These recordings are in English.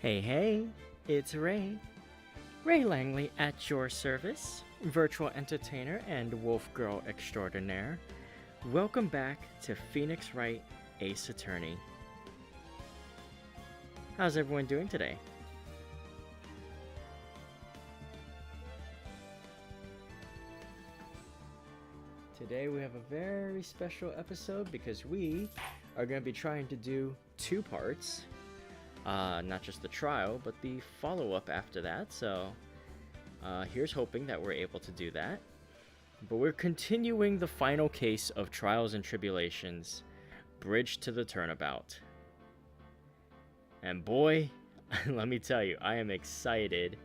Hey, it's Ray. Ray Langley at your service, virtual entertainer and wolf girl extraordinaire. Welcome back to Phoenix Wright Ace Attorney. How's everyone doing today? Today we have a very special episode because we are going to be trying to do two parts. Not just the trial, but the follow-up after that, so here's hoping that we're able to do that. But we're continuing the final case of Trials and Tribulations, Bridge to the Turnabout. And boy, let me tell you, I am excited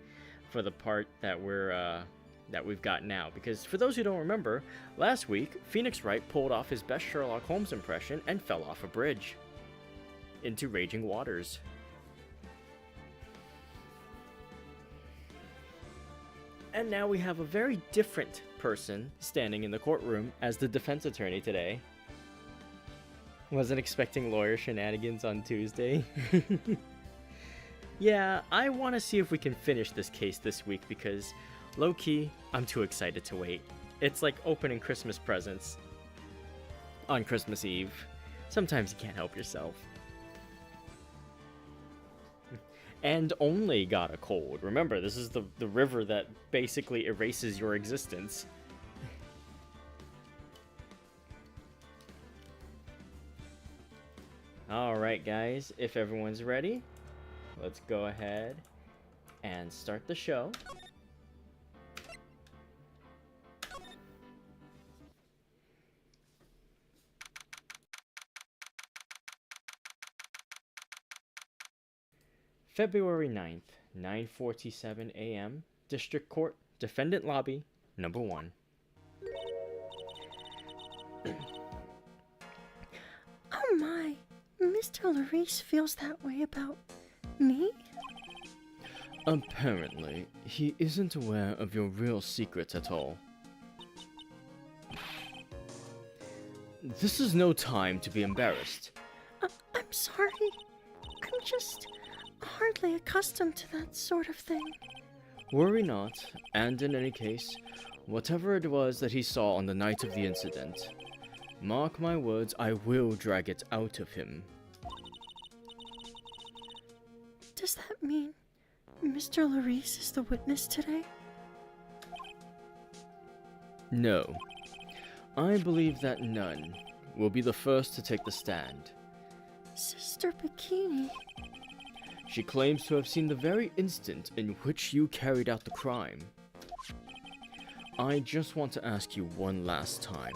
for the part that we've got now. Because for those who don't remember, last week, Phoenix Wright pulled off his best Sherlock Holmes impression and fell off a bridge into raging waters. And now we have a very different person standing in the courtroom as the defense attorney today. Wasn't expecting lawyer shenanigans on Tuesday. Yeah, I want to see if we can finish this case this week because, low-key, I'm too excited to wait. It's like opening Christmas presents on Christmas Eve. Sometimes you can't help yourself. And only got a cold. Remember, this is the river that basically erases your existence. Alright guys, if everyone's ready, let's go ahead and start the show. February 9th, 9:47 a.m., District Court, Defendant Lobby, number 1. Oh my, Mr. Larice feels that way about me? Apparently, he isn't aware of your real secrets at all. This is no time to be embarrassed. I'm sorry. I'm just hardly accustomed to that sort of thing. Worry not, and in any case, whatever it was that he saw on the night of the incident, mark my words, I will drag it out of him. Does that mean Mr. Larice is the witness today? No. I believe that none will be the first to take the stand. Sister Bikini. She claims to have seen the very instant in which you carried out the crime. I just want to ask you one last time.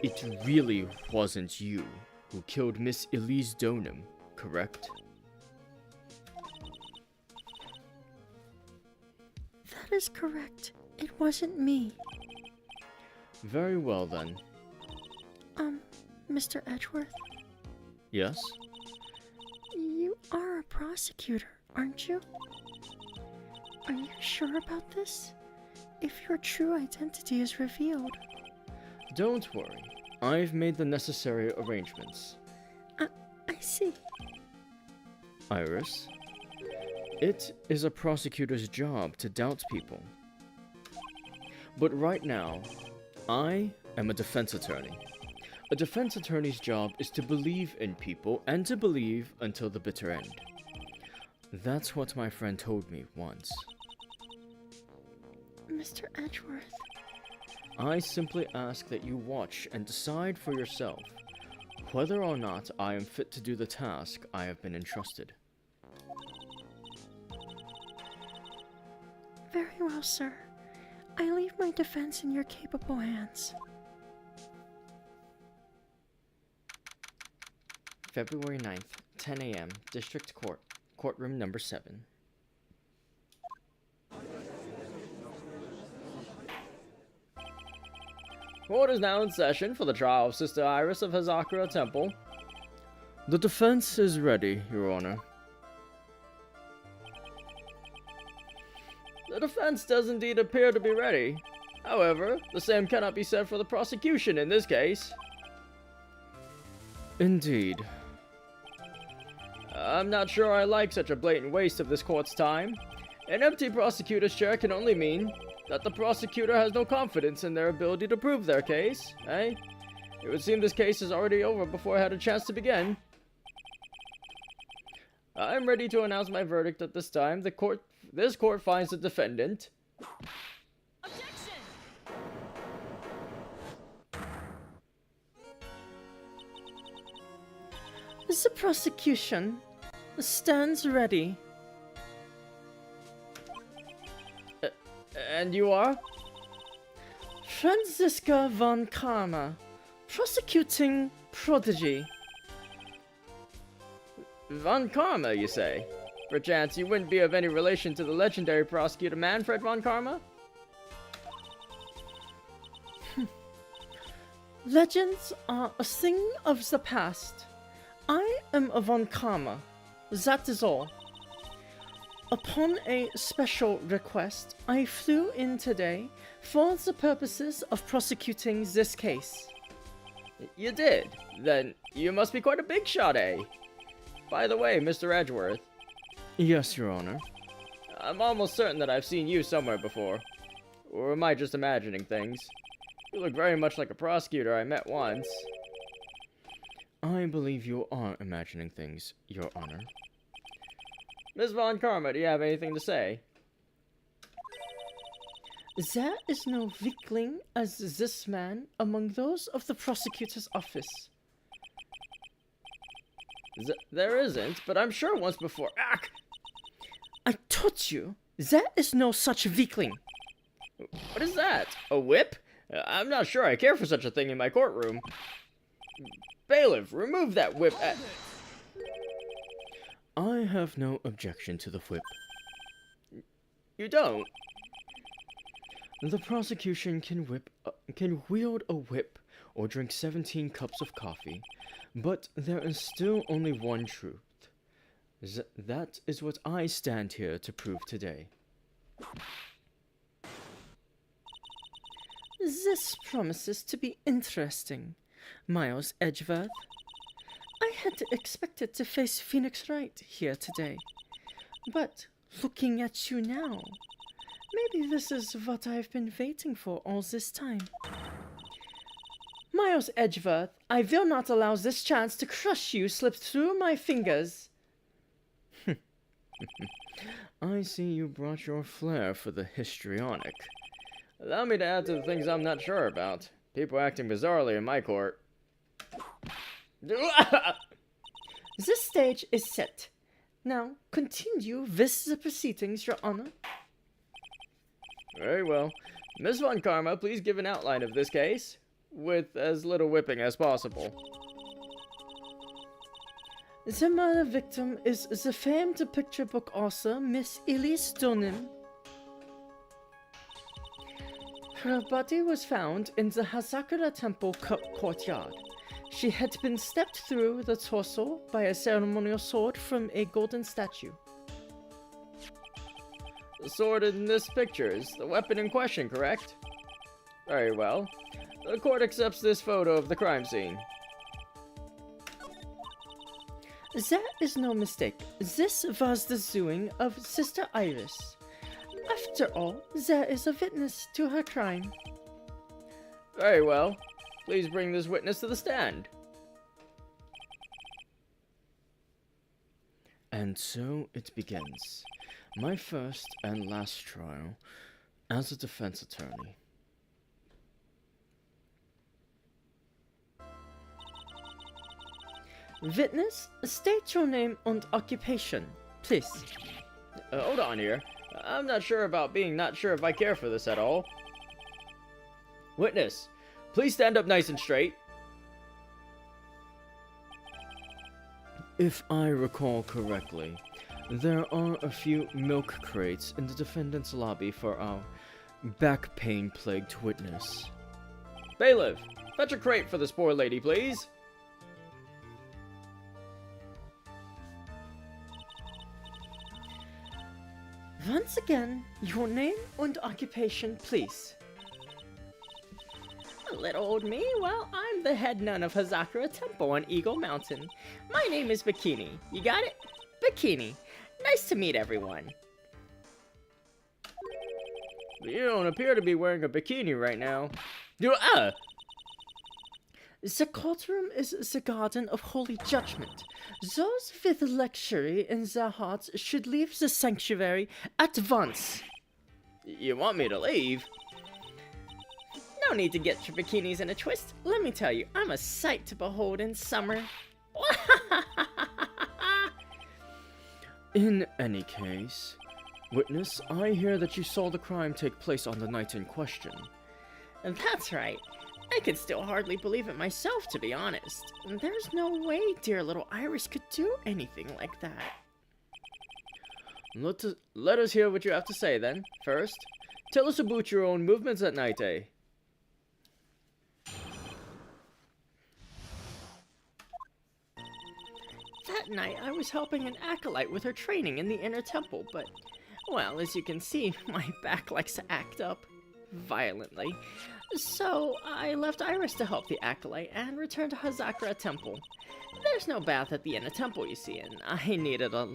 It really wasn't you who killed Miss Elise Donham, correct? That is correct. It wasn't me. Very well then. Mr. Edgeworth? Yes? You are a prosecutor, aren't you? Are you sure about this? If your true identity is revealed. Don't worry. I've made the necessary arrangements. I see. Iris, it is a prosecutor's job to doubt people. But right now, I am a defense attorney. A defense attorney's job is to believe in people and to believe until the bitter end. That's what my friend told me once. Mr. Edgeworth. I simply ask that you watch and decide for yourself whether or not I am fit to do the task I have been entrusted. Very well, sir. I leave my defense in your capable hands. February 9th, 10 a.m., District Court, Courtroom number 7. Court is now in session for the trial of Sister Iris of Hazakura Temple. The defense is ready, Your Honor. The defense does indeed appear to be ready. However, the same cannot be said for the prosecution in this case. Indeed. I'm not sure I like such a blatant waste of this court's time. An empty prosecutor's chair can only mean that the prosecutor has no confidence in their ability to prove their case, eh? It would seem this case is already over before I had a chance to begin. I'm ready to announce my verdict at this time. This court finds the defendant. Objection! The prosecution stands ready. And you are? Franziska von Karma, prosecuting Prodigy. Von Karma, you say? Perchance you wouldn't be of any relation to the legendary prosecutor Manfred von Karma? Legends are a thing of the past. I am a von Karma. That is all. Upon a special request, I flew in today for the purposes of prosecuting this case. You did? Then you must be quite a big shot, eh? By the way, Mr. Edgeworth. Yes, Your Honor. I'm almost certain that I've seen you somewhere before. Or am I just imagining things? You look very much like a prosecutor I met once. I believe you are imagining things, Your Honor. Miss Von Karma, do you have anything to say? There is no weakling as this man among those of the prosecutor's office. There isn't, but I'm sure once before. Ack! I taught you, there is no such weakling. What is that? A whip? I'm not sure I care for such a thing in my courtroom. Bailiff, remove that whip. I have no objection to the whip. You don't? The prosecution can wield a whip or drink 17 cups of coffee, but there is still only one truth. That is what I stand here to prove today. This promises to be interesting, Miles Edgeworth. I had expected to face Phoenix Wright here today, but looking at you now, maybe this is what I've been waiting for all this time. Miles Edgeworth, I will not allow this chance to crush you slip through my fingers. I see you brought your flair for the histrionic. Allow me to add to the things I'm not sure about. People acting bizarrely in my court. This stage is set. Now, continue with the proceedings, Your Honor. Very well. Miss Von Karma, please give an outline of this case, with as little whipping as possible. The murder victim is the famed picture book author, Miss Elise Dunham. Her body was found in the Hazakura Temple courtyard. She had been stepped through the torso by a ceremonial sword from a golden statue. The sword in this picture is the weapon in question, correct? Very well. The court accepts this photo of the crime scene. There is no mistake. This was the doing of Sister Iris. After all, there is a witness to her crime. Very well. Please bring this witness to the stand. And so it begins. My first and last trial as a defense attorney. Witness, state your name and occupation, please. Hold on here. I'm not sure about being not sure if I care for this at all. Witness, please stand up nice and straight. If I recall correctly, there are a few milk crates in the defendant's lobby for our back pain-plagued witness. Bailiff, fetch a crate for this poor lady, please. Once again, your name and occupation, please. Little old me? Well, I'm the head nun of Hazakura Temple on Eagle Mountain. My name is Bikini. You got it? Bikini. Nice to meet everyone. You don't appear to be wearing a bikini right now. The courtroom is the garden of holy judgment. Those with luxury in their hearts should leave the sanctuary at once. You want me to leave? No need to get your bikinis in a twist. Let me tell you, I'm a sight to behold in summer. In any case, witness, I hear that you saw the crime take place on the night in question. That's right. I can still hardly believe it myself, to be honest. There's no way dear little Iris could do anything like that. Let us hear what you have to say then. First, tell us about your own movements at night, eh? That night, I was helping an acolyte with her training in the inner temple, but, well, as you can see, my back likes to act up violently. So, I left Iris to help the acolyte and returned to Hazakura Temple. There's no bath at the inner temple, you see, and I needed a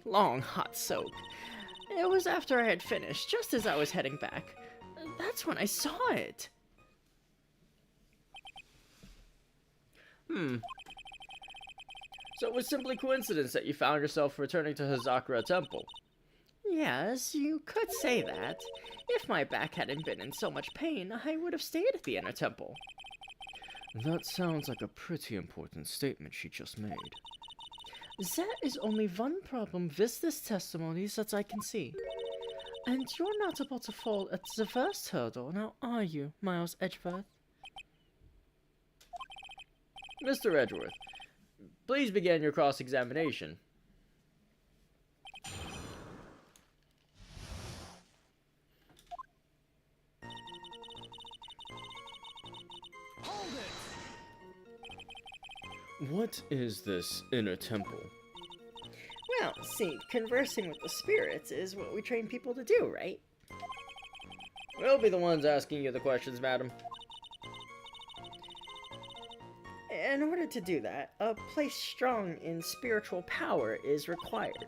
long hot soak. It was after I had finished, just as I was heading back. That's when I saw it. So it was simply coincidence that you found yourself returning to Hazakura Temple. Yes, you could say that. If my back hadn't been in so much pain, I would have stayed at the inner temple. That sounds like a pretty important statement she just made. There is only one problem with this testimony that I can see. And you're not about to fall at the first hurdle, now are you, Miles Edgeworth? Mr. Edgeworth, please begin your cross-examination. What is this inner temple? Well, see, conversing with the spirits is what we train people to do, right? We'll be the ones asking you the questions, madam. In order to do that, a place strong in spiritual power is required.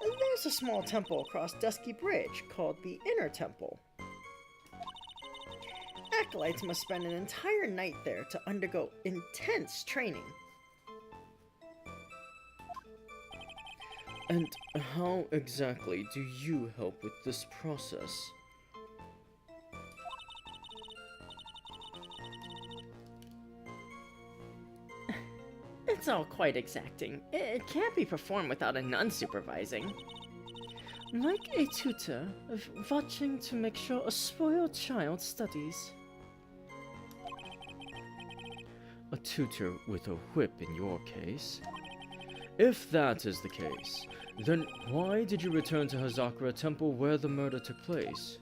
There's a small temple across Dusky Bridge called the Inner Temple. Acolytes must spend an entire night there to undergo intense training. And how exactly do you help with this process? It's all quite exacting. It can't be performed without a nun supervising. Like a tutor, watching to make sure a spoiled child studies. A tutor with a whip in your case? If that is the case, then why did you return to Hazakura Temple where the murder took place?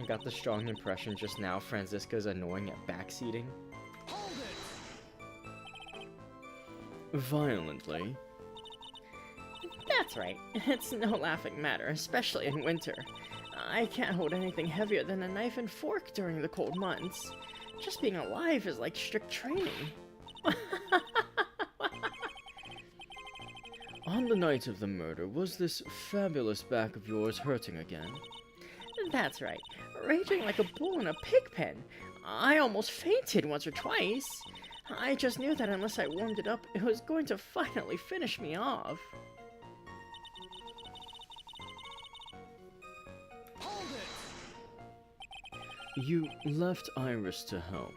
I got the strong impression just now Franziska's annoying at backseating. Violently? That's right. It's no laughing matter, especially in winter. I can't hold anything heavier than a knife and fork during the cold months. Just being alive is like strict training. On the night of the murder, was this fabulous back of yours hurting again? That's right. Raging like a bull in a pig pen. I almost fainted once or twice. I just knew that unless I warmed it up, it was going to finally finish me off. You left Iris to help.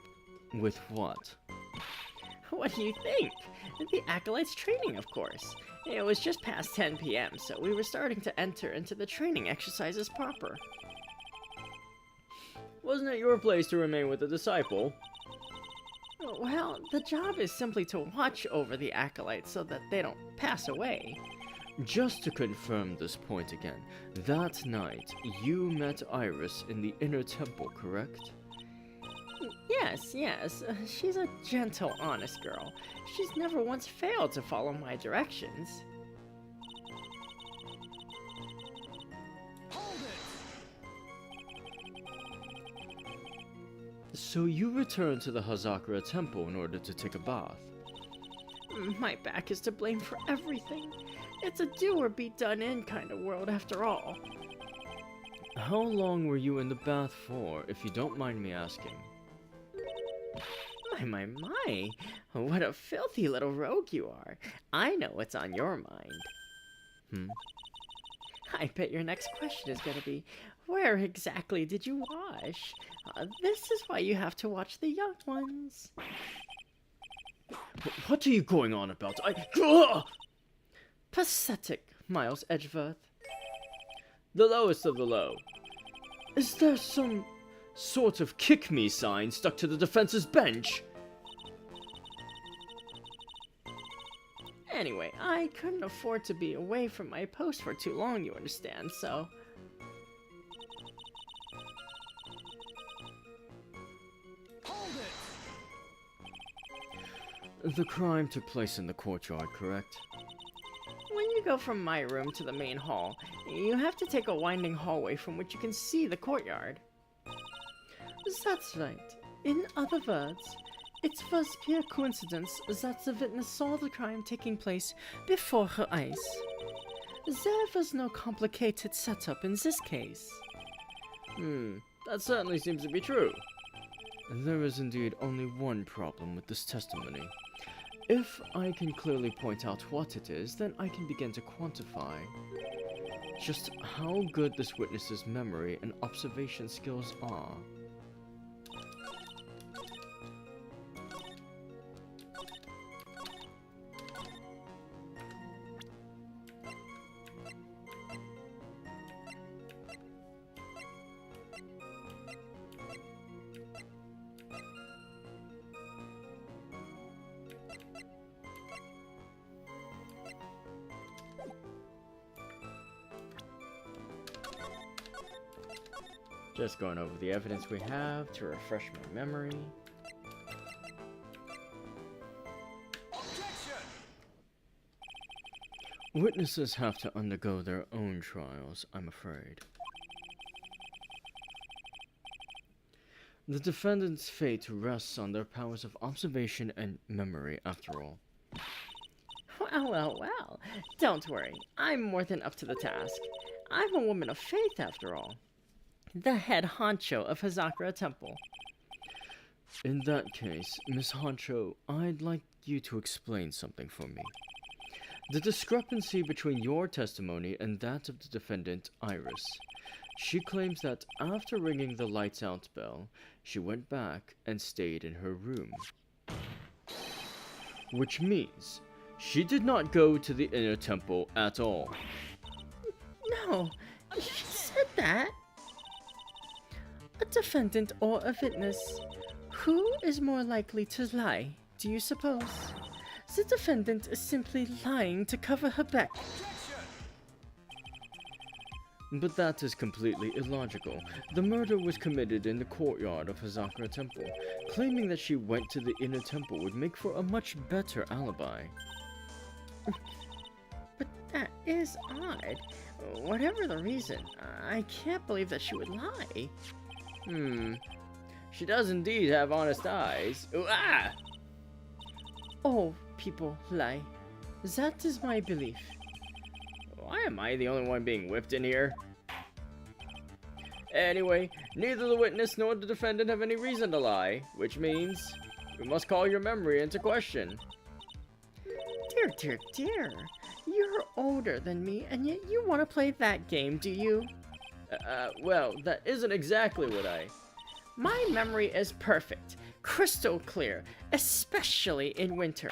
With what? What do you think? The Acolyte's training, of course. It was just past 10 p.m., so we were starting to enter into the training exercises proper. Wasn't it your place to remain with the disciple? Well, the job is simply to watch over the Acolytes so that they don't pass away. Just to confirm this point again, that night you met Iris in the inner temple, correct? Yes. She's a gentle, honest girl. She's never once failed to follow my directions. So you returned to the Hazakura Temple in order to take a bath? My back is to blame for everything. It's a do or be done in kind of world after all. How long were you in the bath for, if you don't mind me asking? My. What a filthy little rogue you are. I know what's on your mind. I bet your next question is going to be, where exactly did you wash? This is why you have to watch the young ones. What are you going on about? Ugh! Pathetic, Miles Edgeworth. The lowest of the low. Is there some sort of kick-me sign stuck to the defense's bench? Anyway, I couldn't afford to be away from my post for too long, you understand, so... Hold it! The crime took place in the courtyard, correct? When you go from my room to the main hall, you have to take a winding hallway from which you can see the courtyard. That's right. In other words, it was pure coincidence that the witness saw the crime taking place before her eyes. There was no complicated setup in this case. That certainly seems to be true. There is indeed only one problem with this testimony. If I can clearly point out what it is, then I can begin to quantify just how good this witness's memory and observation skills are. Just going over the evidence we have to refresh my memory. Objection! Witnesses have to undergo their own trials, I'm afraid. The defendant's fate rests on their powers of observation and memory, after all. Well. Don't worry. I'm more than up to the task. I'm a woman of faith, after all. The head honcho of Hazakura Temple. In that case, Miss Honcho, I'd like you to explain something for me. The discrepancy between your testimony and that of the defendant, Iris. She claims that after ringing the lights out bell, she went back and stayed in her room. Which means she did not go to the inner temple at all. No, she said that. A defendant or a witness. Who is more likely to lie, do you suppose? The defendant is simply lying to cover her back. But that is completely illogical. The murder was committed in the courtyard of Hazakura Temple. Claiming that she went to the inner temple would make for a much better alibi. But that is odd. Whatever the reason, I can't believe that she would lie. She does indeed have honest eyes. Ooh, ah! All people lie. That is my belief. Why am I the only one being whipped in here? Anyway, neither the witness nor the defendant have any reason to lie, which means we must call your memory into question. Dear. You're older than me, and yet you want to play that game, do you? Well, that isn't exactly what I... My memory is perfect, crystal clear, especially in winter.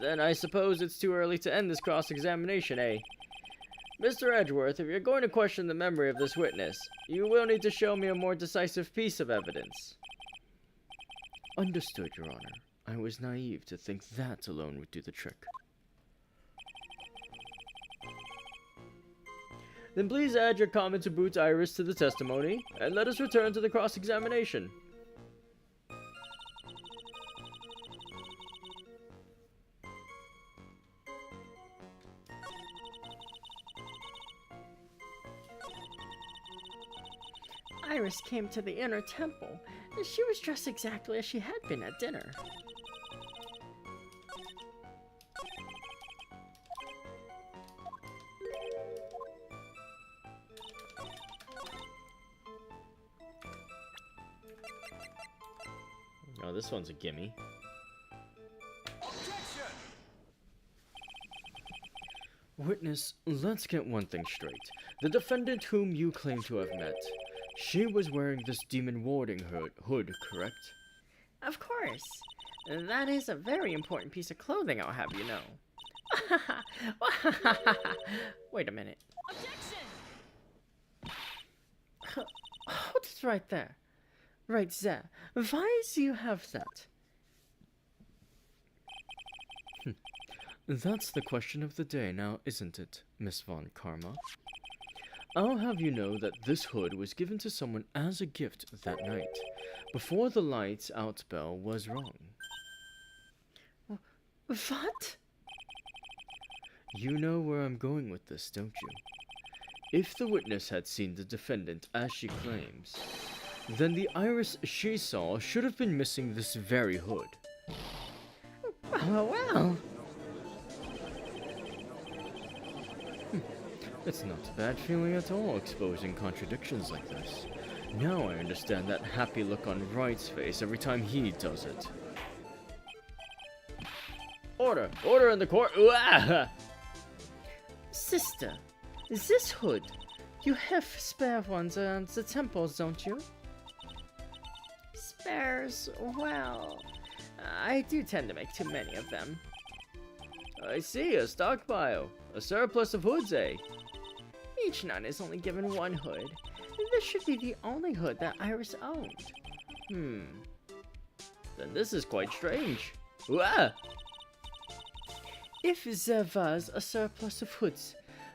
Then I suppose it's too early to end this cross-examination, eh? Mr. Edgeworth, if you're going to question the memory of this witness, you will need to show me a more decisive piece of evidence. Understood, Your Honor. I was naive to think that alone would do the trick. Then please add your comments about Iris to the testimony, and let us return to the cross-examination. Iris came to the inner temple, and she was dressed exactly as she had been at dinner. Oh, this one's a gimme. Objection! Witness, let's get one thing straight. The defendant whom you claim to have met, she was wearing this demon warding hood, correct? Of course. That is a very important piece of clothing, I'll have you know. Wait a minute. Objection! Hold it right there. Right there. Why do you have that? That's the question of the day now, isn't it, Miss Von Karma? I'll have you know that this hood was given to someone as a gift that night, before the lights out bell was rung. What? You know where I'm going with this, don't you? If the witness had seen the defendant as she claims, then the iris she saw should have been missing this very hood. Well. It's not a bad feeling at all, exposing contradictions like this. Now I understand that happy look on Wright's face every time he does it. Order! Order in the court! Ooh-ah! Sister, this hood, you have spare ones around the temples, don't you? Spares? Well, I do tend to make too many of them. I see, a stockpile. A surplus of hoods, eh? Each nun is only given one hood. This should be the only hood that Iris owned. Then this is quite strange. Ooh-ah! If there was a surplus of hoods,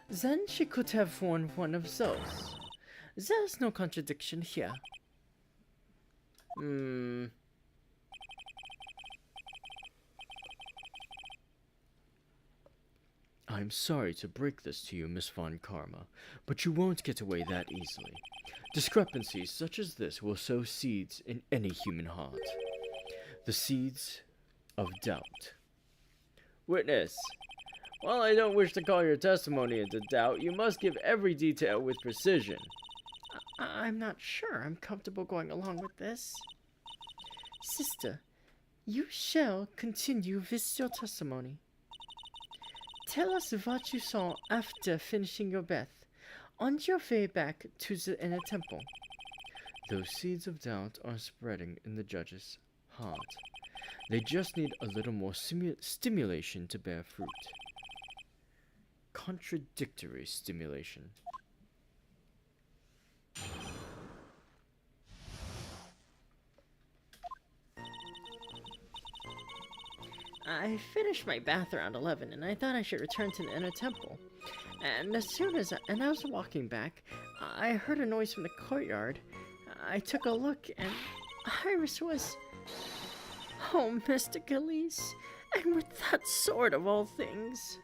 then she could have worn one of those. There's no contradiction here. I'm sorry to break this to you, Miss Von Karma, but you won't get away that easily. Discrepancies such as this will sow seeds in any human heart. The seeds of doubt. Witness, while I don't wish to call your testimony into doubt, you must give every detail with precision. I'm not sure I'm comfortable going along with this. Sister, you shall continue with your testimony. Tell us what you saw after finishing your bath, on your way back to the inner temple. Those seeds of doubt are spreading in the judge's heart. They just need a little more stimulation to bear fruit. Contradictory stimulation. I finished my bath around 11, and I thought I should return to the inner temple. And as soon as I was walking back, I heard a noise from the courtyard. I took a look, and Iris was... Oh, Mr. Gillies, and with that sword of all things.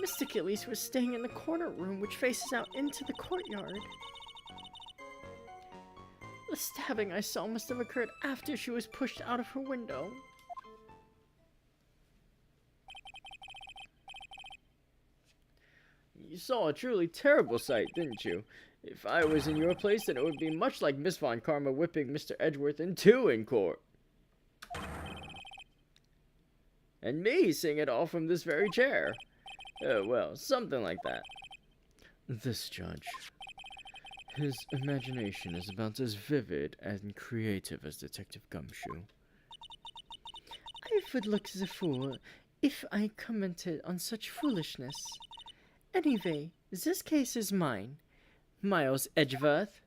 Mr. Gillies was staying in the corner room which faces out into the courtyard. The stabbing I saw must have occurred after she was pushed out of her window. You saw a truly terrible sight, didn't you? If I was in your place, then it would be much like Miss Von Karma whipping Mr. Edgeworth in two in court. And me seeing it all from this very chair. Well, something like that. This judge. His imagination is about as vivid and creative as Detective Gumshoe. I would look the fool if I commented on such foolishness. Anyway, this case is mine. Miles Edgeworth.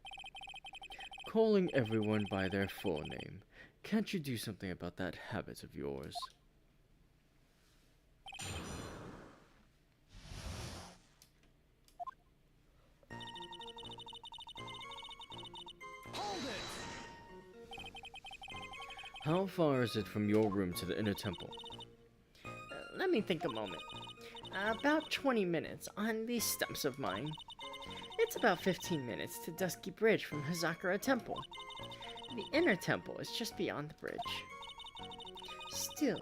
Calling everyone by their full name. Can't you do something about that habit of yours? Hold it! How far is it from your room to the inner temple? Let me think a moment. About 20 minutes on these stumps of mine. It's about 15 minutes to Dusky Bridge from Hazakura Temple. The inner temple is just beyond the bridge. Still,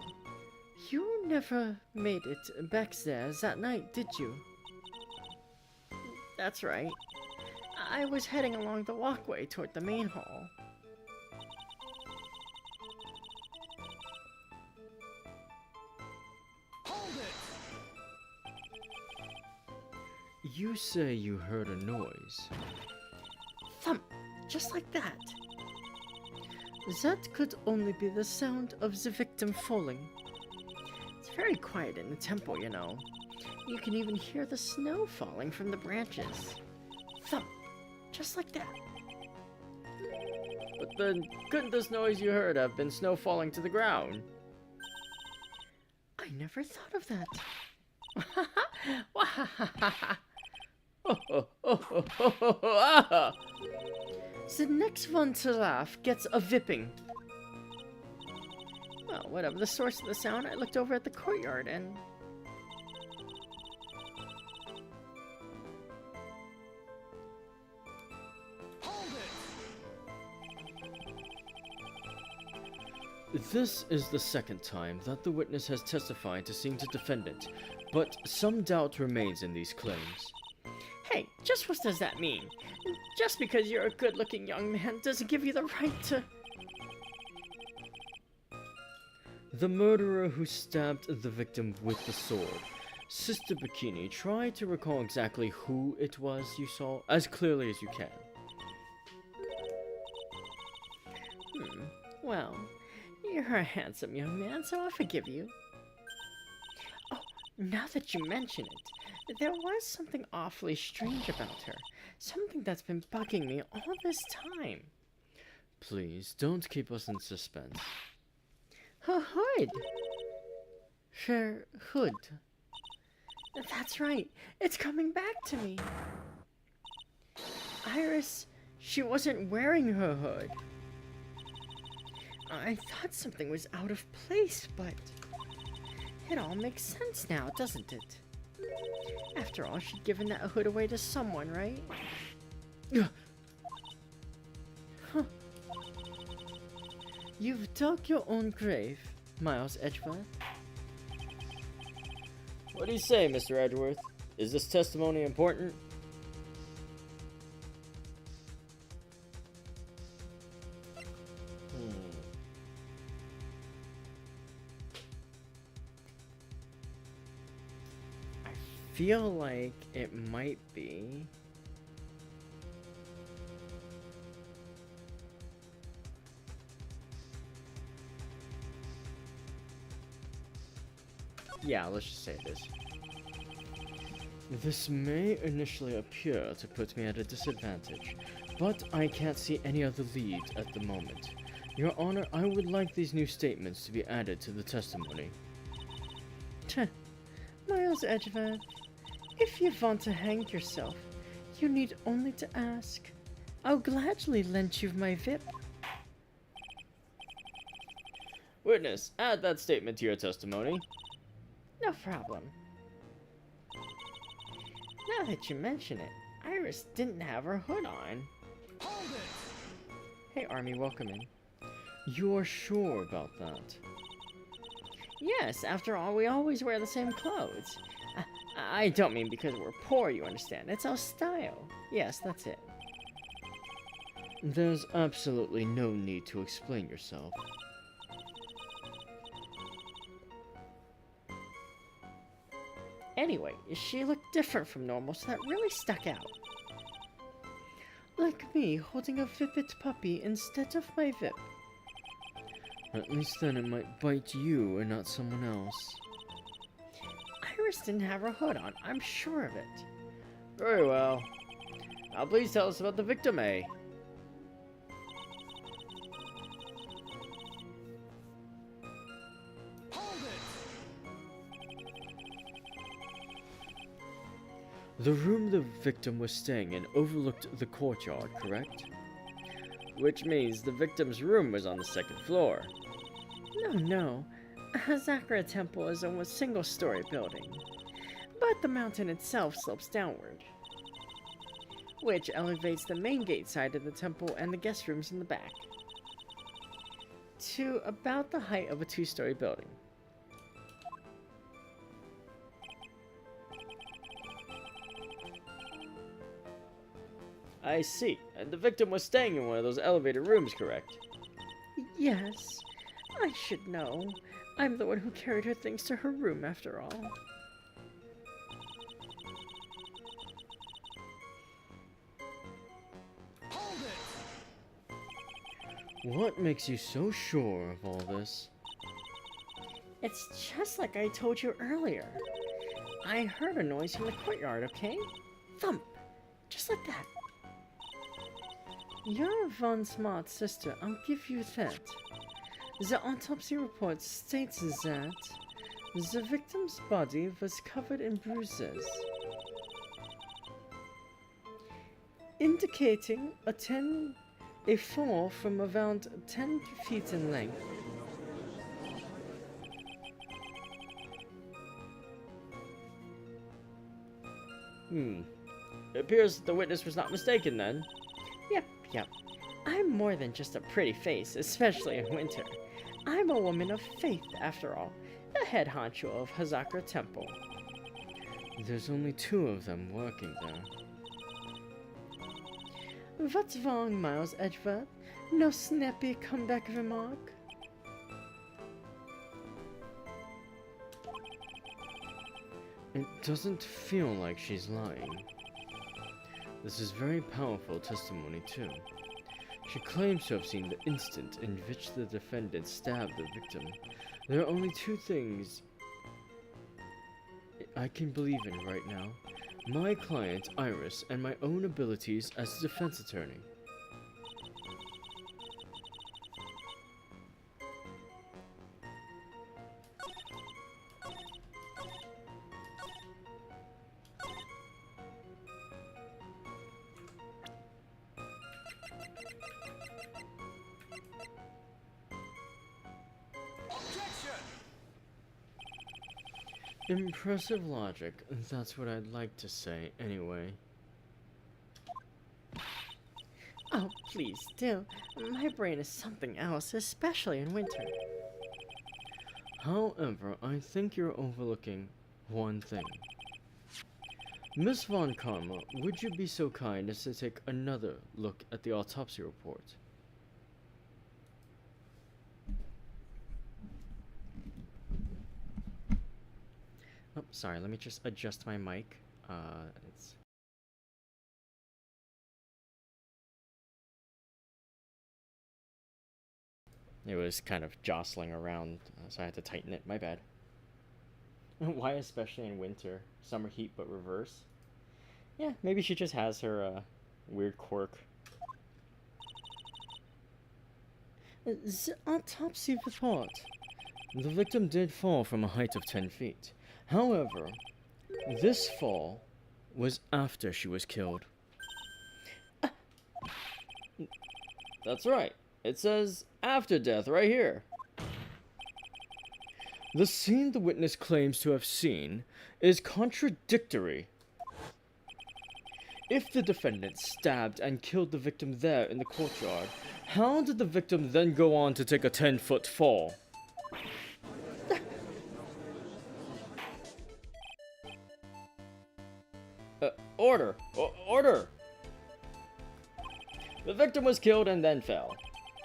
you never made it back there that night, did you? That's right. I was heading along the walkway toward the main hall. Hold it! You say you heard a noise. Thump! Just like that. That could only be the sound of the victim falling. It's very quiet in the temple, you know. You can even hear the snow falling from the branches. Thump! Just like that. But then, couldn't this noise you heard have been snow falling to the ground? I never thought of that. Ah! The next one to laugh gets a vipping. Well, whatever the source of the sound, I looked over at the courtyard and... Hold it! This is the second time that the witness has testified to seeing the defendant, but some doubt remains in these claims. Hey, just what does that mean? Just because you're a good-looking young man doesn't give you the right to... The murderer who stabbed the victim with the sword. Sister Bikini, try to recall exactly who it was you saw as clearly as you can. Well, you're a handsome young man, so I'll forgive you. Oh, now that you mention it, there was something awfully strange about her. Something that's been bugging me all this time. Please, don't keep us in suspense. Her hood. Her hood. That's right. It's coming back to me. Iris, she wasn't wearing her hood. I thought something was out of place, but it all makes sense now, doesn't it? After all, she'd given that hood away to someone, right? Huh. You've dug your own grave, Miles Edgeworth. What do you say, Mr. Edgeworth? Is this testimony important? I feel like it might be. Yeah, let's just say it is. This may initially appear to put me at a disadvantage, but I can't see any other lead at the moment. Your Honor, I would like these new statements to be added to the testimony. Miles Edgeworth, if you want to hang yourself, you need only to ask. I'll gladly lend you my VIP. Witness, add that statement to your testimony. No problem. Now that you mention it, Iris didn't have her hood on. Hold it! Hey Army, welcome in. You're sure about that? Yes, after all, we always wear the same clothes. I don't mean because we're poor, you understand. It's our style. Yes, that's it. There's absolutely no need to explain yourself. Anyway, she looked different from normal, so that really stuck out. Like me, holding a Vippet puppy instead of my VIP. At least then it might bite you and not someone else. Iris didn't have her hood on, I'm sure of it. Very well. Now please tell us about the victim, A. Hold it! The room the victim was staying in overlooked the courtyard, correct? Which means the victim's room was on the second floor. No. Hazakura Temple is a single-story building, but the mountain itself slopes downward, which elevates the main gate side of the temple and the guest rooms in the back to about the height of a two-story building. I see. And the victim was staying in one of those elevated rooms, correct? Yes, I should know. I'm the one who carried her things to her room, after all. Hold it! What makes you so sure of all this? It's just like I told you earlier. I heard a noise from the courtyard, okay? Thump! Just like that. You're Von Smart's sister, I'll give you that. The autopsy report states that the victim's body was covered in bruises, indicating a fall from around 10 feet in length. It appears that the witness was not mistaken then. Yep. I'm more than just a pretty face, especially in winter. I'm a woman of faith, after all, the head honcho of Hazakura Temple. There's only 2 of them working there. What's wrong, Miles Edgeworth? No snappy comeback remark? It doesn't feel like she's lying. This is very powerful testimony, too. She claims to have seen the instant in which the defendant stabbed the victim. There are only 2 things I can believe in right now. My client, Iris, and my own abilities as a defense attorney. Objection! Impressive logic, that's what I'd like to say, anyway. Oh, please do. My brain is something else, especially in winter. However, I think you're overlooking one thing. Miss Von Karma, would you be so kind as to take another look at the autopsy report? Oh, sorry, let me just adjust my mic. It was kind of jostling around, so I had to tighten it. My bad. Why especially in winter? Summer heat, but reverse? Yeah, maybe she just has her weird quirk. The autopsy report. The victim did fall from a height of 10 feet. However, this fall was after she was killed. That's right. It says after death right here. The scene the witness claims to have seen is contradictory. If the defendant stabbed and killed the victim there in the courtyard, how did the victim then go on to take a 10-foot fall? Order! Order! The victim was killed and then fell.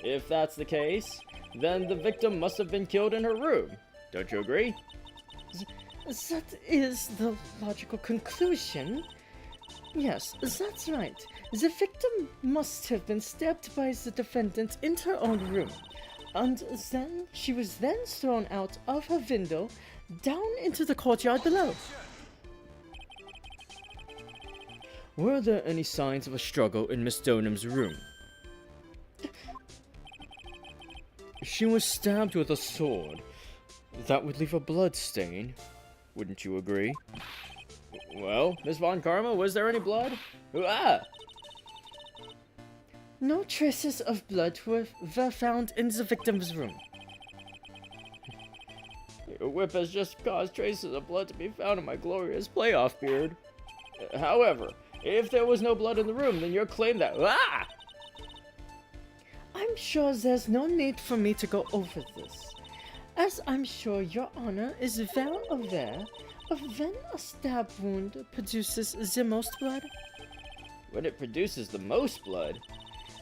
If that's the case, then the victim must have been killed in her room. Don't you agree? That is the logical conclusion. Yes, that's right. The victim must have been stabbed by the defendant in her own room. And then she was then thrown out of her window down into the courtyard below. Were there any signs of a struggle in Miss Donham's room? She was stabbed with a sword. That would leave a blood stain. Wouldn't you agree? Well, Miss Von Karma, was there any blood? Ah! No traces of blood were found in the victim's room. Your whip has just caused traces of blood to be found in my glorious playoff beard. However, if there was no blood in the room, then your claim that... Ah! I'm sure there's no need for me to go over this, as I'm sure Your Honor is well aware of when a stab wound produces the most blood. when it produces the most blood.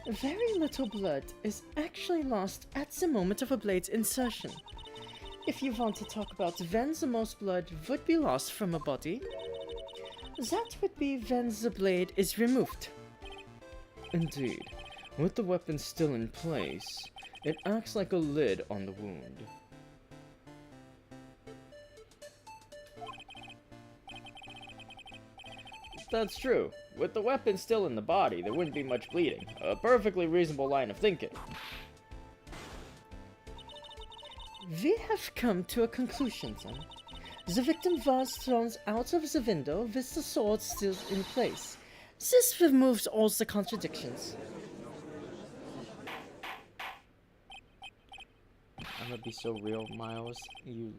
Very little blood is actually lost at the moment of a blade's insertion. If you want to talk about when the most blood would be lost from a body, that would be when the blade is removed. Indeed. With the weapon still in place, it acts like a lid on the wound. That's true. With the weapon still in the body, there wouldn't be much bleeding. A perfectly reasonable line of thinking. We have come to a conclusion then. The victim was thrown out of the window with the sword still in place. This removes all the contradictions. I'm gonna be so real, Miles. Your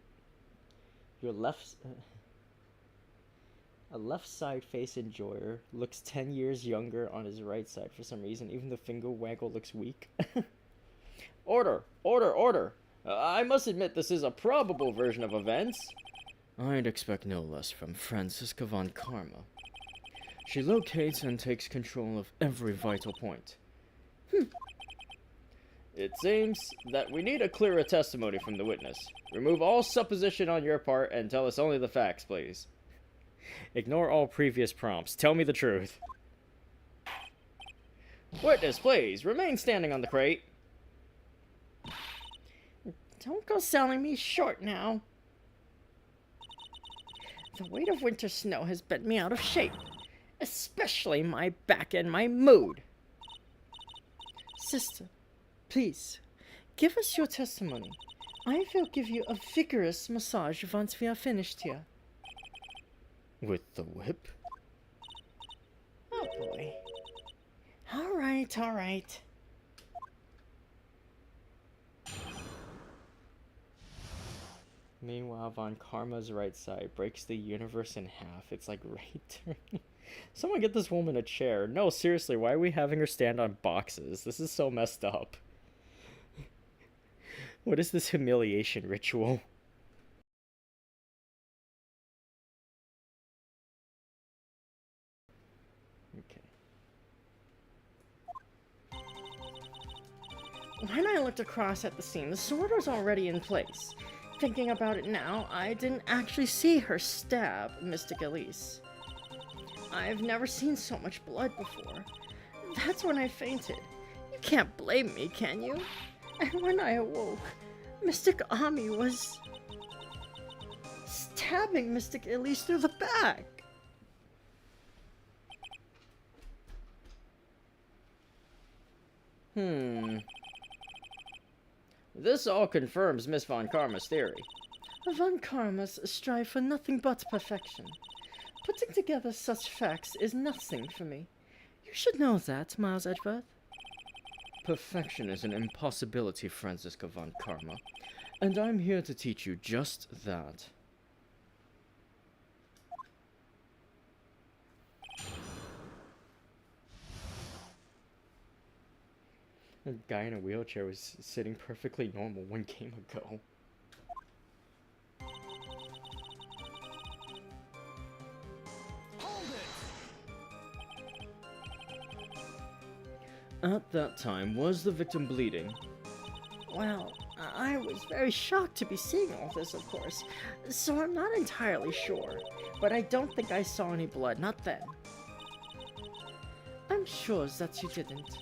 a left side face enjoyer looks 10 years younger on his right side for some reason. Even the finger waggle looks weak. Order! Order! Order! I must admit this is a probable version of events. I'd expect no less from Franziska von Karma. She locates and takes control of every vital point. It seems that we need a clearer testimony from the witness. Remove all supposition on your part and tell us only the facts, please. Ignore all previous prompts. Tell me the truth. Witness, please, remain standing on the crate. Don't go selling me short now. The weight of winter snow has bent me out of shape, especially my back and my mood. Sister, please, give us your testimony. I will give you a vigorous massage once we are finished here. With the whip? Oh boy. All right, all right. Meanwhile, Von Karma's right side breaks the universe in half. It's like right turn. Someone get this woman a chair. No, seriously, why are we having her stand on boxes? This is so messed up. What is this humiliation ritual? Okay. When I looked across at the scene, the sword was already in place. Thinking about it now, I didn't actually see her stab Mystic Elise. I've never seen so much blood before. That's when I fainted. You can't blame me, can you? And when I awoke, Mystic Ami was stabbing Mystic Elise through the back. This all confirms Miss Von Karma's theory. Von Karmas strive for nothing but perfection. Putting together such facts is nothing for me. You should know that, Miles Edgeworth. Perfection is an impossibility, Franziska Von Karma, and I'm here to teach you just that. A guy in a wheelchair was sitting perfectly normal one game ago. Hold it! At that time, was the victim bleeding? Well, I was very shocked to be seeing all this, of course, so I'm not entirely sure, but I don't think I saw any blood, not then. I'm sure that you didn't.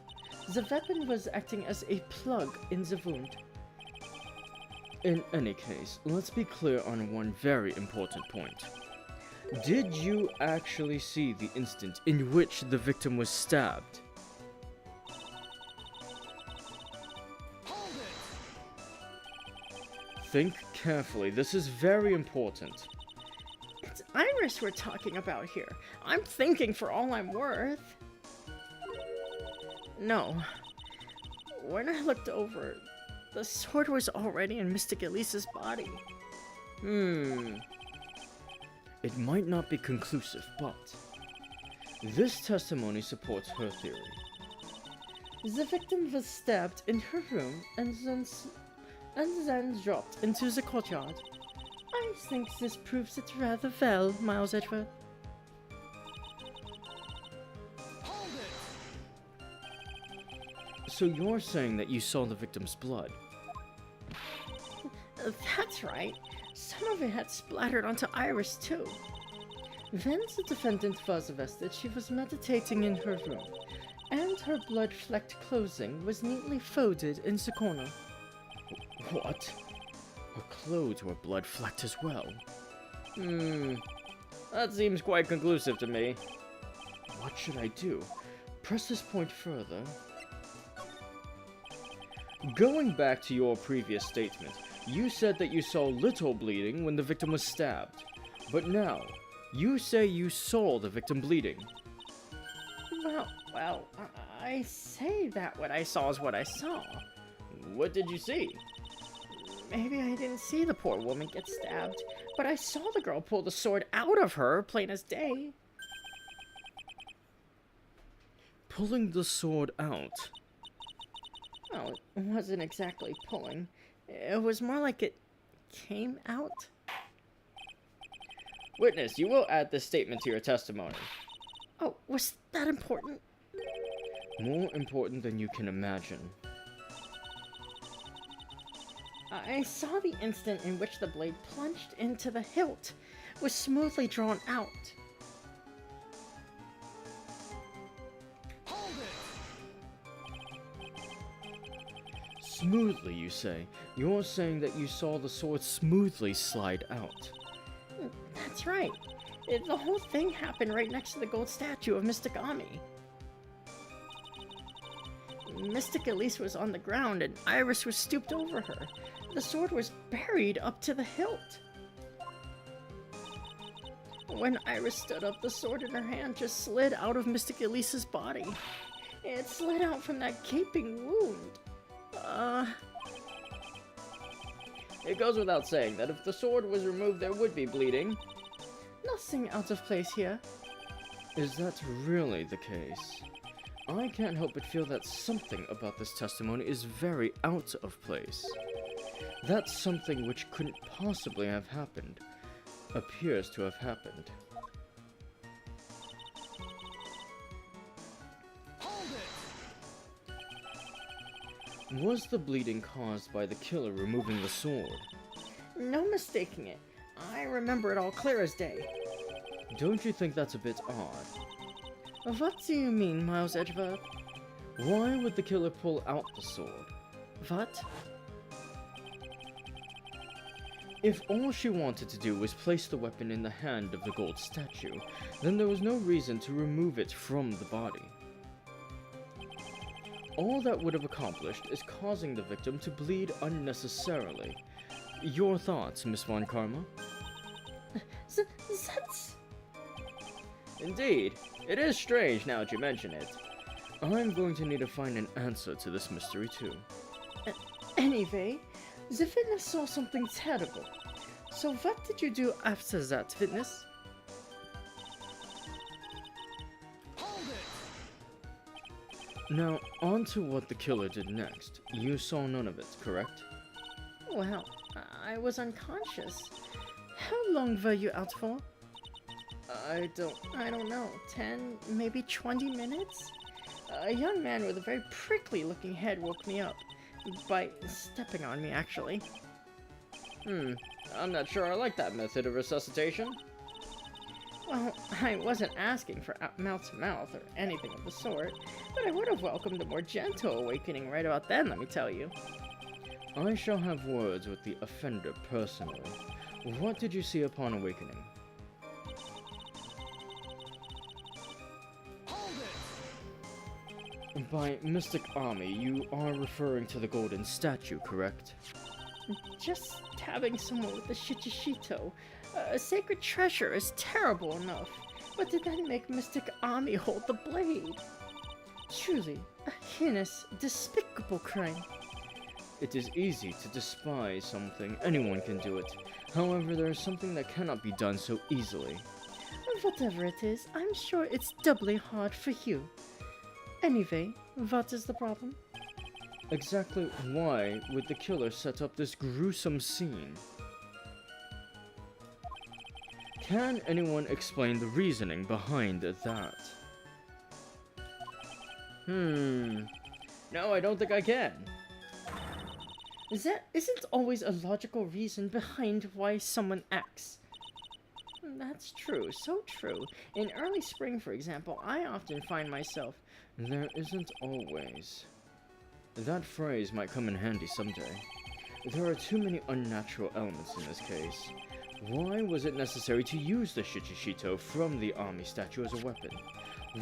The weapon was acting as a plug in the wound. In any case, let's be clear on one very important point. Did you actually see the instant in which the victim was stabbed? Hold it! Think carefully, this is very important. It's Iris we're talking about here. I'm thinking for all I'm worth. No. When I looked over, the sword was already in Mystic Elise's body. It might not be conclusive, but this testimony supports her theory. The victim was stabbed in her room and then dropped into the courtyard. I think this proves it rather well, Miles Edgeworth. Hold So you're saying that you saw the victim's blood? That's right. Some of it had splattered onto Iris, too. Then the defendant was arrested. She was meditating in her room, and her blood-flecked clothing was neatly folded in the corner. What? Her clothes were blood-flecked as well. That seems quite conclusive to me. What should I do? Press this point further. Going back to your previous statement, you said that you saw little bleeding when the victim was stabbed. But now, you say you saw the victim bleeding. Well, I say that what I saw is what I saw. What did you see? Maybe I didn't see the poor woman get stabbed, but I saw the girl pull the sword out of her, plain as day. Pulling the sword out? Well, it wasn't exactly pulling. It was more like it came out. Witness, you will add this statement to your testimony. Oh, was that important? More important than you can imagine. I saw the instant in which the blade plunged into the hilt, was smoothly drawn out. Hold it! Smoothly, you say? You're saying that you saw the sword smoothly slide out. That's right. The whole thing happened right next to the gold statue of Mystic Ami. Mystic Elise was on the ground and Iris was stooped over her. The sword was buried up to the hilt. When Iris stood up, the sword in her hand just slid out of Mystic Elise's body. It slid out from that gaping wound. It goes without saying that if the sword was removed, there would be bleeding. Nothing out of place here. Is that really the case? I can't help but feel that something about this testimony is very out of place. That something which couldn't possibly have happened appears to have happened. Hold it! Was the bleeding caused by the killer removing the sword? No mistaking it. I remember it all clear as day. Don't you think that's a bit odd? What do you mean, Miles Edgeworth? Why would the killer pull out the sword? What? If all she wanted to do was place the weapon in the hand of the gold statue, then there was no reason to remove it from the body. All that would have accomplished is causing the victim to bleed unnecessarily. Your thoughts, Miss Von Karma? That's... Indeed, it is strange now that you mention it. I'm going to need to find an answer to this mystery too. Anyway, the witness saw something terrible. So what did you do after that, witness? Hold it! Now, on to what the killer did next. You saw none of it, correct? Well, I was unconscious. How long were you out for? I don't know, 10, maybe 20 minutes? A young man with a very prickly looking head woke me up. By stepping on me, actually. I'm not sure I like that method of resuscitation. Well, I wasn't asking for mouth-to-mouth or anything of the sort, but I would have welcomed a more gentle awakening right about then, let me tell you. I shall have words with the offender personally. What did you see upon awakening? Hold it! By Mystic Ami, you are referring to the golden statue, correct? Just stabbing someone with a shichishito, a sacred treasure, is terrible enough, but to then make Mystic Ami hold the blade. Truly, a heinous, despicable crime. It is easy to despise something. Anyone can do it. However, there is something that cannot be done so easily. Whatever it is, I'm sure it's doubly hard for you. Anyway, what is the problem? Exactly why would the killer set up this gruesome scene? Can anyone explain the reasoning behind that? No, I don't think I can. There isn't always a logical reason behind why someone acts. That's true, so true. In early spring, for example, I often find myself... There isn't always. That phrase might come in handy someday. There are too many unnatural elements in this case. Why was it necessary to use the Shichishito from the Ami statue as a weapon?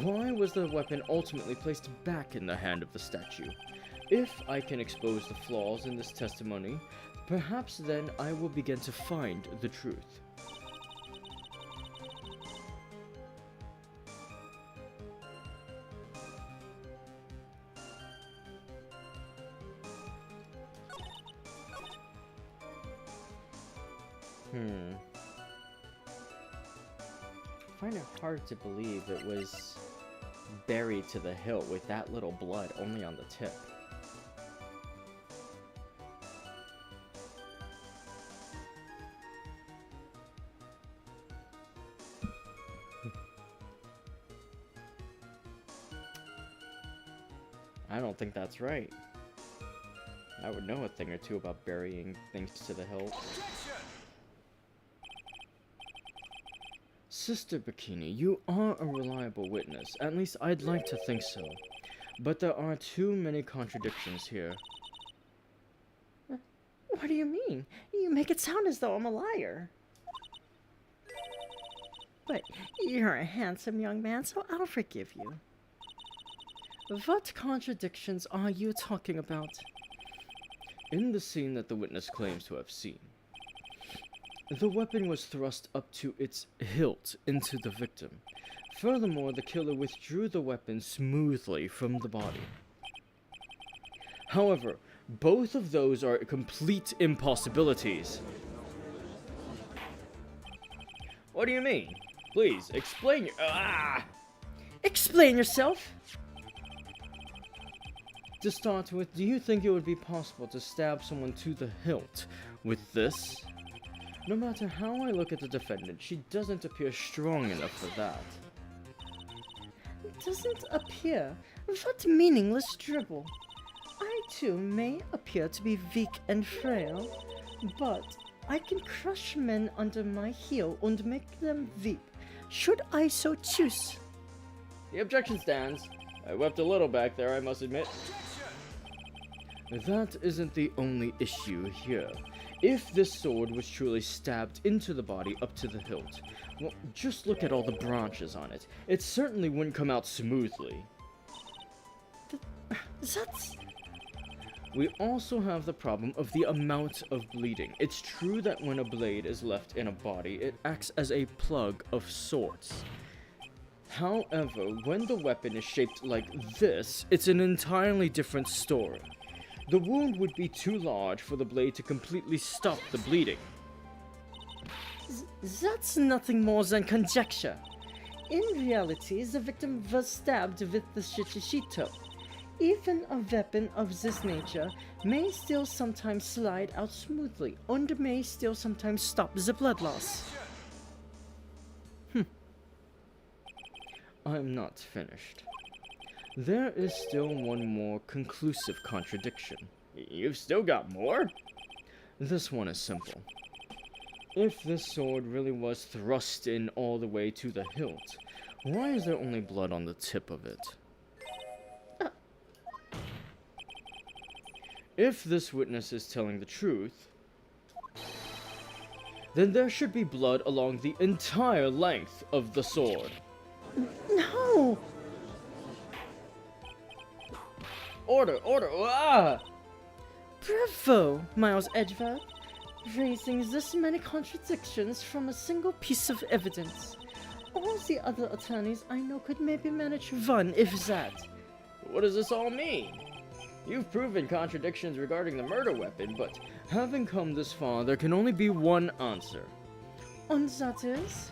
Why was the weapon ultimately placed back in the hand of the statue? If I can expose the flaws in this testimony, perhaps then I will begin to find the truth. I find it hard to believe it was buried to the hilt with that little blood only on the tip. I don't think that's right. I would know a thing or two about burying things to the hilt. Sister Bikini, you are a reliable witness. At least I'd like to think so. But there are too many contradictions here. What do you mean? You make it sound as though I'm a liar. But you're a handsome young man, so I'll forgive you. What contradictions are you talking about? In the scene that the witness claims to have seen, the weapon was thrust up to its hilt into the victim. Furthermore, the killer withdrew the weapon smoothly from the body. However, both of those are complete impossibilities. What do you mean? Please, explain your... Explain yourself! To start with, do you think it would be possible to stab someone to the hilt with this? No matter how I look at the defendant, she doesn't appear strong enough for that. Doesn't appear? What meaningless dribble? I too may appear to be weak and frail, but I can crush men under my heel and make them weep, should I so choose. The objection stands. I wept a little back there, I must admit. That isn't the only issue here. If this sword was truly stabbed into the body up to the hilt, well, just look at all the branches on it. It certainly wouldn't come out smoothly. That's... We also have the problem of the amount of bleeding. It's true that when a blade is left in a body, it acts as a plug of sorts. However, when the weapon is shaped like this, it's an entirely different story. The wound would be too large for the blade to completely stop the bleeding. That's nothing more than conjecture. In reality, the victim was stabbed with the Shichishito. Even a weapon of this nature may still sometimes slide out smoothly, and may still sometimes stop the blood loss. I'm not finished. There is still one more conclusive contradiction. You've still got more? This one is simple. If this sword really was thrust in all the way to the hilt, why is there only blood on the tip of it? If this witness is telling the truth, then there should be blood along the entire length of the sword. No! Order, order, Bravo, Miles Edgeworth, raising this many contradictions from a single piece of evidence. All the other attorneys I know could maybe manage one, if that. What does this all mean? You've proven contradictions regarding the murder weapon, but having come this far, there can only be one answer. And that is?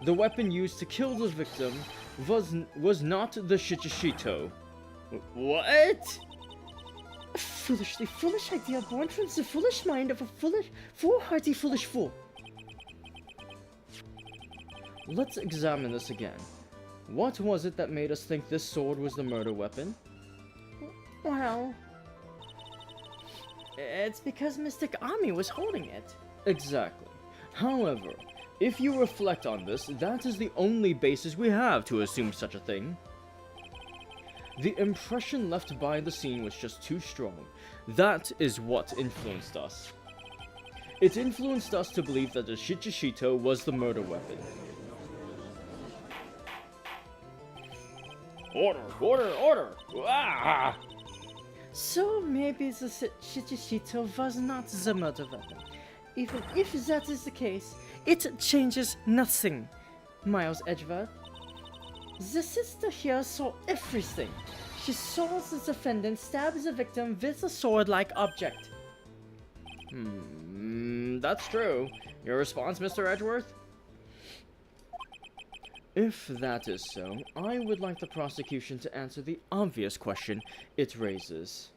The weapon used to kill the victim was not the Shichishito. What? A foolishly foolish idea born from the foolish mind of a foolhardy foolish fool. Let's examine this again. What was it that made us think this sword was the murder weapon? Well, it's because Mystic Ami was holding it. Exactly. However, if you reflect on this, that is the only basis we have to assume such a thing. The impression left by the scene was just too strong. That is what influenced us. It influenced us to believe that the Shichishito was the murder weapon. Order! Order! Order! Ah! So maybe the Shichishito was not the murder weapon. Even if that is the case, it changes nothing, Miles Edgeworth. The sister here saw everything. She saw the defendant stab the victim with a sword-like object. That's true. Your response, Mr. Edgeworth? If that is so, I would like the prosecution to answer the obvious question it raises.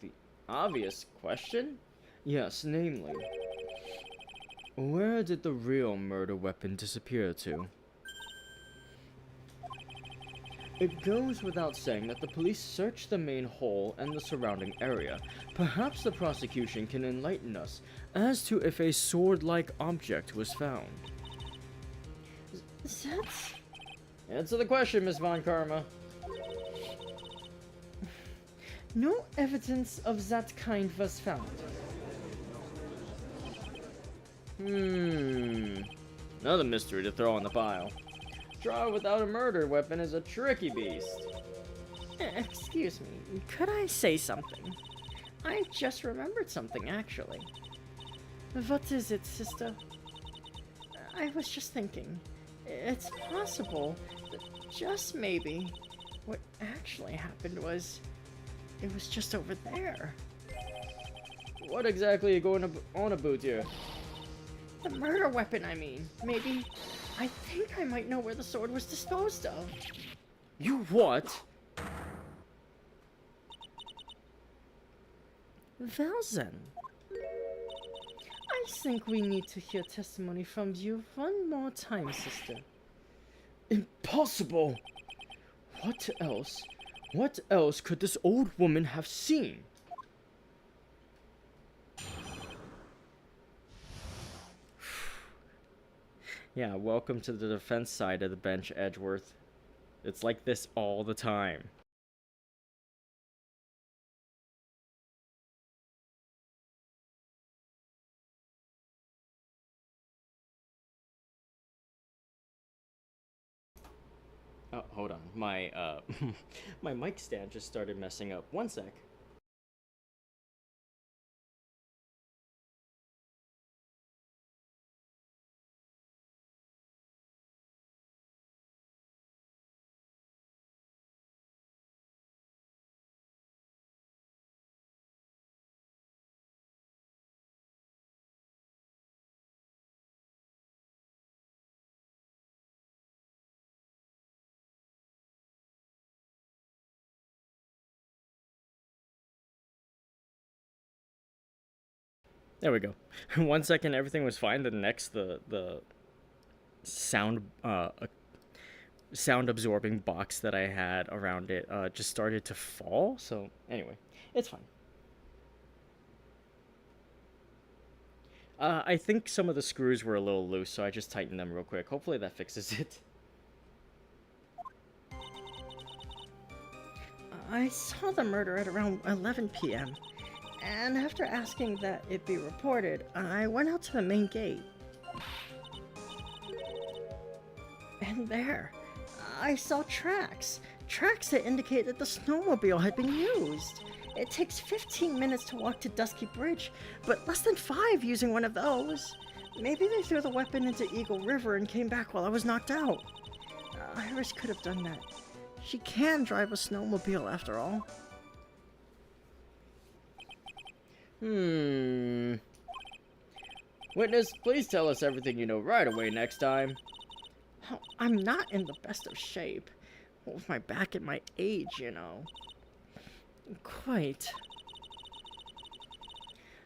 The obvious question? Yes, namely, where did the real murder weapon disappear to? It goes without saying that the police searched the main hall and the surrounding area. Perhaps the prosecution can enlighten us as to if a sword-like object was found. That's... Answer the question, Miss Von Karma. No evidence of that kind was found. Another mystery to throw in the pile. Trial without a murder weapon is a tricky beast. Excuse me, could I say something? I just remembered something, actually. What is it, sister? I was just thinking. It's possible that just maybe what actually happened was it was just over there. What exactly are you going on about here? The murder weapon, I mean. Maybe. I think I might know where the sword was disposed of. You what? Well then. I think we need to hear testimony from you one more time, sister. Impossible! What else? What else could this old woman have seen? Yeah, welcome to the defense side of the bench, Edgeworth. It's like this all the time. Oh, hold on. My, my mic stand just started messing up. One sec. There we go. 1 second, everything was fine. The next, the sound sound absorbing box that I had around it just started to fall. So anyway, it's fine. I think some of the screws were a little loose, so I just tightened them real quick. Hopefully that fixes it. I saw the murder at around 11 p.m. And after asking that it be reported, I went out to the main gate. And there, I saw tracks. Tracks that indicate that the snowmobile had been used. It takes 15 minutes to walk to Dusky Bridge, but less than 5 using one of those. Maybe they threw the weapon into Eagle River and came back while I was knocked out. Iris could have done that. She can drive a snowmobile after all. Witness, please tell us everything you know right away next time. Oh, I'm not in the best of shape. With my back and my age, you know. Quite.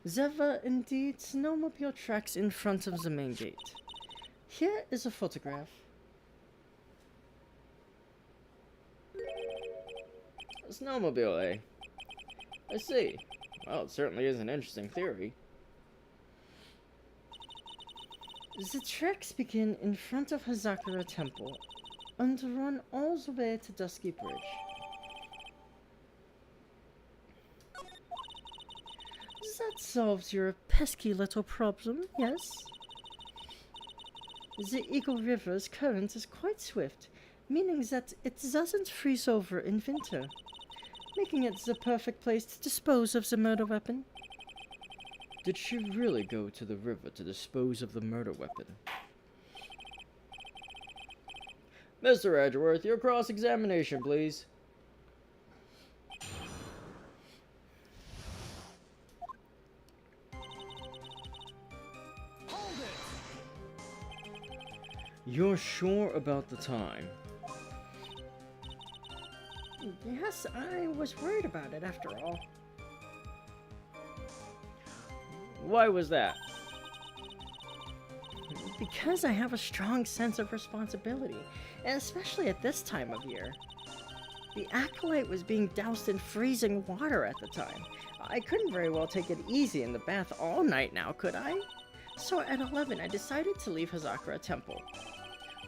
There were indeed snowmobile tracks in front of the main gate. Here is a photograph. A snowmobile, eh? I see. Well, it certainly is an interesting theory. The tracks begin in front of Hazakura Temple and run all the way to Dusky Bridge. That solves your pesky little problem, yes? The Eagle River's current is quite swift, meaning that it doesn't freeze over in winter, making it the perfect place to dispose of the murder weapon. Did she really go to the river to dispose of the murder weapon? Mr. Edgeworth, your cross-examination, please. Hold it! You're sure about the time? Yes, I was worried about it after all. Why was that? Because I have a strong sense of responsibility, and especially at this time of year. The acolyte was being doused in freezing water at the time. I couldn't very well take it easy in the bath all night now, could I? So at 11, I decided to leave Hazakura Temple.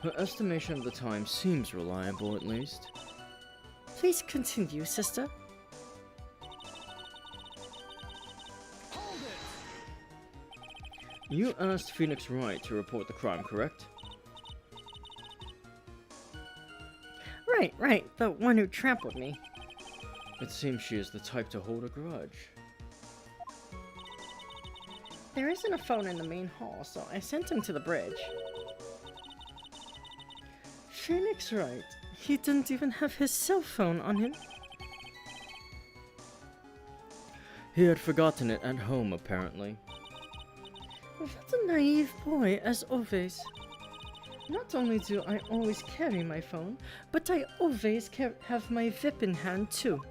Her estimation of the time seems reliable, at least. Please continue, sister. Hold it! You asked Phoenix Wright to report the crime, correct? Right, the one who trampled me. It seems she is the type to hold a grudge. There isn't a phone in the main hall, so I sent him to the bridge. Phoenix Wright. He didn't even have his cell phone on him. He had forgotten it at home, apparently. What a naive boy, as always. Not only do I always carry my phone, but I always have my whip in hand, too.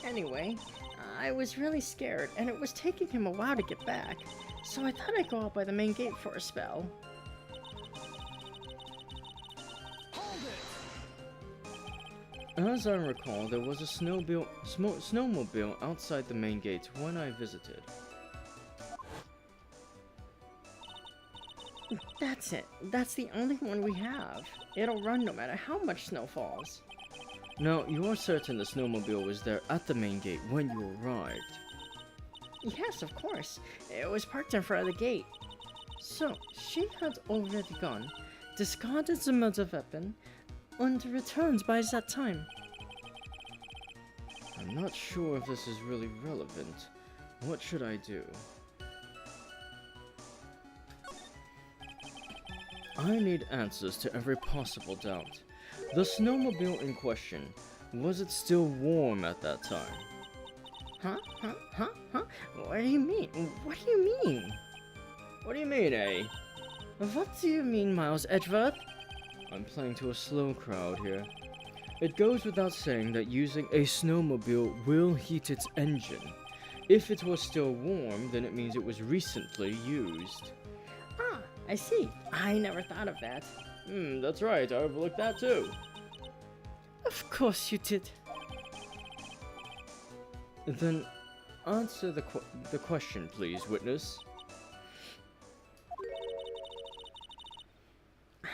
Anyway, I was really scared, and it was taking him a while to get back, so I thought I'd go out by the main gate for a spell. Hold it! As I recall, there was a snowmobile outside the main gate when I visited. That's it. That's the only one we have. It'll run no matter how much snow falls. Now, you are certain the snowmobile was there at the main gate when you arrived? Yes, of course. It was parked in front of the gate. So, she had already gone, discarded the murder weapon, and returned by that time. I'm not sure if this is really relevant. What should I do? I need answers to every possible doubt. The snowmobile in question, was it still warm at that time? Huh? What do you mean? What do you mean? What do you mean, eh? What do you mean, Miles Edgeworth? I'm playing to a slow crowd here. It goes without saying that using a snowmobile will heat its engine. If it was still warm, then it means it was recently used. Ah, I see. I never thought of that. That's right, I overlooked that too. Of course you did. Then, answer the question, please, witness.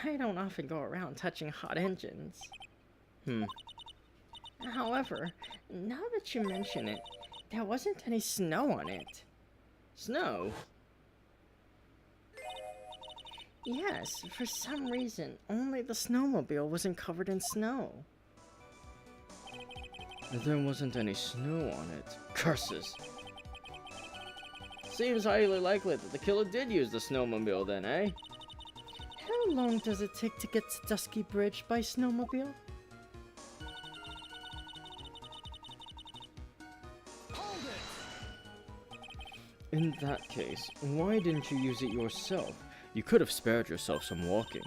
I don't often go around touching hot engines. However, now that you mention it, there wasn't any snow on it. Snow? Yes, for some reason, only the snowmobile wasn't covered in snow. There wasn't any snow on it. Curses! Seems highly likely that the killer did use the snowmobile then, eh? How long does it take to get to Dusky Bridge by snowmobile? Hold it! In that case, why didn't you use it yourself? You could have spared yourself some walking.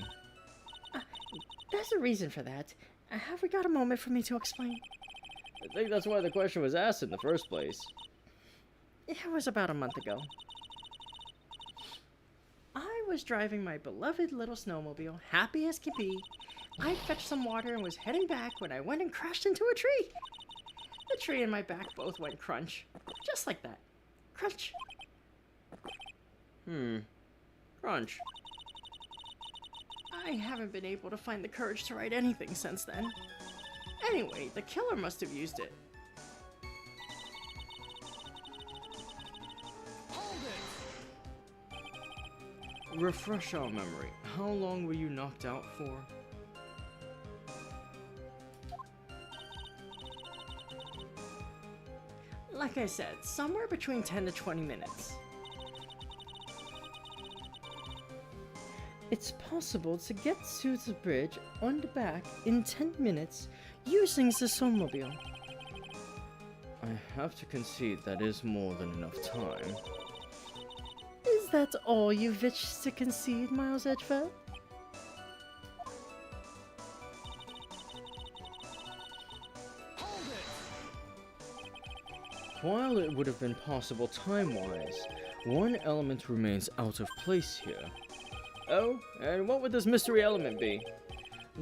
There's a reason for that. Have we got a moment for me to explain? I think that's why the question was asked in the first place. It was about a month ago. I was driving my beloved little snowmobile, happy as could be. I fetched some water and was heading back when I went and crashed into a tree. The tree and my back both went crunch. Just like that. Crunch. Crunch. I haven't been able to find the courage to write anything since then. Anyway, the killer must have used it. Hold it! Refresh our memory. How long were you knocked out for? Like I said, somewhere between 10 to 20 minutes. It's possible to get to the bridge on the back in 10 minutes using the snowmobile. I have to concede that is more than enough time. Is that all you wish to concede, Miles Edgeworth? Hold it! While it would have been possible time-wise, one element remains out of place here. Oh, and what would this mystery element be?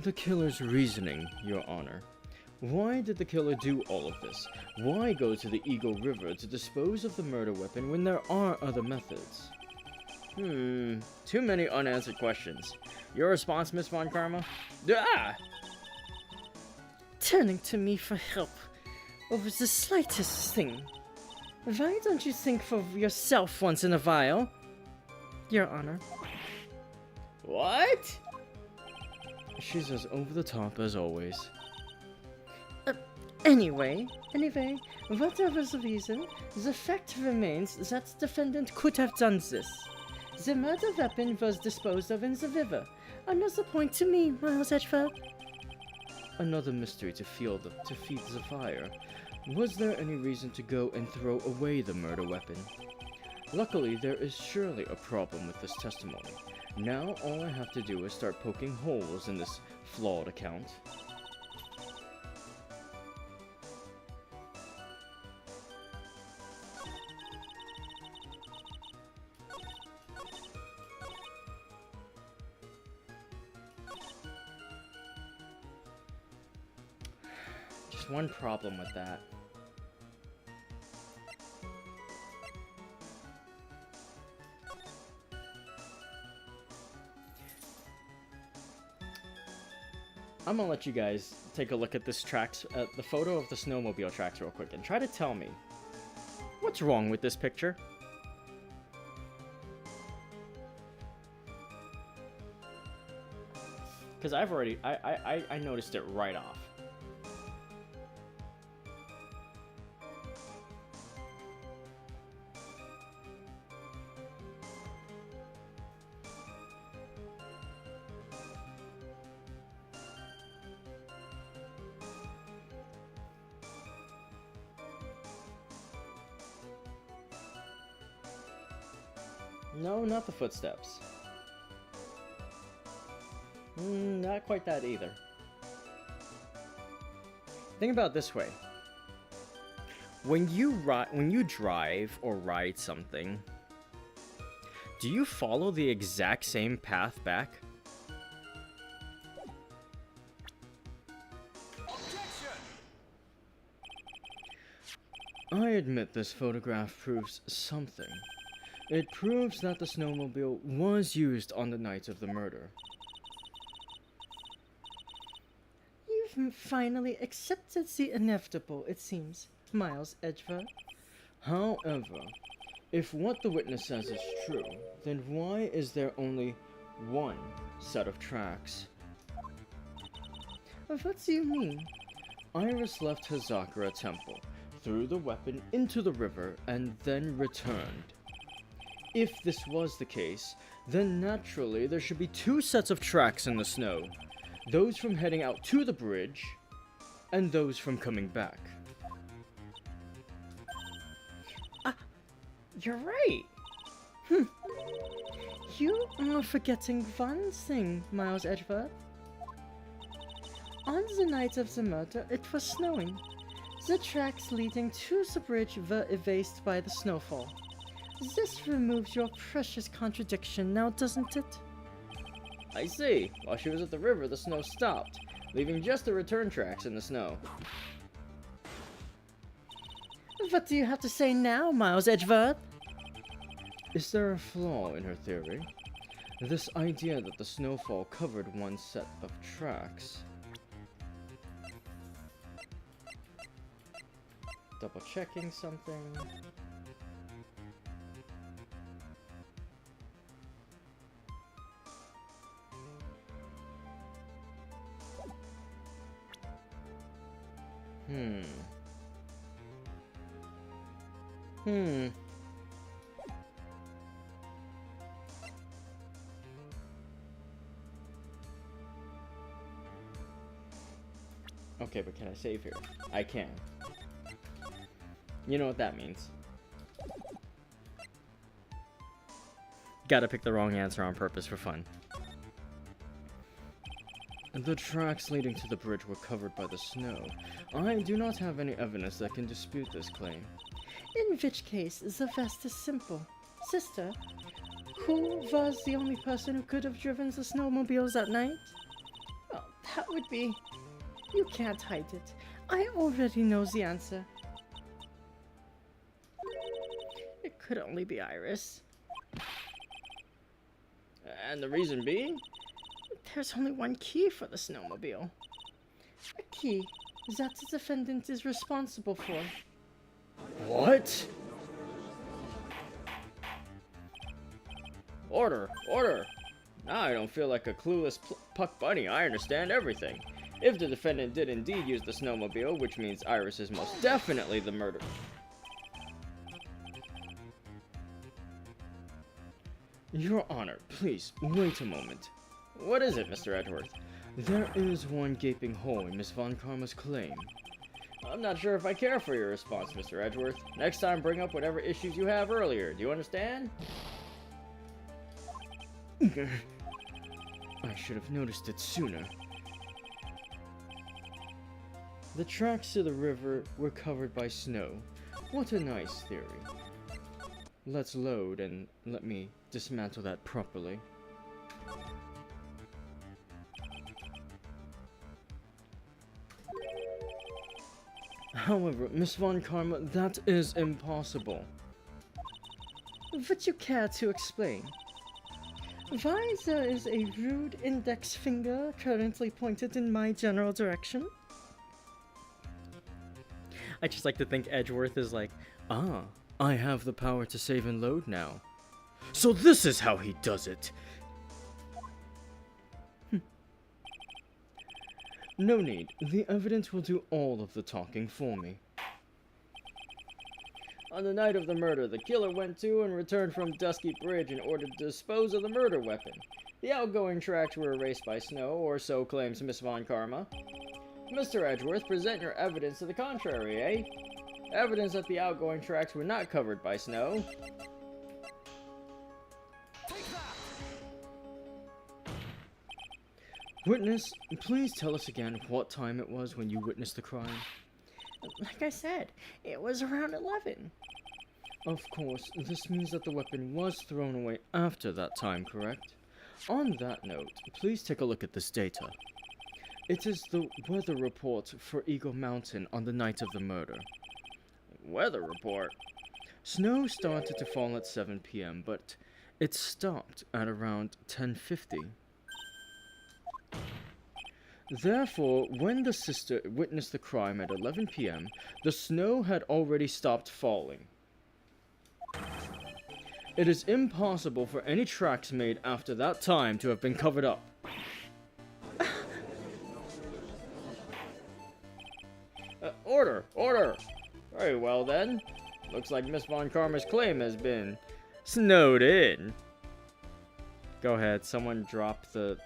The killer's reasoning, Your Honor. Why did the killer do all of this? Why go to the Eagle River to dispose of the murder weapon when there are other methods? Too many unanswered questions. Your response, Miss Von Karma? Ah! Turning to me for help over the slightest thing. Why don't you think for yourself once in a while? Your Honor. What? She's as over the top as always. Anyway, whatever the reason, the fact remains that the defendant could have done this. The murder weapon was disposed of in the river. Another point to me, Miles Edgeworth. Another mystery to feed the fire. Was there any reason to go and throw away the murder weapon? Luckily, there is surely a problem with this testimony. Now all I have to do is start poking holes in this flawed account. Just one problem with that. I'm gonna let you guys take a look at this tracks, the photo of the snowmobile tracks real quick, and try to tell me what's wrong with this picture. Because I've already, I noticed it right off. No, not the footsteps. Not quite that either. Think about it this way. When you drive or ride something, do you follow the exact same path back? Objection! I admit this photograph proves something. It proves that the snowmobile was used on the night of the murder. You've finally accepted the inevitable, it seems, Miles Edgeworth. However, if what the witness says is true, then why is there only one set of tracks? What do you mean? Iris left Hazakura Temple, threw the weapon into the river, and then returned. If this was the case, then naturally there should be two sets of tracks in the snow. Those from heading out to the bridge, and those from coming back. You're right. You are forgetting one thing, Miles Edgeworth. On the night of the murder, it was snowing. The tracks leading to the bridge were erased by the snowfall. This removes your precious contradiction now, doesn't it? I see. While she was at the river, the snow stopped, leaving just the return tracks in the snow. What do you have to say now, Miles Edgeworth? Is there a flaw in her theory? This idea that the snowfall covered one set of tracks. Double checking something. Okay, but can I save here? I can. You know what that means. Gotta pick the wrong answer on purpose for fun. The tracks leading to the bridge were covered by the snow. I do not have any evidence that can dispute this claim. In which case, the rest is simple. Sister, who was the only person who could have driven the snowmobiles that night? Well, that would be... You can't hide it. I already know the answer. It could only be Iris. And the reason being? There's only one key for the snowmobile. A key that the defendant is responsible for. What? Order! Order! Now I don't feel like a clueless puck bunny. I understand everything. If the defendant did indeed use the snowmobile, which means Iris is most definitely the murderer. Your Honor, please, wait a moment. What is it, Mr. Edgeworth? There is one gaping hole in Miss Von Karma's claim. I'm not sure if I care for your response, Mr. Edgeworth. Next time, bring up whatever issues you have earlier. Do you understand? I should have noticed it sooner. The tracks to the river were covered by snow. What a nice theory. Let's load and let me dismantle that properly. However, Miss Von Karma, that is impossible. Would you care to explain? Why there is a rude index finger currently pointed in my general direction? I just like to think Edgeworth is like, ah, I have the power to save and load now. So this is how he does it! No need. The evidence will do all of the talking for me. On the night of the murder, the killer went to and returned from Dusky Bridge in order to dispose of the murder weapon. The outgoing tracks were erased by snow, or so claims Miss Von Karma. Mr. Edgeworth, present your evidence to the contrary, eh? Evidence that the outgoing tracks were not covered by snow. Witness, please tell us again what time it was when you witnessed the crime. Like I said, it was around 11. Of course, this means that the weapon was thrown away after that time, correct? On that note, please take a look at this data. It is the weather report for Eagle Mountain on the night of the murder. Weather report? Snow started to fall at 7 p.m., but it stopped at around 10:50. Therefore, when the sister witnessed the crime at 11 p.m., the snow had already stopped falling. It is impossible for any tracks made after that time to have been covered up. Order! Order! Very well then. Looks like Miss Von Karma's claim has been snowed in. Go ahead, someone drop the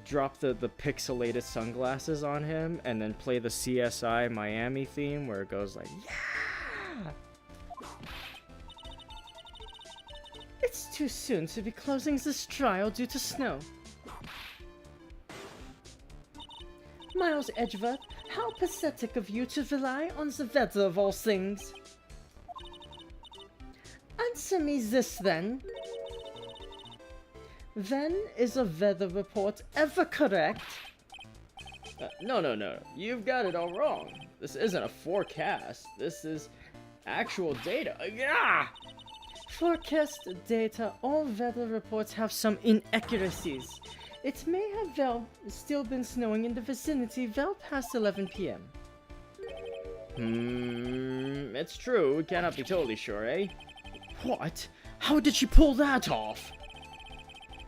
pixelated sunglasses on him and then play the CSI Miami theme where it goes like, yeah! It's too soon to be closing this trial due to snow. Miles Edgeworth, how pathetic of you to rely on the weather of all things. Answer me this then. When is a weather report ever correct? No. You've got it all wrong. This isn't a forecast. This is actual data. Yeah! Forecast data, all weather reports have some inaccuracies. It may have still been snowing in the vicinity well past 11 p.m. It's true. We cannot be totally sure, eh? What? How did she pull that off?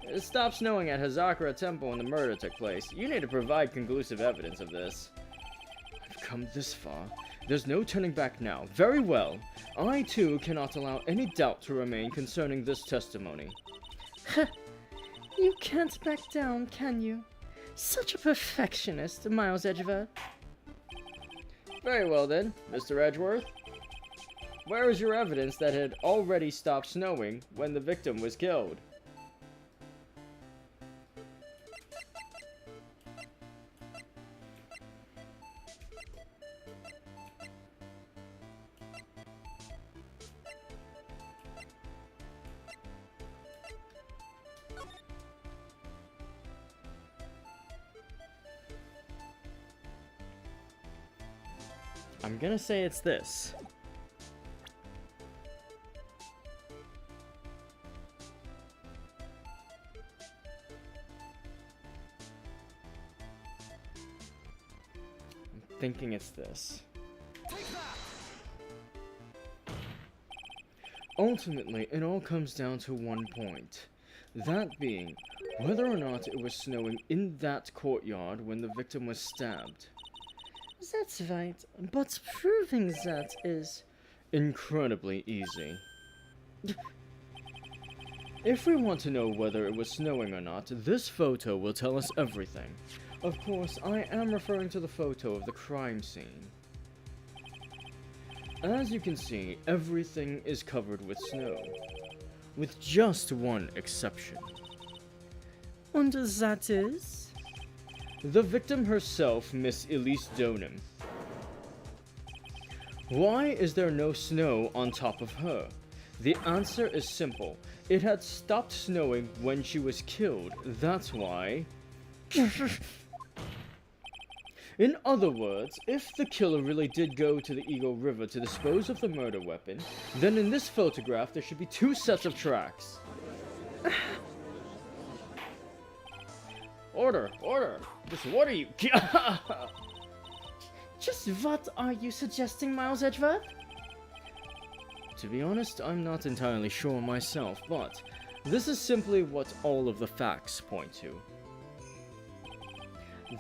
It stopped snowing at Hazakura Temple when the murder took place. You need to provide conclusive evidence of this. I've come this far. There's no turning back now. Very well. I, too, cannot allow any doubt to remain concerning this testimony. You can't back down, can you? Such a perfectionist, Miles Edgeworth. Very well then, Mr. Edgeworth. Where is your evidence that it had already stopped snowing when the victim was killed? I'm gonna say it's this. I'm thinking it's this. Ultimately, it all comes down to one point. That being, whether or not it was snowing in that courtyard when the victim was stabbed. That's right, but proving that is incredibly easy. If we want to know whether it was snowing or not, this photo will tell us everything. Of course, I am referring to the photo of the crime scene. As you can see, everything is covered with snow, with just one exception. And that is? The victim herself, Miss Elise Donham. Why is there no snow on top of her? The answer is simple. It had stopped snowing when she was killed, that's why. In other words, if the killer really did go to the Eagle River to dispose of the murder weapon, then in this photograph there should be two sets of tracks. Order! Just what are you? Just what are you suggesting, Miles Edgeworth? To be honest, I'm not entirely sure myself, but this is simply what all of the facts point to.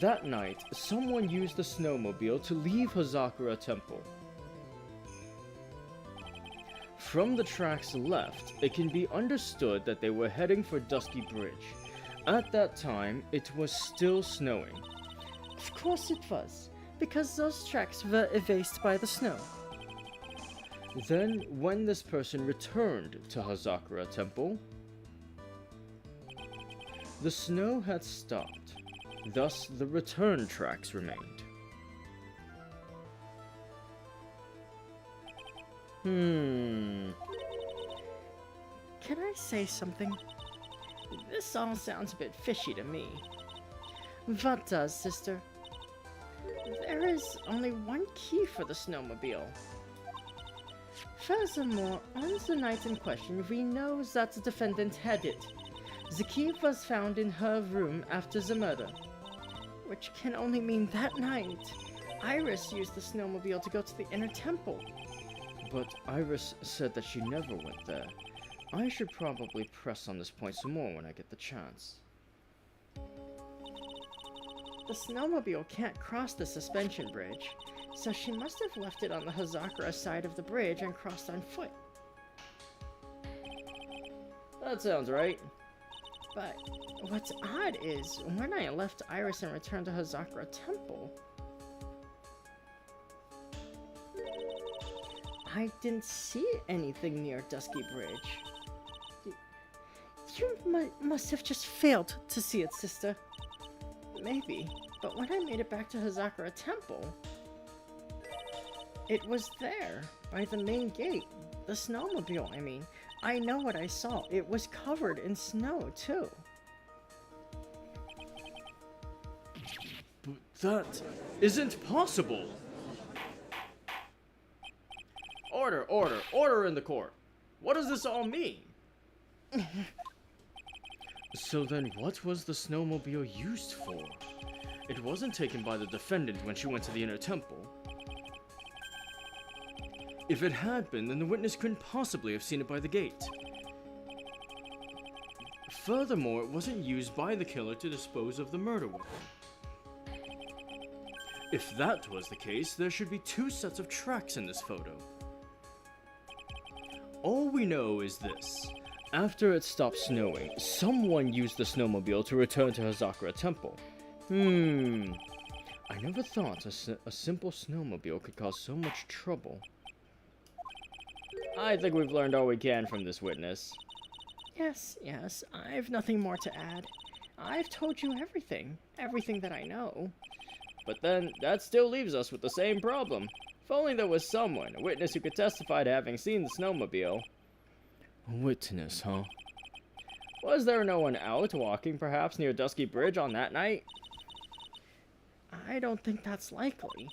That night, someone used the snowmobile to leave Hazakura Temple. From the tracks left, it can be understood that they were heading for Dusky Bridge. At that time, it was still snowing. Of course it was, because those tracks were effaced by the snow. Then, when this person returned to Hazakura Temple, the snow had stopped, thus the return tracks remained. Can I say something? This all sounds a bit fishy to me. What does, sister? There is only one key for the snowmobile. Furthermore, on the night in question, we know that the defendant had it. The key was found in her room after the murder. Which can only mean that night, Iris used the snowmobile to go to the inner temple. But Iris said that she never went there. I should probably press on this point some more when I get the chance. The snowmobile can't cross the suspension bridge, so she must have left it on the Hazakura side of the bridge and crossed on foot. That sounds right. But what's odd is, when I left Iris and returned to Hazakura Temple, I didn't see anything near Dusky Bridge. You must have just failed to see it, sister. Maybe, but when I made it back to Hazakura Temple, it was there, by the main gate. The snowmobile, I mean. I know what I saw. It was covered in snow, too. But that isn't possible! Order, order, order in the court! What does this all mean? So then what was the snowmobile used for? It wasn't taken by the defendant when she went to the inner temple. If it had been, then the witness couldn't possibly have seen it by the gate. Furthermore, it wasn't used by the killer to dispose of the murder weapon. If that was the case, there should be 2 sets of tracks in this photo. All we know is this. After it stopped snowing, someone used the snowmobile to return to Hazakura Temple. I never thought a simple snowmobile could cause so much trouble. I think we've learned all we can from this witness. Yes, I've nothing more to add. I've told you everything that I know. But then, that still leaves us with the same problem. If only there was someone, a witness who could testify to having seen the snowmobile. A witness, huh? Was there no one out walking, perhaps, near Dusky Bridge on that night? I don't think that's likely.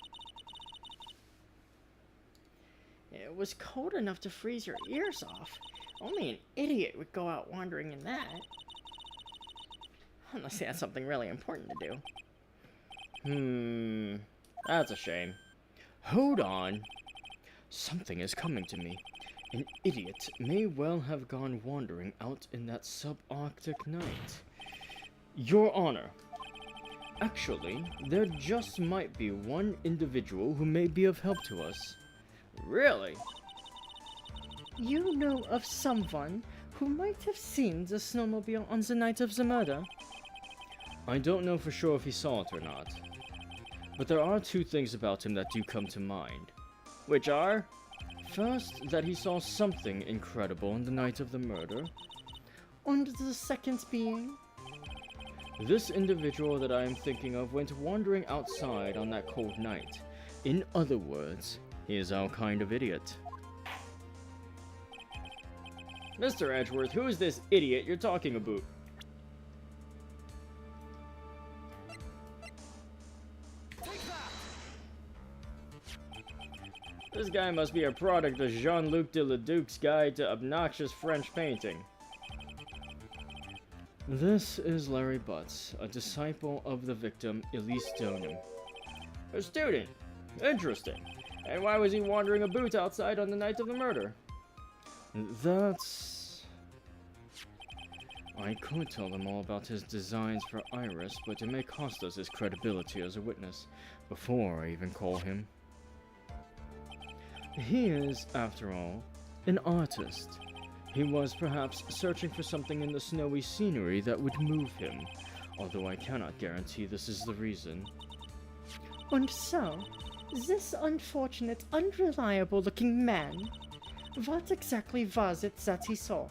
It was cold enough to freeze your ears off. Only an idiot would go out wandering in that. Unless he had something really important to do. That's a shame. Hold on. Something is coming to me. An idiot may well have gone wandering out in that subarctic night. Your Honor. Actually, there just might be one individual who may be of help to us. Really? You know of someone who might have seen the snowmobile on the night of the murder? I don't know for sure if he saw it or not. But there are 2 things about him that do come to mind. Which are? First, that he saw something incredible on the night of the murder. And the second being? This individual that I am thinking of went wandering outside on that cold night. In other words, he is our kind of idiot. Mr. Edgeworth, who is this idiot you're talking about? This guy must be a product of Jean-Luc de Leduc's Guide to Obnoxious French Painting. This is Larry Butts, a disciple of the victim Elise Stoneham. A student? Interesting. And why was he wandering about outside on the night of the murder? That's... I could tell them all about his designs for Iris, but it may cost us his credibility as a witness before I even call him. He is, after all, an artist. He was perhaps searching for something in the snowy scenery that would move him, although I cannot guarantee this is the reason. And so, this unfortunate, unreliable-looking man, what exactly was it that he saw?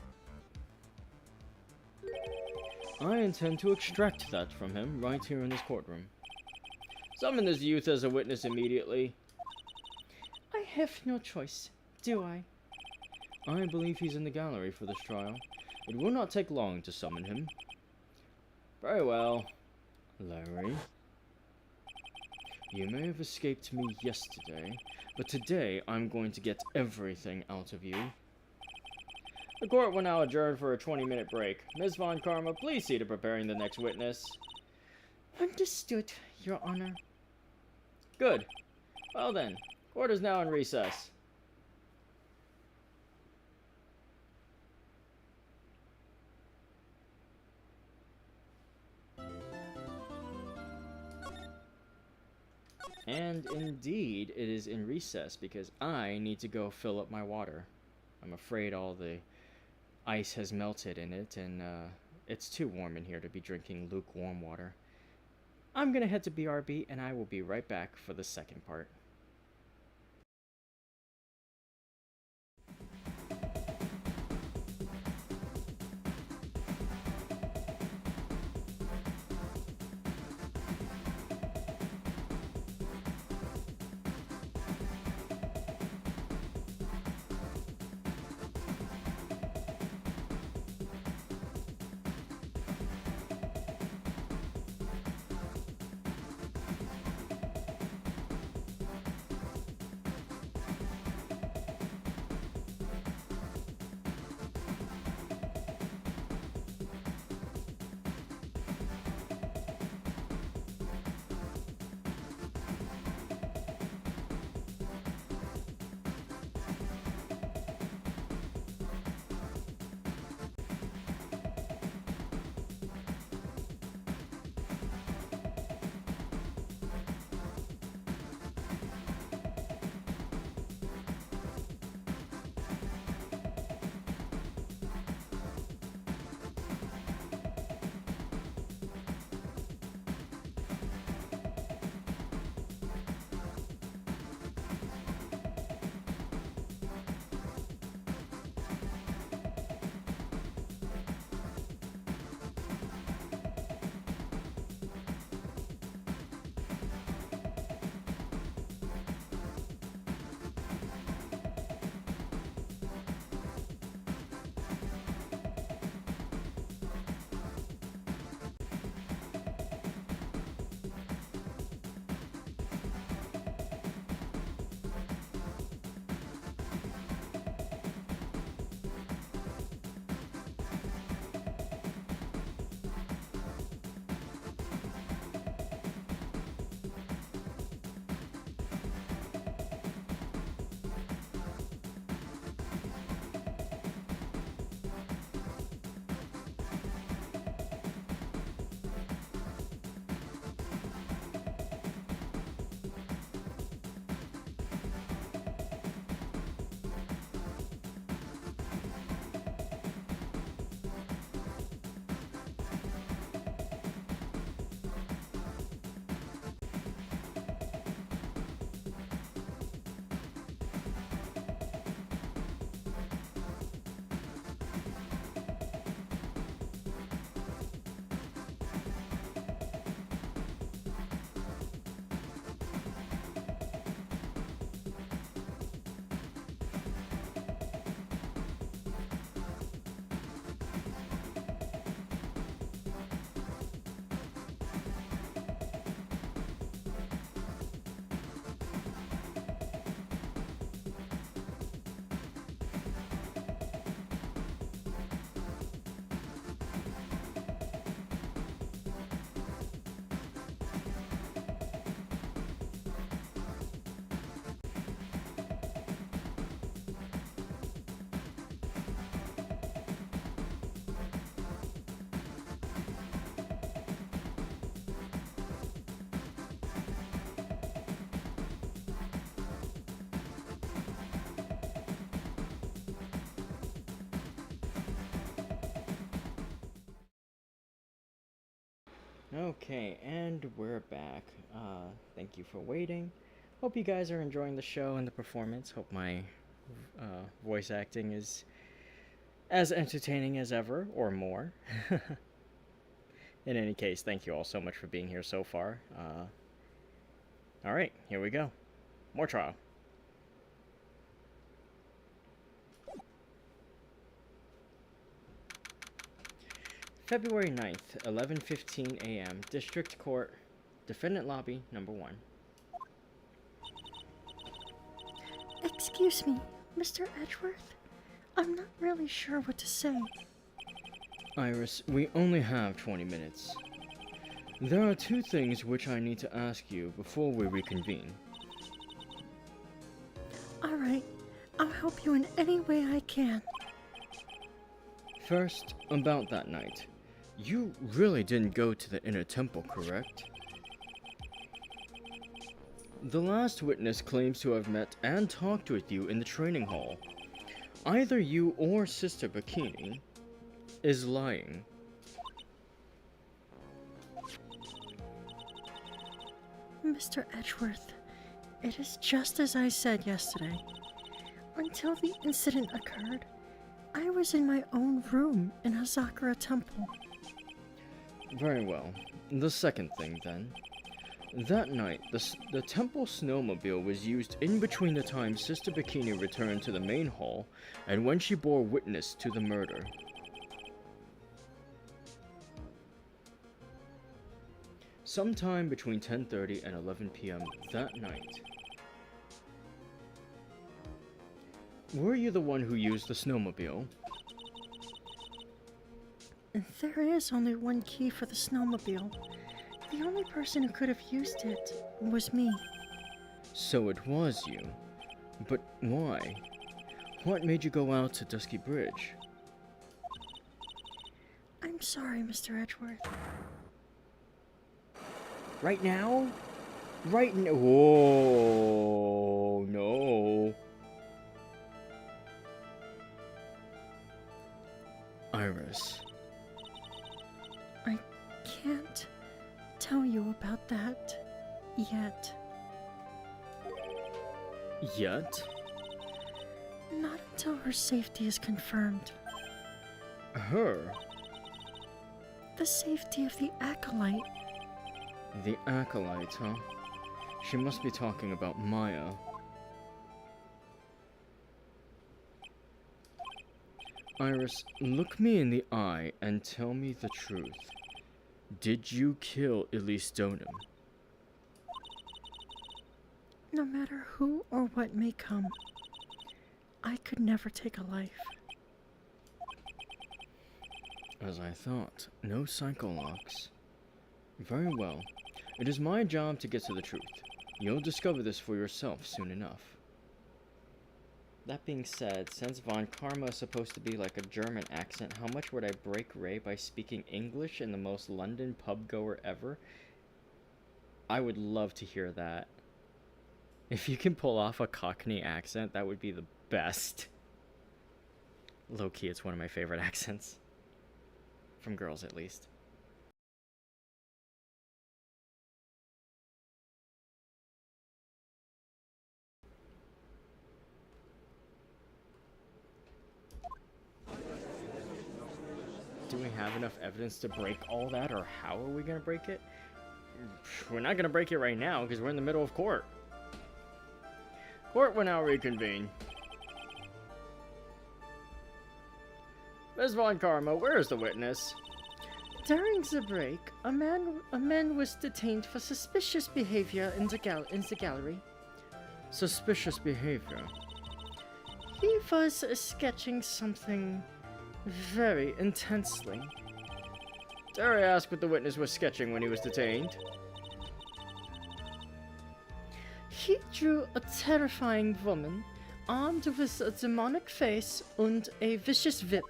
I intend to extract that from him right here in this courtroom. Summon this youth as a witness immediately. I have no choice, do I? I believe he's in the gallery for this trial. It will not take long to summon him. Very well, Larry. You may have escaped me yesterday, but today I'm going to get everything out of you. The court will now adjourn for a 20-minute break. Ms. Von Karma, please see to preparing the next witness. Understood, Your Honor. Good. Well then, court is now in recess. And indeed, it is in recess because I need to go fill up my water. I'm afraid all the ice has melted in it, and it's too warm in here to be drinking lukewarm water. I'm gonna head to BRB, and I will be right back for the second part. Okay, and we're back. Thank you for waiting. Hope you guys are enjoying the show and the performance. Hope my voice acting is as entertaining as ever, or more. In any case, thank you all so much for being here so far. Alright, here we go. More trial. February 9th, 11:15 a.m., District Court, Defendant Lobby, number 1. Excuse me, Mr. Edgeworth. I'm not really sure what to say. Iris, we only have 20 minutes. There are 2 things which I need to ask you before we reconvene. Alright, I'll help you in any way I can. First, about that night. You really didn't go to the inner temple, correct? The last witness claims to have met and talked with you in the training hall. Either you or Sister Bikini is lying. Mr. Edgeworth, it is just as I said yesterday. Until the incident occurred, I was in my own room in Hazakura Temple. Very well. The second thing, then. That night, the temple snowmobile was used in between the time Sister Bikini returned to the main hall and when she bore witness to the murder. Sometime between 10:30 and 11 p.m. that night. Were you the one who used the snowmobile? There is only one key for the snowmobile. The only person who could have used it was me. So it was you. But why? What made you go out to Dusky Bridge? I'm sorry, Mr. Edgeworth. Right now? Right now? Whoa, no. Iris. I can't tell you about that yet. Yet? Not until her safety is confirmed. Her? The safety of the acolyte. The acolyte, huh? She must be talking about Maya. Iris, look me in the eye and tell me the truth. Did you kill Elise Donham? No matter who or what may come, I could never take a life. As I thought, no psycholocks. Very well. It is my job to get to the truth. You'll discover this for yourself soon enough. That being said, since Von Karma is supposed to be like a German accent, how much would I break Ray by speaking English in the most London pub goer ever? I would love to hear that. If you can pull off a Cockney accent, that would be the best. Low-key, it's one of my favorite accents. From girls, at least. Do we have enough evidence to break all that, or how are we gonna break it? We're not gonna break it right now, because we're in the middle of court. Court will now reconvene. Ms. Von Karma, where is the witness? During the break, a man was detained for suspicious behavior in the gallery. Suspicious behavior. He was sketching something very intensely. Dare I ask what the witness was sketching when he was detained? He drew a terrifying woman, armed with a demonic face and a vicious whip.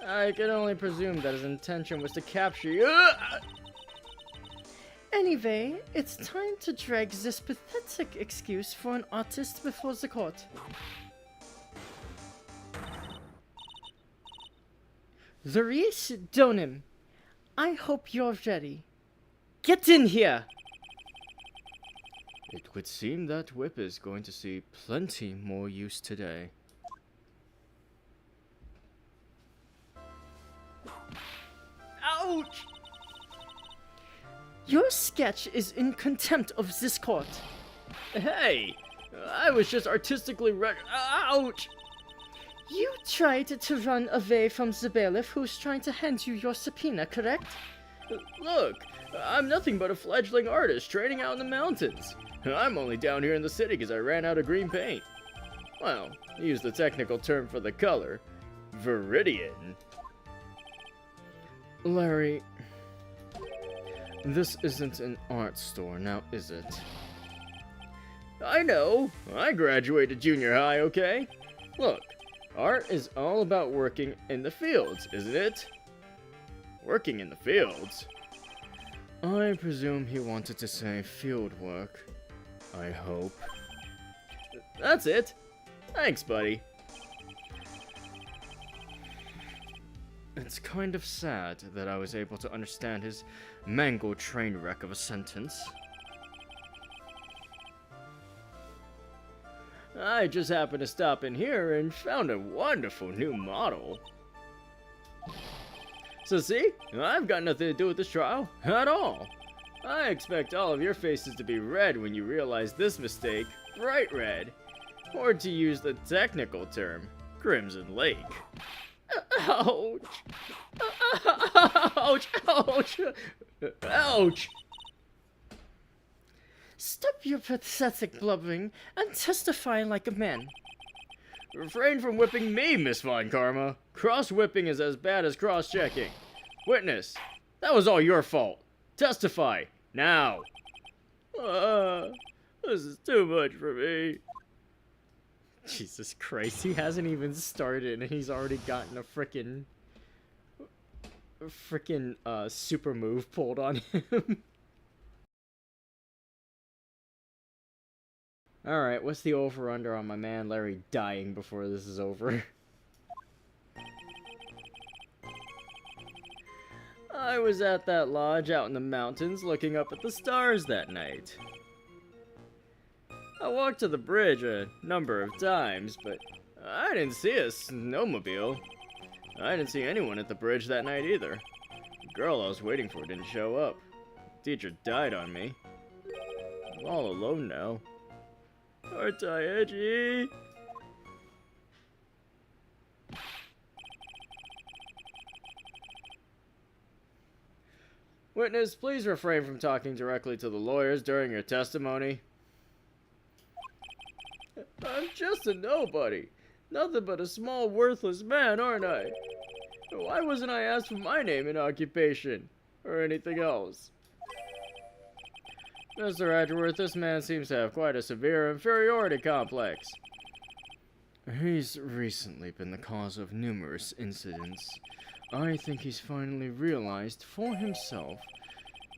I can only presume that his intention was to capture you. Anyway, it's time to drag this pathetic excuse for an artist before the court. Larice Donim, I hope you're ready. Get in here! It would seem that whip is going to see plenty more use today. Ouch! Your sketch is in contempt of this court. Hey! I was just artistically ouch! You tried to run away from the bailiff who's trying to hand you your subpoena, correct? Look, I'm nothing but a fledgling artist training out in the mountains. I'm only down here in the city because I ran out of green paint. Well, use the technical term for the color. Viridian. Larry, this isn't an art store, now is it? I know. I graduated junior high, okay? Look, art is all about working in the fields, isn't it? Working in the fields? I presume he wanted to say field work. I hope. That's it. Thanks, buddy. It's kind of sad that I was able to understand his mangled train wreck of a sentence. I just happened to stop in here and found a wonderful new model. So see, I've got nothing to do with this trial, at all. I expect all of your faces to be red when you realize this mistake, bright red. Or to use the technical term, Crimson Lake. Ouch! Ouch! Ouch! Ouch! Stop your pathetic blubbering and testify like a man. Refrain from whipping me, Miss Von Karma. Cross-whipping is as bad as cross-checking. Witness, that was all your fault. Testify, now. This is too much for me. Jesus Christ, he hasn't even started and he's already gotten a frickin' super move pulled on him. Alright, what's the over-under on my man Larry dying before this is over? I was at that lodge out in the mountains looking up at the stars that night. I walked to the bridge a number of times, but I didn't see a snowmobile. I didn't see anyone at the bridge that night either. The girl I was waiting for didn't show up. The teacher died on me. I'm all alone now. Aren't I edgy? Witness, please refrain from talking directly to the lawyers during your testimony. I'm just a nobody. Nothing but a small, worthless man, aren't I? Why wasn't I asked for my name and occupation? Or anything else? Mr. Edgeworth, this man seems to have quite a severe inferiority complex. He's recently been the cause of numerous incidents. I think he's finally realized for himself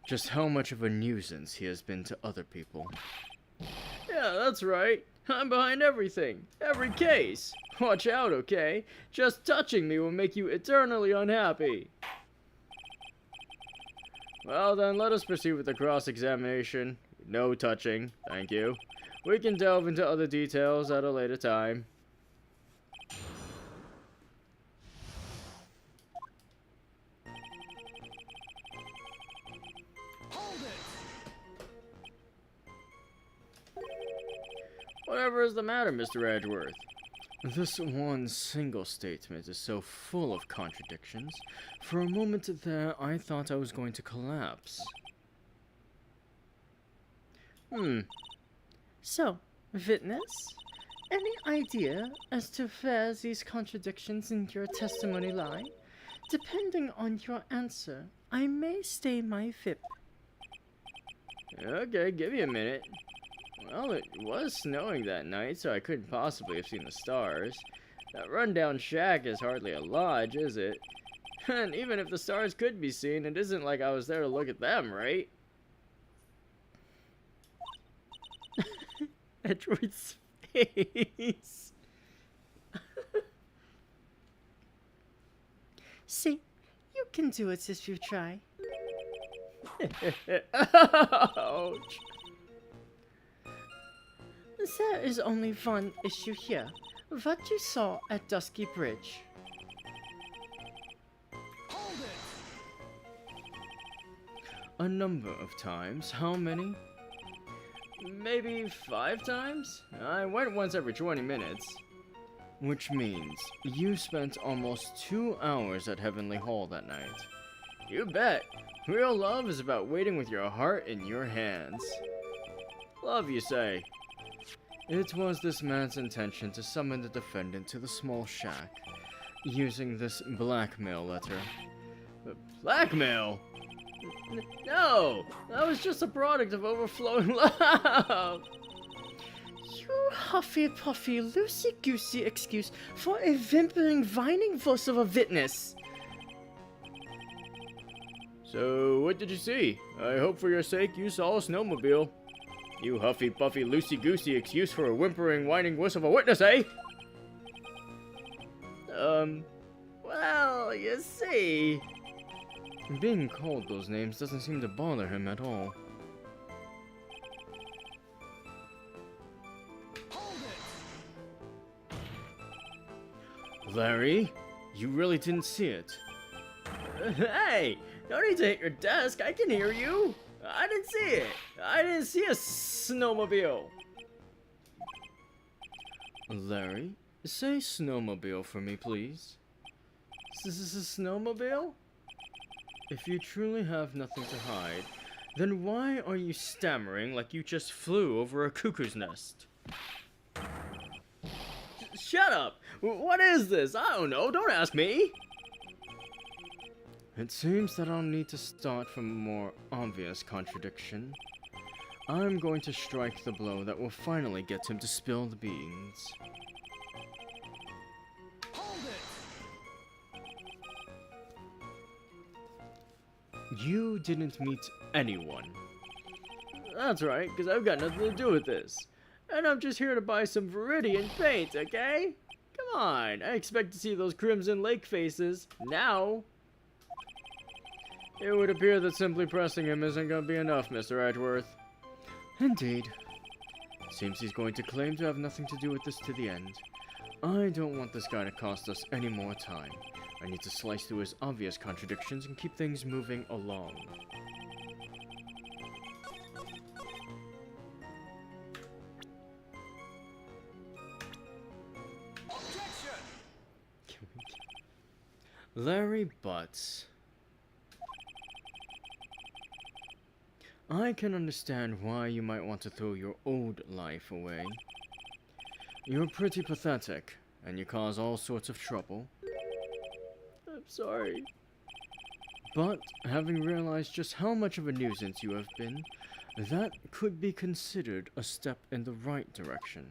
just how much of a nuisance he has been to other people. Yeah, that's right. I'm behind everything. Every case. Watch out, okay? Just touching me will make you eternally unhappy. Well then, let us proceed with the cross-examination. No touching, thank you. We can delve into other details at a later time. Hold it! Whatever is the matter, Mr. Edgeworth? This one single statement is so full of contradictions. For a moment there, I thought I was going to collapse. So, witness, any idea as to where these contradictions in your testimony lie? Depending on your answer, I may stay my VIP. Okay, give me a minute. Well, it was snowing that night, so I couldn't possibly have seen the stars. That rundown shack is hardly a lodge, is it? And even if the stars could be seen, it isn't like I was there to look at them, right? Edgeworth's face. See, you can do it if you try. Ouch. There is only one issue here. What you saw at Dusky Bridge. Hold it! A number of times. How many? Maybe 5 times? I went once every 20 minutes. Which means you spent almost 2 hours at Heavenly Hall that night. You bet. Real love is about waiting with your heart in your hands. Love, you say? It was this man's intention to summon the defendant to the small shack, using this blackmail letter. Blackmail? No! That was just a product of overflowing love! You huffy-puffy, loosey-goosey excuse for a whimpering, whining voice of a witness. So, what did you see? I hope for your sake you saw a snowmobile. You huffy-puffy, loosey-goosey excuse for a whimpering, whining wuss of a witness, eh? Well, you see... Being called those names doesn't seem to bother him at all. Hold it! Larry, you really didn't see it. Hey! No need to hit your desk, I can hear you! I didn't see it! I didn't see a snowmobile! Larry, say snowmobile for me, please. Is this a snowmobile? If you truly have nothing to hide, then why are you stammering like you just flew over a cuckoo's nest? Shut up! What is this? I don't know, don't ask me! It seems that I'll need to start from a more obvious contradiction. I'm going to strike the blow that will finally get him to spill the beans. Hold it! You didn't meet anyone. That's right, because I've got nothing to do with this. And I'm just here to buy some Viridian paint, okay? Come on, I expect to see those Crimson Lake faces now. It would appear that simply pressing him isn't going to be enough, Mr. Edgeworth. Indeed. Seems he's going to claim to have nothing to do with this to the end. I don't want this guy to cost us any more time. I need to slice through his obvious contradictions and keep things moving along. Objection! Larry Butts. I can understand why you might want to throw your old life away. You're pretty pathetic, and you cause all sorts of trouble. I'm sorry. But, having realized just how much of a nuisance you have been, that could be considered a step in the right direction.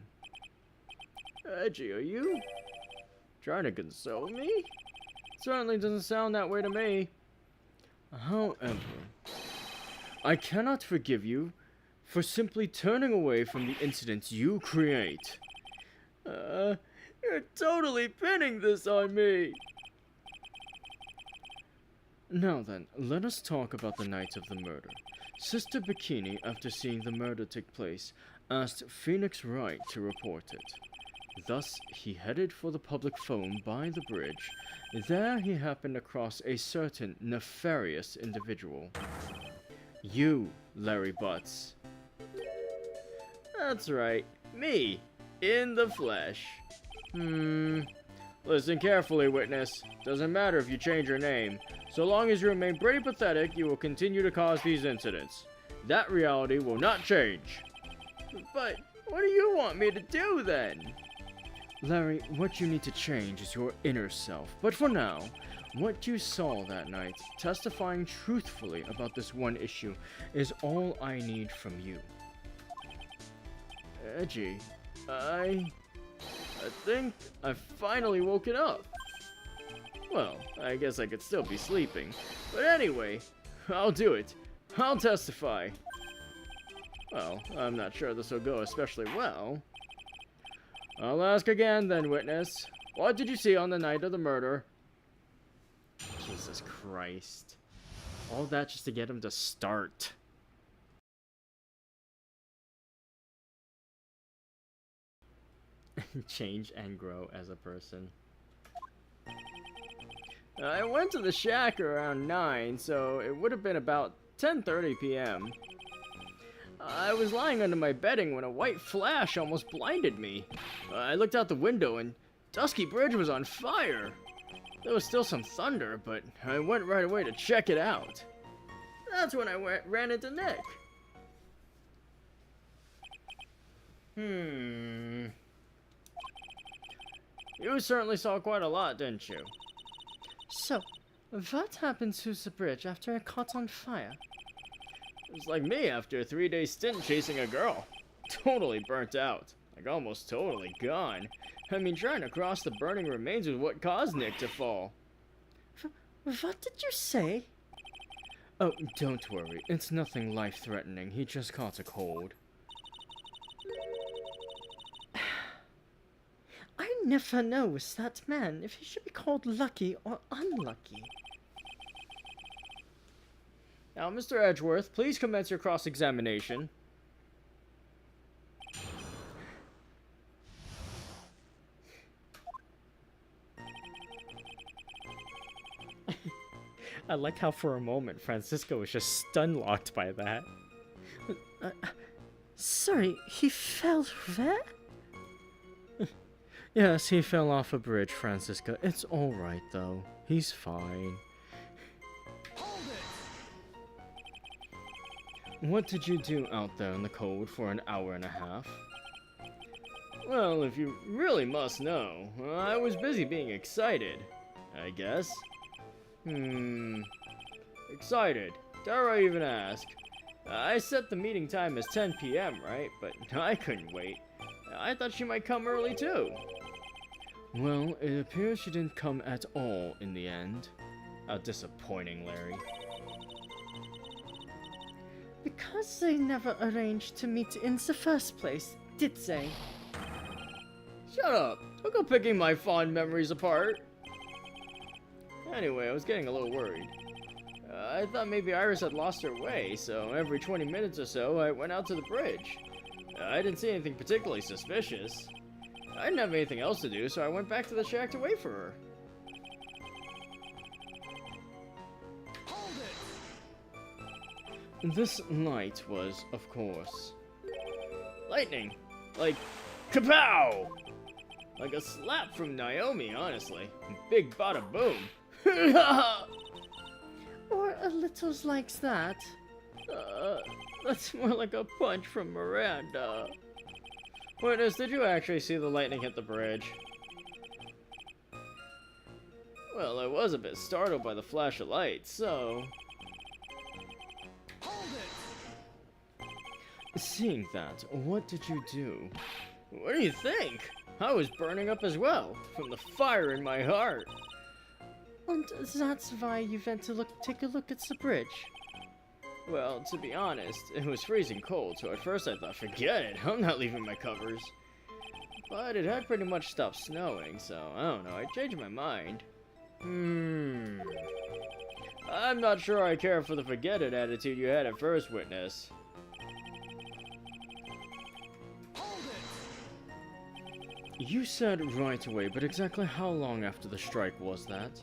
Edgy, are you trying to console me? Certainly doesn't sound that way to me. However, I cannot forgive you for simply turning away from the incidents you create. You're totally pinning this on me. Now then, let us talk about the night of the murder. Sister Bikini, after seeing the murder take place, asked Phoenix Wright to report it. Thus, he headed for the public phone by the bridge. There he happened across a certain nefarious individual. You, Larry Butts. That's right, me, in the flesh. Listen carefully, witness. Doesn't matter if you change your name. So long as you remain pretty pathetic, you will continue to cause these incidents. That reality will not change. But what do you want me to do then? Larry, what you need to change is your inner self. But for now, what you saw that night, testifying truthfully about this one issue, is all I need from you. Edgy, I think I've finally woken up. Well, I guess I could still be sleeping. But anyway, I'll do it. I'll testify. Well, I'm not sure this will go especially well. I'll ask again then, witness. What did you see on the night of the murder? Jesus Christ. All that just to get him to start. Change and grow as a person. I went to the shack around 9, so it would have been about 10:30 p.m. I was lying under my bedding when a white flash almost blinded me. I looked out the window and Dusky Bridge was on fire. There was still some thunder, but I went right away to check it out. That's when I ran into Nick. You certainly saw quite a lot, didn't you? So, what happened to the bridge after it caught on fire? It's like me after a 3-day stint chasing a girl. Totally burnt out. Like almost totally gone. I mean, trying to cross the burning remains was what caused Nick to fall. What did you say? Oh, don't worry. It's nothing life-threatening. He just caught a cold. I never know with that man if he should be called lucky or unlucky. Now, Mr. Edgeworth, please commence your cross-examination. I like how for a moment Francisco was just stun-locked by that. Sorry, he fell where? Yes, he fell off a bridge, Francisco. It's alright, though. He's fine. Hold it! What did you do out there in the cold for an hour and a half? Well, if you really must know, I was busy being excited, I guess. Excited? Dare I even ask? I set the meeting time as 10 p.m., right? But I couldn't wait. I thought she might come early, too. Well, it appears she didn't come at all in the end. How disappointing, Larry. Because they never arranged to meet in the first place, did they? Shut up! Don't go picking my fond memories apart. Anyway, I was getting a little worried. I thought maybe Iris had lost her way, so every 20 minutes or so, I went out to the bridge. I didn't see anything particularly suspicious. I didn't have anything else to do, so I went back to the shack to wait for her. Hold it! This night was, of course, lightning. Like, kapow! Like a slap from Naomi, honestly. Big bada boom. Or a little like that. That's more like a punch from Miranda. Witness, did you actually see the lightning hit the bridge? Well, I was a bit startled by the flash of light, so... Hold it! Seeing that, what did you do? What do you think? I was burning up as well, from the fire in my heart. And that's why you went to take a look at the bridge. Well, to be honest, it was freezing cold, so at first I thought, forget it, I'm not leaving my covers. But it had pretty much stopped snowing, so I don't know, I changed my mind. I'm not sure I care for the forget it attitude you had at first, Witness. Hold it! You said right away, but exactly how long after the strike was that?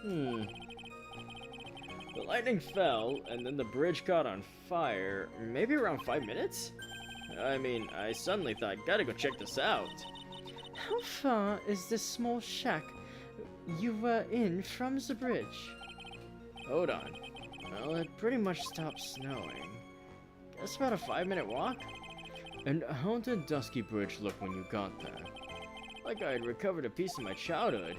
The lightning fell, and then the bridge caught on fire, maybe around 5 minutes? I mean, I suddenly thought, gotta go check this out. How far is this small shack you were in from the bridge? Hold on. Well, it pretty much stopped snowing. Guess about a 5-minute walk? And how did Dusky Bridge look when you got there? Like I had recovered a piece of my childhood.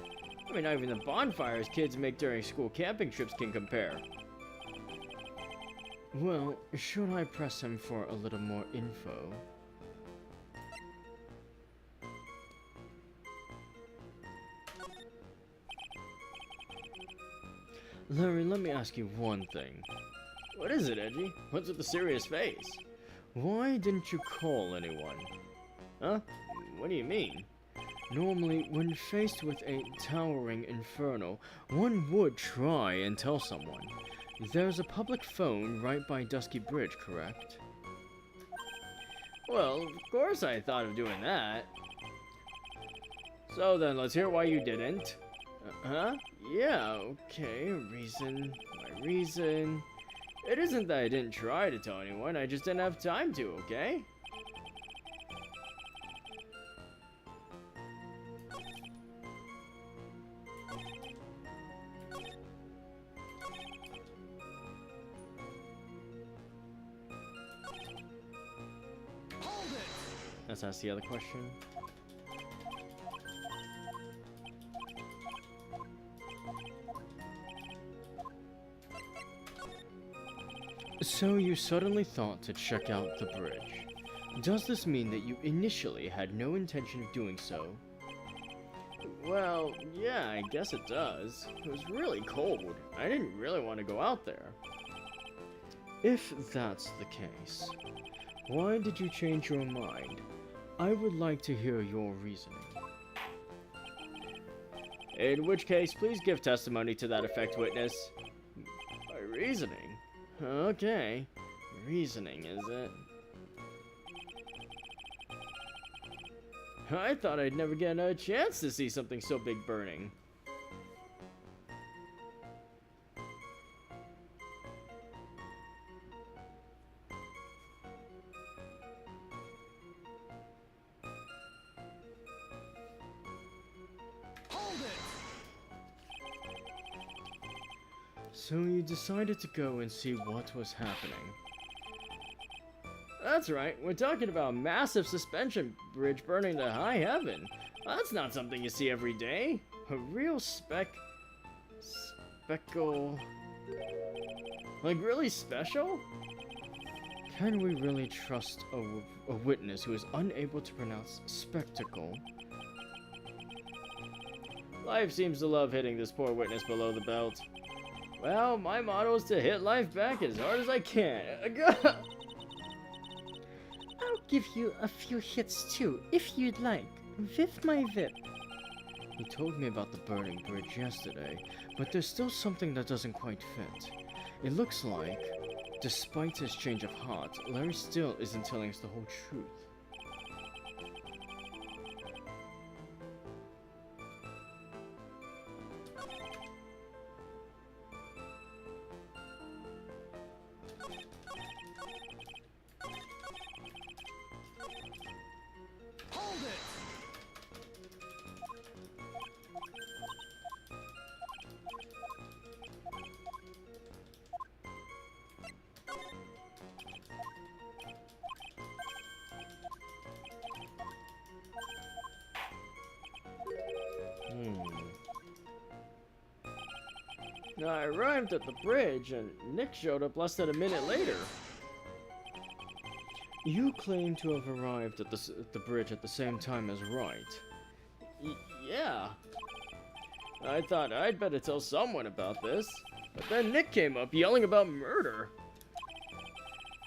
I mean, not even the bonfires kids make during school camping trips can compare. Well, should I press him for a little more info? Larry, let me ask you one thing. What is it, Edgy? What's with the serious face? Why didn't you call anyone? Huh? What do you mean? Normally, when faced with a towering inferno, one would try and tell someone. There's a public phone right by Dusky Bridge, correct? Well, of course I thought of doing that. So then, let's hear why you didn't. Huh? Yeah, okay, my reason... It isn't that I didn't try to tell anyone, I just didn't have time to, okay? Hold it! That's the other question. So you suddenly thought to check out the bridge. Does this mean that you initially had no intention of doing so? Well, yeah, I guess it does. It was really cold. I didn't really want to go out there. If that's the case, why did you change your mind? I would like to hear your reasoning. In which case, please give testimony to that effect, witness. My reasoning? Okay. Reasoning, is it? I thought I'd never get a chance to see something so big burning. Hold it! So you decided to go and see what was happening. That's right, we're talking about a massive suspension bridge burning to high heaven. That's not something you see every day. A real speckle... Like, really special? Can we really trust a witness who is unable to pronounce spectacle? Life seems to love hitting this poor witness below the belt. Well, my motto is to hit life back as hard as I can. I'll give you a few hits too, if you'd like. With my whip. He told me about the burning bridge yesterday, but there's still something that doesn't quite fit. It looks like, despite his change of heart, Larry still isn't telling us the whole truth. Hold it! Now, I arrived at the bridge, and Nick showed up less than a minute later. You claim to have arrived at the bridge at the same time as Wright. Yeah. I thought I'd better tell someone about this, but then Nick came up yelling about murder.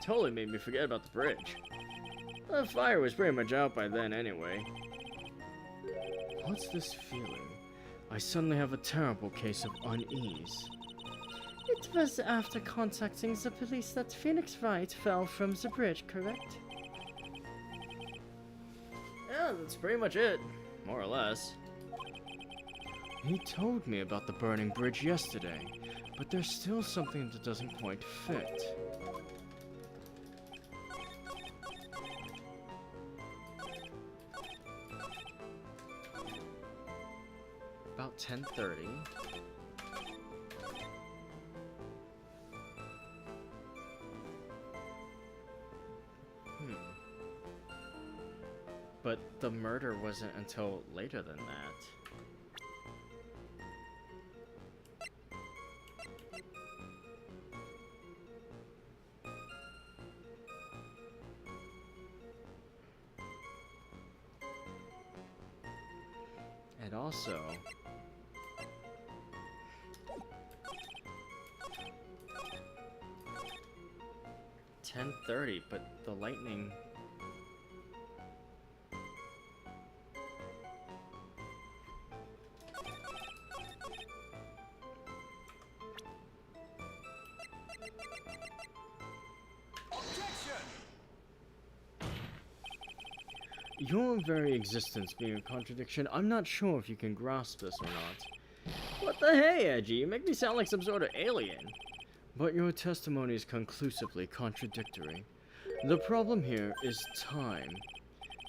Totally made me forget about the bridge. The fire was pretty much out by then anyway. What's this feeling? I suddenly have a terrible case of unease. It was after contacting the police that Phoenix Wright fell from the bridge, correct? Yeah, that's pretty much it. More or less. He told me about the burning bridge yesterday, but there's still something that doesn't quite fit. About 10:30. But the murder wasn't until later than that. And also... 10:30, but the lightning... your very existence being a contradiction, I'm not sure if you can grasp this or not. What the hey, Edgy? You make me sound like some sort of alien. But your testimony is conclusively contradictory. The problem here is time.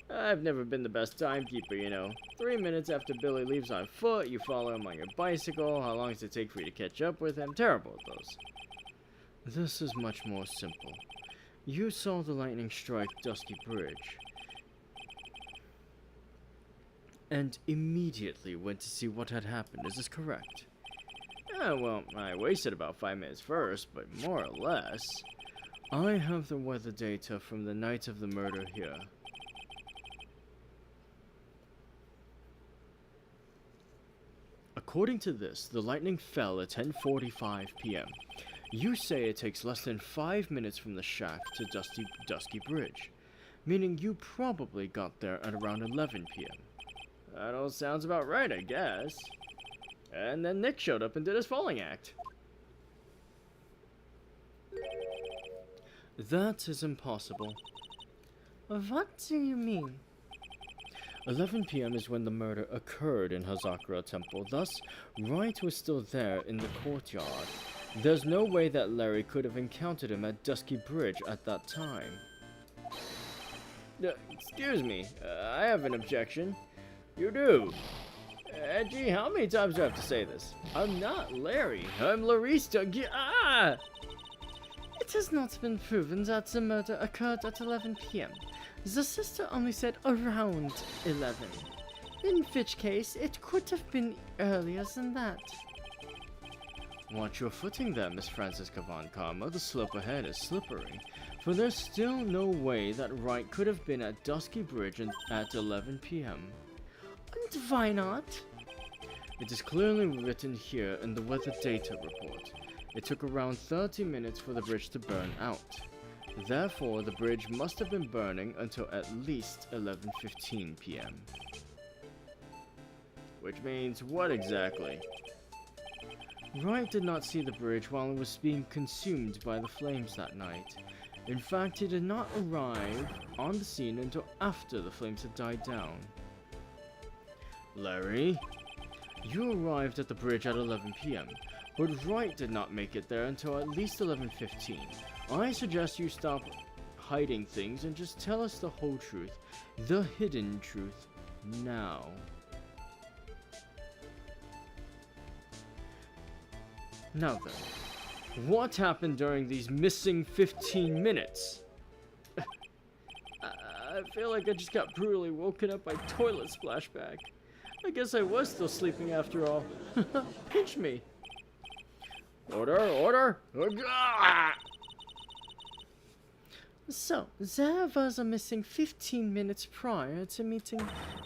I've never been the best timekeeper, you know. 3 minutes after Billy leaves on foot, you follow him on your bicycle. How long does it take for you to catch up with him? Terrible at those. This is much more simple. You saw the lightning strike Dusky Bridge, and immediately went to see what had happened. Is this correct? Well, I wasted about 5 minutes first, but more or less. I have the weather data from the night of the murder here. According to this, the lightning fell at 10:45 p.m. You say it takes less than 5 minutes from the shack to Dusky Bridge, meaning you probably got there at around 11 p.m. That all sounds about right, I guess. And then Nick showed up and did his falling act. That is impossible. What do you mean? 11 p.m. is when the murder occurred in Hazakura Temple, thus, Wright was still there in the courtyard. There's no way that Larry could have encountered him at Dusky Bridge at that time. Excuse me, I have an objection. You do? Gee, how many times do I have to say this? I'm not Larry, I'm Larista. It has not been proven that the murder occurred at 11 p.m. The sister only said around 11. In which case, it could have been earlier than that. Watch your footing there, Miss Francisca Von Karma. The slope ahead is slippery. For there's still no way that Wright could have been at Dusky Bridge at 11 p.m. And why not? It is clearly written here in the weather data report. It took around 30 minutes for the bridge to burn out. Therefore, the bridge must have been burning until at least 11:15 p.m. Which means what exactly? Wright did not see the bridge while it was being consumed by the flames that night. In fact, he did not arrive on the scene until after the flames had died down. Larry, you arrived at the bridge at 11 p.m., but Wright did not make it there until at least 11:15. I suggest you stop hiding things and just tell us the whole truth, the hidden truth, now. Now then, what happened during these missing 15 minutes? I feel like I just got brutally woken up by toilet splashback. I guess I was still sleeping after all. Pinch me. Order, order! So, there was a missing 15 minutes prior to meeting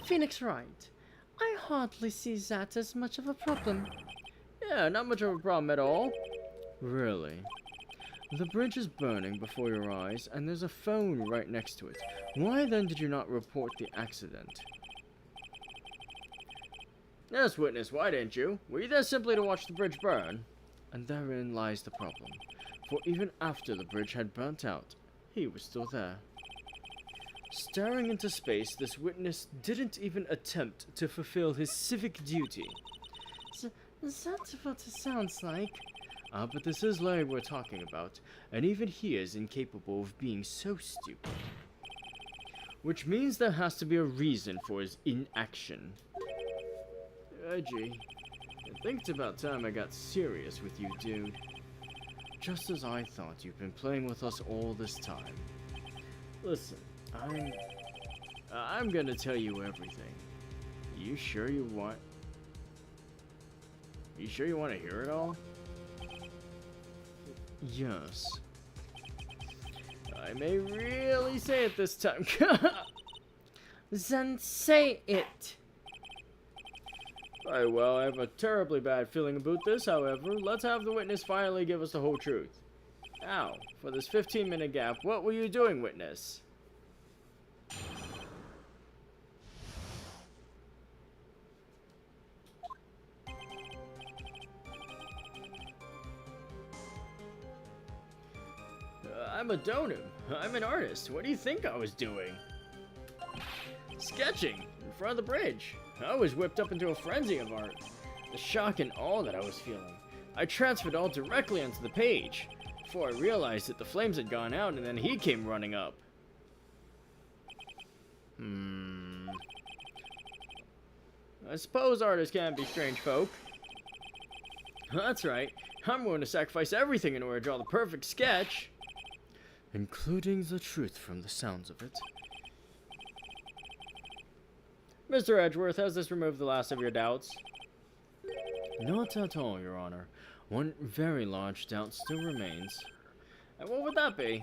Phoenix Wright. I hardly see that as much of a problem. Yeah, not much of a problem at all. Really? The bridge is burning before your eyes, and there's a phone right next to it. Why then did you not report the accident? Yes, witness, why didn't you? Were you there simply to watch the bridge burn? And therein lies the problem. For even after the bridge had burnt out, he was still there. Staring into space, this witness didn't even attempt to fulfill his civic duty. Is that what it sounds like? But this is Larry we're talking about, and even he is incapable of being so stupid. Which means there has to be a reason for his inaction. Gee, I think it's about time I got serious with you, dude. Just as I thought, you've been playing with us all this time. Listen, I'm gonna tell you everything. You sure you want to hear it all? Yes. I may really say it this time. Then say it. Alright, well, I have a terribly bad feeling about this, however. Let's have the witness finally give us the whole truth. Now, for this 15-minute gap, what were you doing, witness? I'm a donor. I'm an artist. What do you think I was doing? Sketching in front of the bridge. I was whipped up into a frenzy of art. The shock and awe that I was feeling. I transferred all directly onto the page. Before I realized that the flames had gone out and then he came running up. I suppose artists can be strange folk. That's right. I'm willing to sacrifice everything in order to draw the perfect sketch. Including the truth from the sounds of it. Mr. Edgeworth, has this removed the last of your doubts? Not at all, Your Honor. One very large doubt still remains. And what would that be?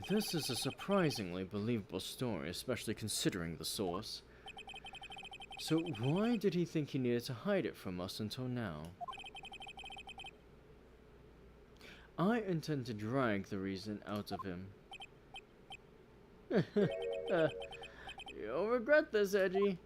This is a surprisingly believable story, especially considering the source. So why did he think he needed to hide it from us until now? I intend to drag the reason out of him. You'll regret this, Edgy.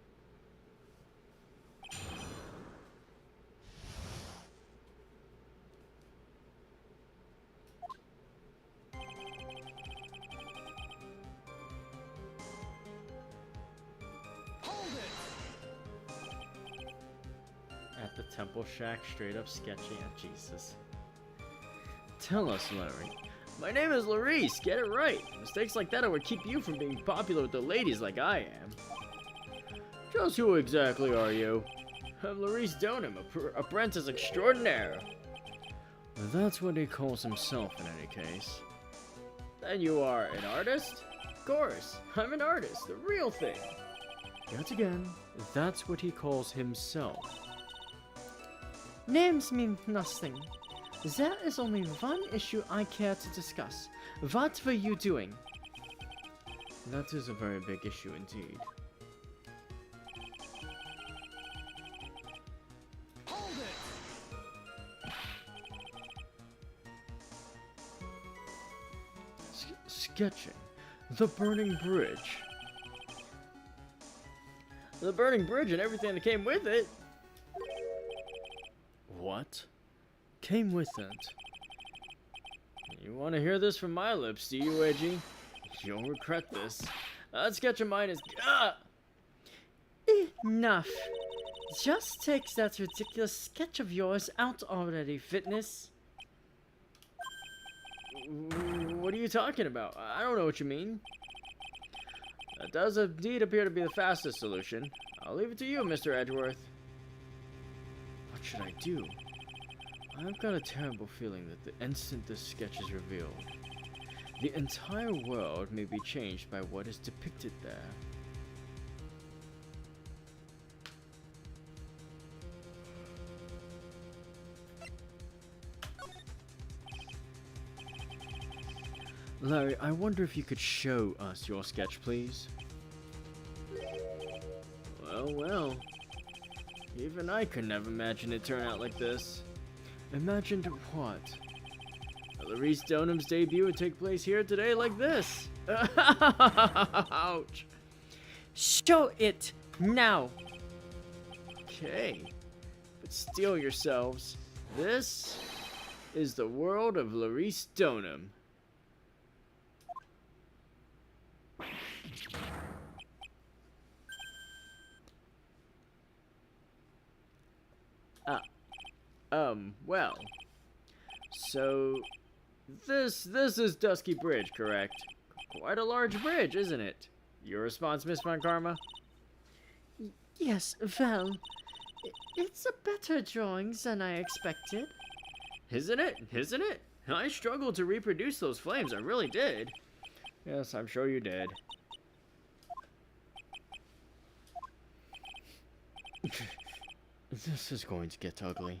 Hold it! At the Temple Shack, straight up sketching at Jesus. Tell us, Larry. My name is Larice, get it right. Mistakes like that would keep you from being popular with the ladies like I am. Just who exactly are you? I'm Larice Donham, apprentice extraordinaire. That's what he calls himself in any case. Then you are an artist? Of course, I'm an artist, the real thing. Yet again, that's what he calls himself. Names mean nothing. There is only one issue I care to discuss. What were you doing? That is a very big issue indeed. Hold it! Sketching. The burning bridge. The burning bridge and everything that came with it? What? Came with it? You want to hear this from my lips, do you, Edgy? You'll regret this. That sketch of mine is... Enough. Just take that ridiculous sketch of yours out already, Fitness. What are you talking about? I don't know what you mean. That does indeed appear to be the fastest solution. I'll leave it to you, Mr. Edgeworth. What should I do? I've got a terrible feeling that the instant this sketch is revealed, the entire world may be changed by what is depicted there. Larry, I wonder if you could show us your sketch, please? Well. Even I could never imagine it turn out like this. Imagined what? Larice Donham's debut would take place here today like this. Ouch. Show it now. Okay, but steel yourselves. This is the world of Larice Donham. Well. So, this is Dusky Bridge, correct? Quite a large bridge, isn't it? Your response, Miss Von Karma? Yes, well, it's a better drawing than I expected. Isn't it? Isn't it? I struggled to reproduce those flames, I really did. Yes, I'm sure you did. This is going to get ugly.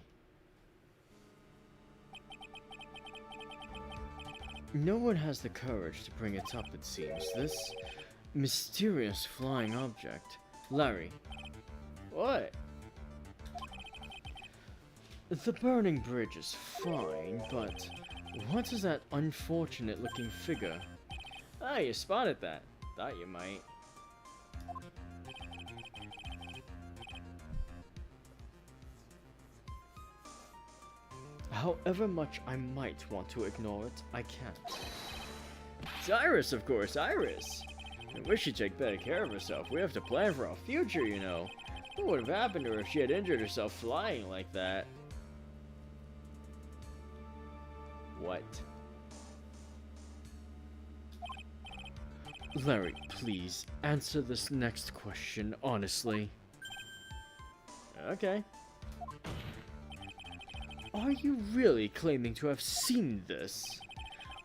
No one has the courage to bring it up, it seems. This mysterious flying object. Larry. What? The burning bridge is fine, but what is that unfortunate looking figure? Ah, you spotted that. Thought you might. However much I might want to ignore it, I can't. It's Iris, of course, Iris! I wish she'd take better care of herself. We have to plan for our future, you know. What would have happened to her if she had injured herself flying like that? What? Larry, please, answer this next question honestly. Okay. Are you really claiming to have seen this?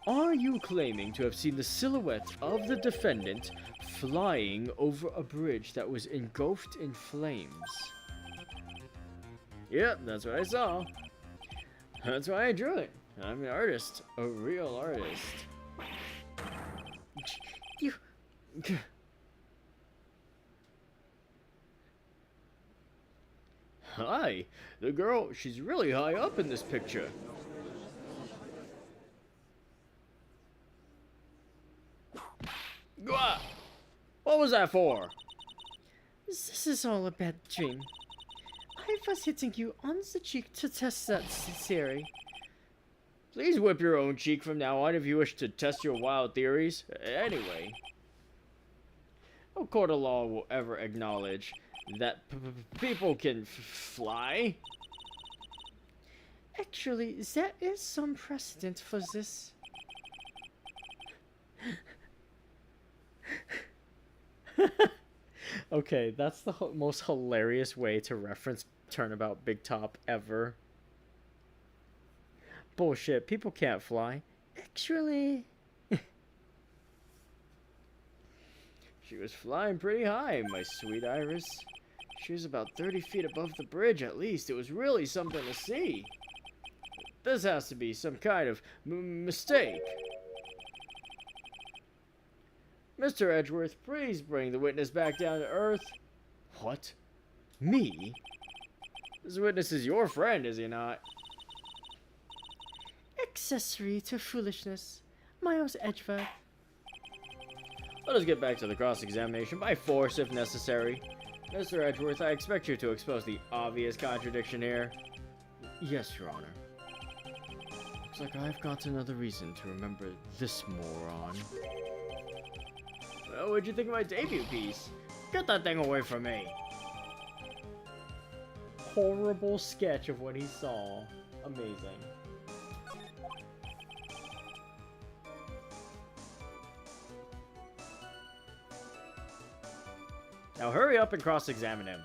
Are you claiming to have seen the silhouette of the defendant flying over a bridge that was engulfed in flames? Yep, that's what I saw. That's why I drew it. I'm an artist. A real artist. You... Hi! The girl, she's really high up in this picture. Gah! What was that for? This is all a bad dream. I was hitting you on the cheek to test that theory. Please whip your own cheek from now on if you wish to test your wild theories. Anyway. No court of law will ever acknowledge that people can fly. Actually, there is some precedent for this. Okay, that's the most hilarious way to reference Turnabout Big Top ever. Bullshit, people can't fly. Actually... She was flying pretty high, my sweet Iris. She was about 30 feet above the bridge at least. It was really something to see. This has to be some kind of mistake. Mr. Edgeworth, please bring the witness back down to earth. What? Me? This witness is your friend, is he not? Accessory to foolishness. Miles Edgeworth. Let us get back to the cross-examination by force if necessary. Mr. Edgeworth, I expect you to expose the obvious contradiction here. Yes, Your Honor. Looks like I've got another reason to remember this moron. Well, what'd you think of my debut piece? Get that thing away from me. Horrible sketch of what he saw. Amazing. Now hurry up and cross-examine him.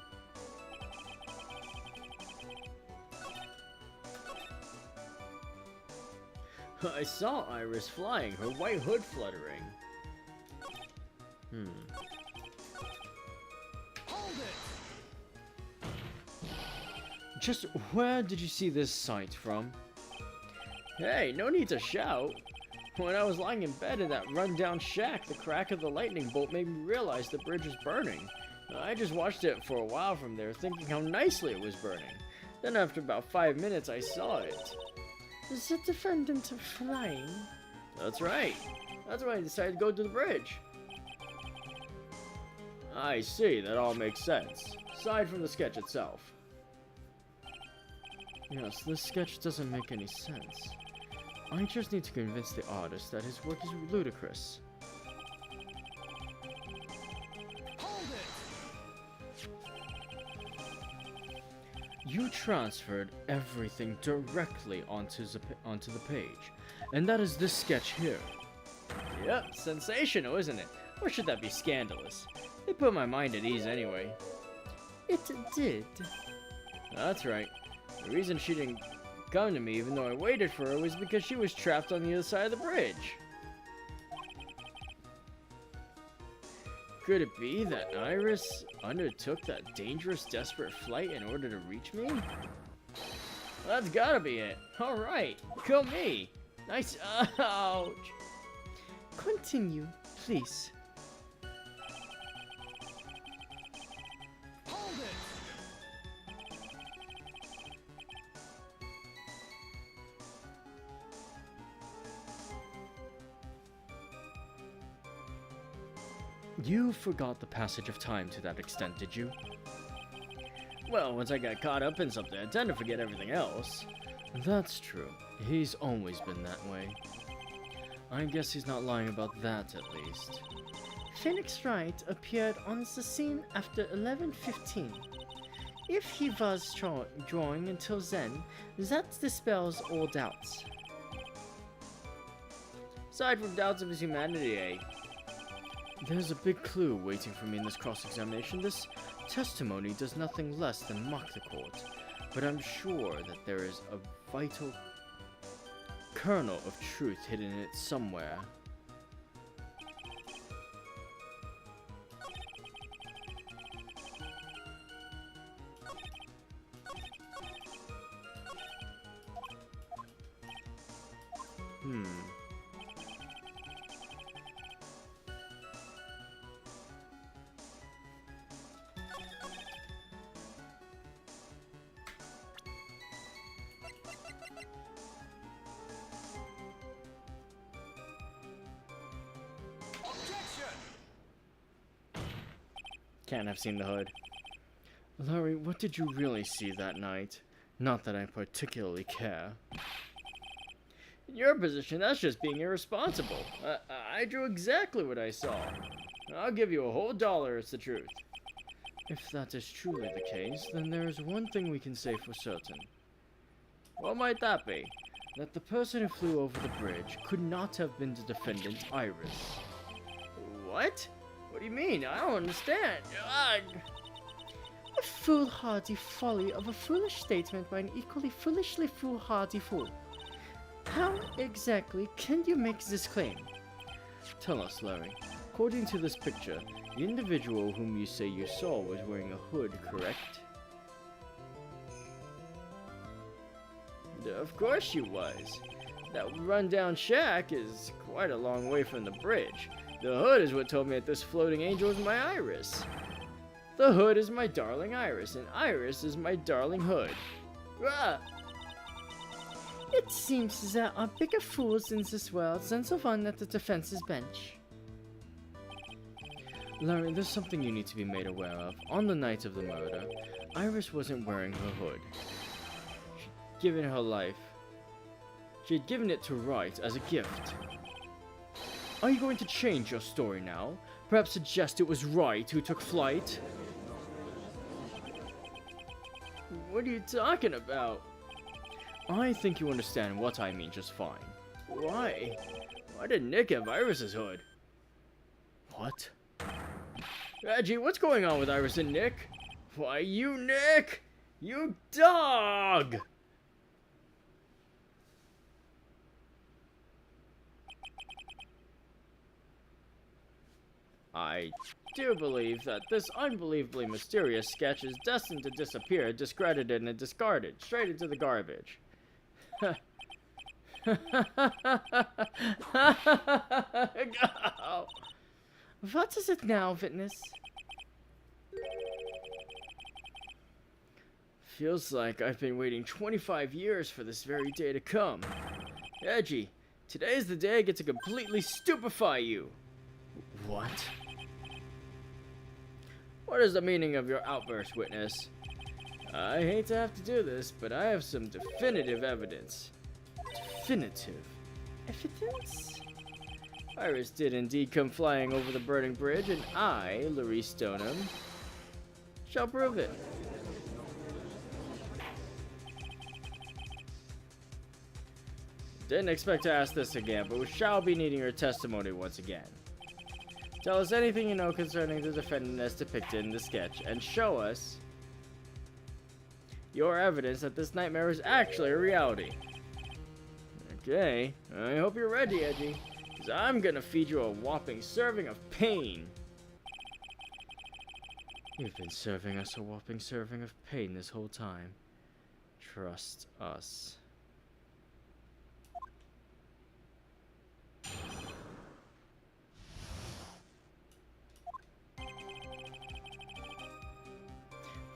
I saw Iris flying, her white hood fluttering. Hold it! Just where did you see this sight from? Hey, no need to shout. When I was lying in bed in that run-down shack, the crack of the lightning bolt made me realize the bridge was burning. I just watched it for a while from there, thinking how nicely it was burning. Then after about 5 minutes, I saw it. Is the defendant flying? That's right. That's why I decided to go to the bridge. I see, that all makes sense. Aside from the sketch itself. Yes, this sketch doesn't make any sense. I just need to convince the artist that his work is ludicrous. Hold it! You transferred everything directly onto the page, and that is this sketch here. Yep, sensational, isn't it? Or should that be scandalous? It put my mind at ease anyway. It did. That's right. The reason she didn't come to me even though I waited for her was because she was trapped on the other side of the bridge. Could it be that Iris undertook that dangerous, desperate flight in order to reach me? That's gotta be it. Alright, kill me. Nice. Ouch. Continue, please. Hold it! You forgot the passage of time to that extent, did you? Well, once I got caught up in something, I tend to forget everything else. That's true. He's always been that way. I guess he's not lying about that, at least. Phoenix Wright appeared on the scene after 11:15. If he was drawing until then, that dispels all doubts. Aside from doubts of his humanity, eh? There's a big clue waiting for me in this cross-examination. This testimony does nothing less than mock the court, but I'm sure that there is a vital kernel of truth hidden in it somewhere. Objection! Can't have seen the hood. Larry, what did you really see that night? Not that I particularly care. In your position, that's just being irresponsible. I drew exactly what I saw. I'll give you a whole $1, it's the truth. If that is truly the case, then there is one thing we can say for certain. What might that be? That the person who flew over the bridge could not have been the defendant, Iris. What? What do you mean? I don't understand. A foolhardy folly of a foolish statement by an equally foolishly foolhardy fool. How exactly can you make this claim? Tell us, Larry. According to this picture, the individual whom you say you saw was wearing a hood, correct? Of course she was. That rundown shack is quite a long way from the bridge. The hood is what told me that this floating angel is my Iris. The hood is my darling Iris, and Iris is my darling hood. Ah! It seems there are bigger fools in this world than the one at the defense's bench. Larry, there's something you need to be made aware of. On the night of the murder, Iris wasn't wearing her hood. She'd given her life. She had given it to Wright as a gift. Are you going to change your story now? Perhaps suggest it was Wright who took flight? What are you talking about? I think you understand what I mean just fine. Why? Why did Nick have Iris's hood? What? Reggie, what's going on with Iris and Nick? Why, you Nick! You dog! I do believe that this unbelievably mysterious sketch is destined to disappear, discredited, and discarded straight into the garbage. What is it now, witness? Feels like I've been waiting 25 years for this very day to come. Edgy, today's the day I get to completely stupefy you. What? What is the meaning of your outburst, witness? I hate to have to do this, but I have some definitive evidence. Definitive evidence? Iris did indeed come flying over the burning bridge, and I, Larry Stoneham, shall prove it. Didn't expect to ask this again, but we shall be needing your testimony once again. Tell us anything you know concerning the defendant as depicted in the sketch, and show us your evidence that this nightmare is actually a reality. Okay, I hope you're ready, Edgy, because I'm gonna feed you a whopping serving of pain. You've been serving us a whopping serving of pain this whole time. Trust us.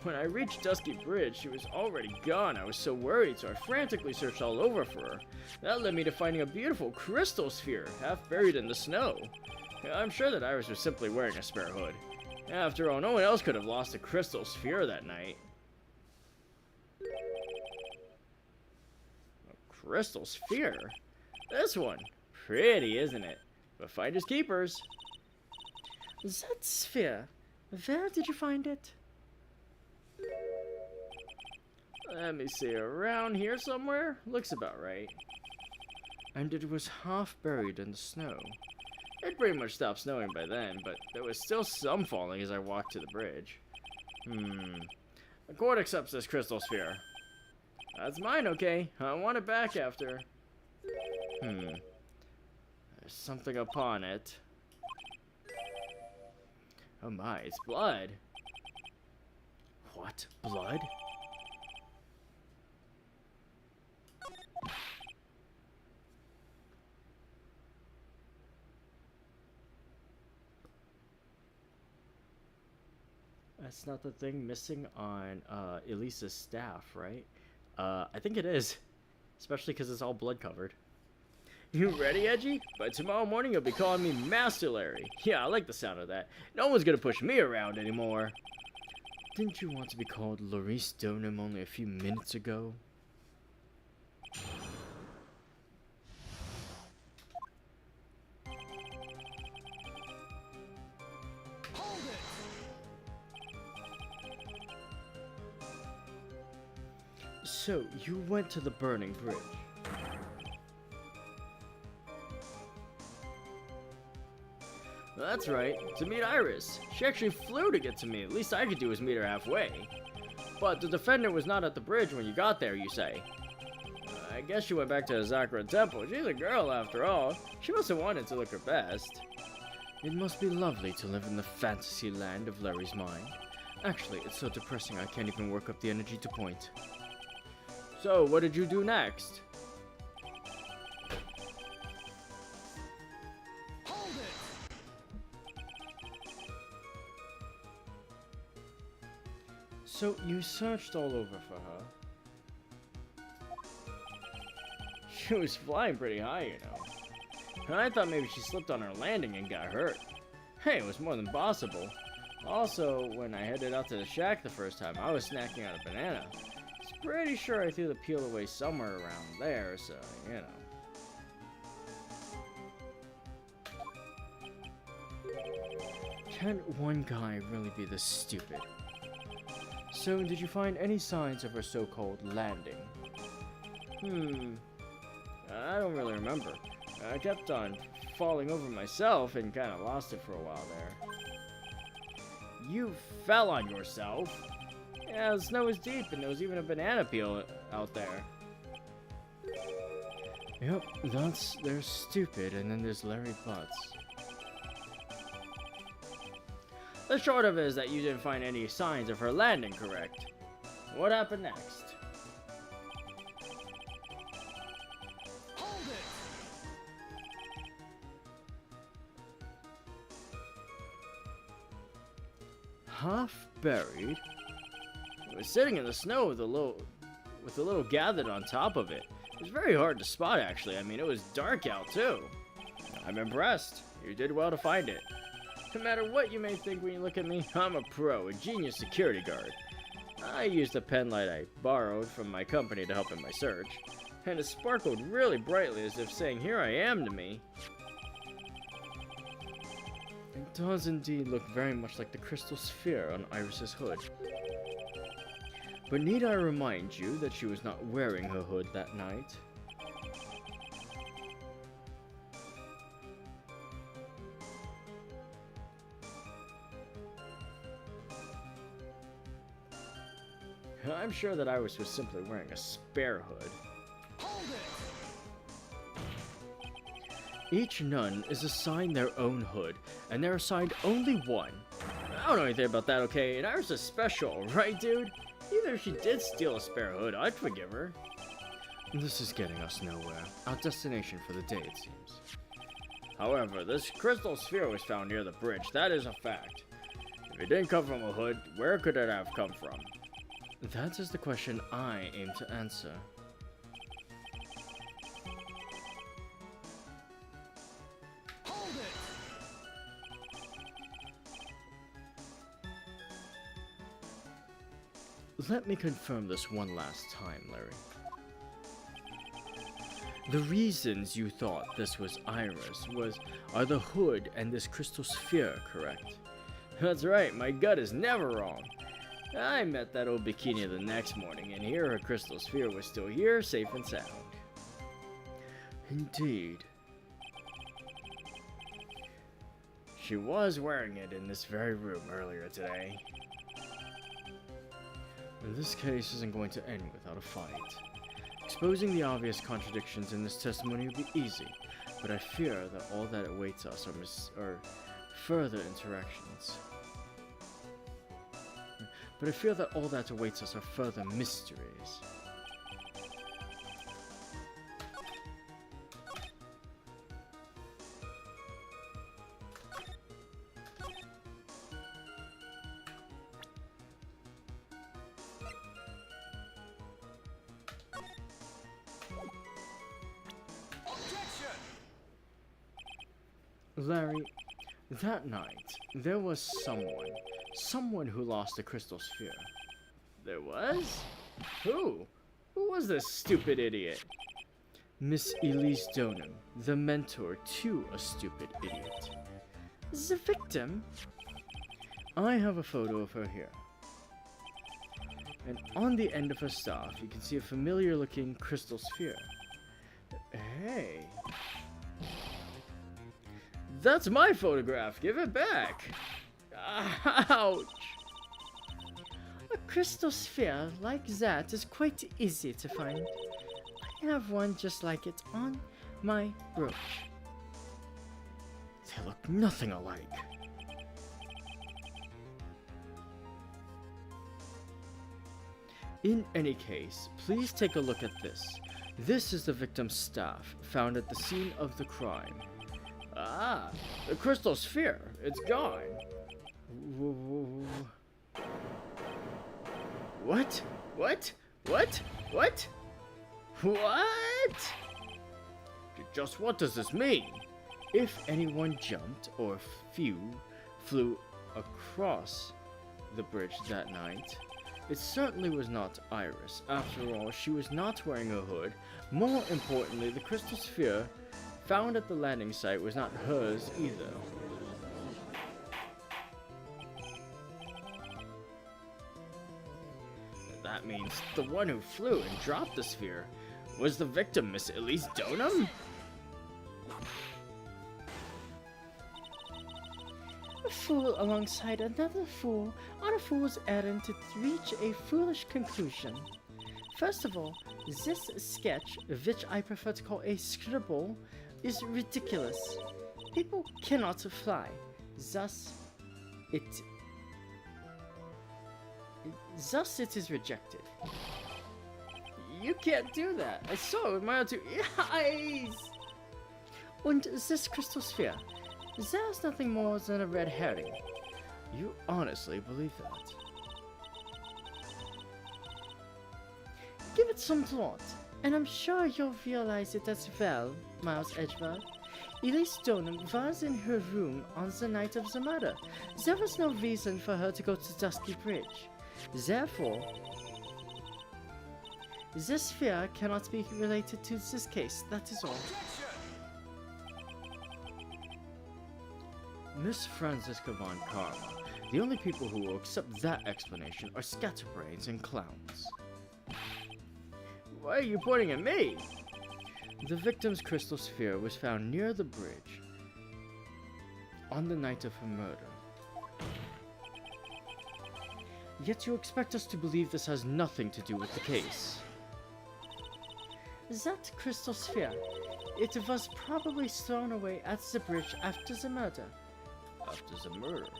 When I reached Dusky Bridge, she was already gone. I was so worried, so I frantically searched all over for her. That led me to finding a beautiful crystal sphere, half buried in the snow. I'm sure that Iris was simply wearing a spare hood. After all, no one else could have lost a crystal sphere that night. A crystal sphere? This one. Pretty, isn't it? But finders keepers. That sphere. Where did you find it? Let me see, around here somewhere? Looks about right. And it was half buried in the snow. It pretty much stopped snowing by then, but there was still some falling as I walked to the bridge. The court accepts this crystal sphere. That's mine, okay? I want it back after. There's something upon it. Oh my, it's blood. What? Blood? That's not the thing missing on Elisa's staff, right? I think it is. Especially because it's all blood covered. You ready, Edgy? By tomorrow morning you'll be calling me Master Larry. Yeah, I like the sound of that. No one's gonna push me around anymore. Didn't you want to be called Laurie Stoneham only a few minutes ago? Hold it! So, you went to the burning bridge. That's right, to meet Iris. She actually flew to get to me. At least I could do is meet her halfway. But the defendant was not at the bridge when you got there, you say. I guess she went back to Azakura Temple. She's a girl after all. She must have wanted to look her best. It must be lovely to live in the fantasy land of Larry's mind. Actually, it's so depressing I can't even work up the energy to point. So, what did you do next? Hold it! So, you searched all over for her? She was flying pretty high, you know. And I thought maybe she slipped on her landing and got hurt. Hey, it was more than possible. Also, when I headed out to the shack the first time, I was snacking on a banana. Pretty sure I threw the peel away somewhere around there, so, you know. Can one guy really be this stupid? So, did you find any signs of her so-called landing? I don't really remember. I kept on falling over myself and kind of lost it for a while there. You fell on yourself? Yeah, the snow was deep and there was even a banana peel out there. Yep, they're stupid, and then there's Larry Butts. The short of it is that you didn't find any signs of her landing, correct? What happened next? Hold it! Half buried? It was sitting in the snow with a little gathered on top of it. It was very hard to spot, actually. I mean, it was dark out, too. I'm impressed. You did well to find it. No matter what you may think when you look at me, I'm a pro, a genius security guard. I used a pen light I borrowed from my company to help in my search, and it sparkled really brightly as if saying, "Here I am" to me. It does indeed look very much like the crystal sphere on Iris's hood. But need I remind you that she was not wearing her hood that night? I'm sure that Iris was simply wearing a spare hood. Hold it! Each nun is assigned their own hood, and they're assigned only one. I don't know anything about that, okay? And Iris is special, right, dude? Even if she did steal a spare hood, I'd forgive her. This is getting us nowhere. Our destination for the day, it seems. However, this crystal sphere was found near the bridge. That is a fact. If it didn't come from a hood, where could it have come from? That is the question I aim to answer. Hold it! Let me confirm this one last time, Larry. The reasons you thought this was Iris are the hood and this crystal sphere, correct? That's right, my gut is never wrong. I met that old bikini the next morning, and here her crystal sphere was still here, safe and sound. Indeed. She was wearing it in this very room earlier today. And this case isn't going to end without a fight. Exposing the obvious contradictions in this testimony will be easy, but I fear that all that awaits us are further interactions. But I fear that all that awaits us are further mysteries. Larry, that night, there was someone who lost a crystal sphere. There was? Who? Who was this stupid idiot? Miss Elise Donham, the mentor to a stupid idiot. The victim? I have a photo of her here. And on the end of her staff, you can see a familiar-looking crystal sphere. Hey. That's my photograph! Give it back! Ouch! A crystal sphere like that is quite easy to find. I have one just like it on my brooch. They look nothing alike. In any case, please take a look at this. This is the victim's staff, found at the scene of the crime. Ah, the crystal sphere. It's gone. What? What? What? What? What? Just what does this mean? If anyone jumped or flew across the bridge that night, it certainly was not Iris. After all, she was not wearing a hood. More importantly, the crystal sphere found at the landing site was not hers either. That means the one who flew and dropped the sphere was the victim, Miss Elise Donham? A fool alongside another fool on a fool's errand to reach a foolish conclusion. First of all, this sketch, which I prefer to call a scribble, is ridiculous. People cannot fly. Thus it is rejected. You can't do that. I saw it with my own two eyes. And this crystal sphere, there's nothing more than a red herring. You honestly believe that? Give it some thought, and I'm sure you'll realize it as well, Miles Edgeworth. Elise Donham was in her room on the night of the murder. There was no reason for her to go to Dusky Bridge. Therefore, this sphere cannot be related to this case, that is all. Miss Franziska von Karma, the only people who will accept that explanation are scatterbrains and clowns. Why are you pointing at me? The victim's crystal sphere was found near the bridge on the night of her murder. Yet you expect us to believe this has nothing to do with the case. That crystal sphere, it was probably thrown away at the bridge after the murder. After the murder?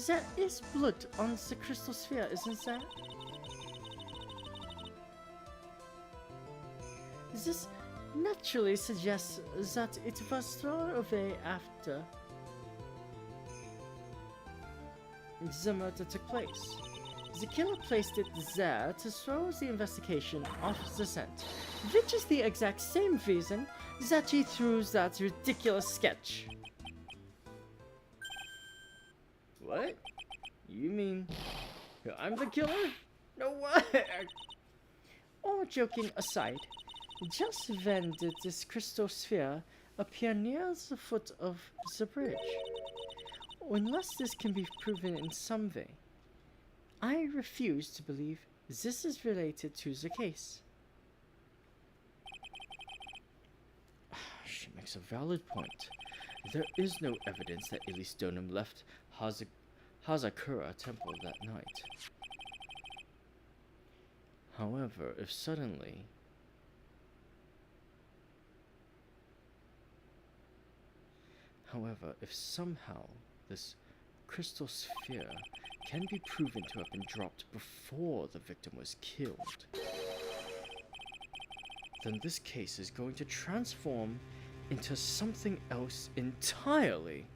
There is blood on the crystal sphere, isn't there? This naturally suggests that it was thrown away after the murder took place. The killer placed it there to throw the investigation off the scent, which is the exact same reason that he threw that ridiculous sketch. What? You mean I'm the killer? No way! All joking aside, just when did this crystal sphere appear near the foot of the bridge? Unless this can be proven in some way, I refuse to believe this is related to the case. She makes a valid point. There is no evidence that Elistonum left Hazakura Temple that night. However, if somehow this crystal sphere can be proven to have been dropped before the victim was killed, then this case is going to transform into something else entirely.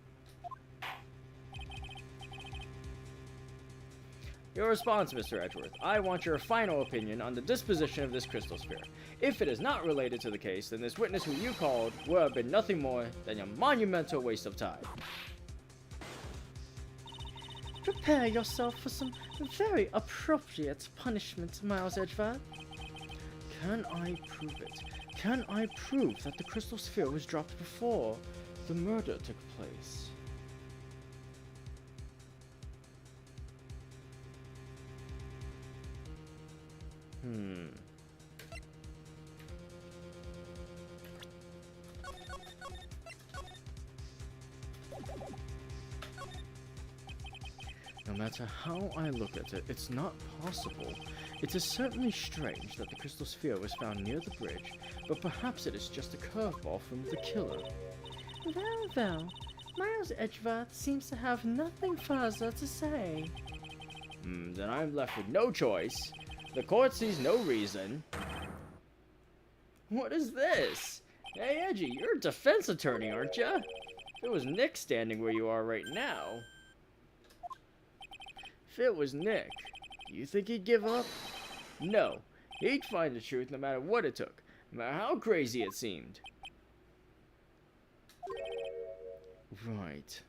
Your response, Mr. Edgeworth. I want your final opinion on the disposition of this crystal sphere. If it is not related to the case, then this witness who you called will have been nothing more than a monumental waste of time. Prepare yourself for some very appropriate punishment, Miles Edgeworth. Can I prove it? Can I prove that the crystal sphere was dropped before the murder took place? No matter how I look at it, it's not possible. It is certainly strange that the crystal sphere was found near the bridge, but perhaps it is just a curveball from the killer. Well, Miles Edgeworth seems to have nothing further to say. Then I'm left with no choice. The court sees no reason. What is this? Hey, Edgy, you're a defense attorney, aren't you? If it was Nick standing where you are right now... If it was Nick, do you think he'd give up? No. He'd find the truth no matter what it took. No matter how crazy it seemed. Right.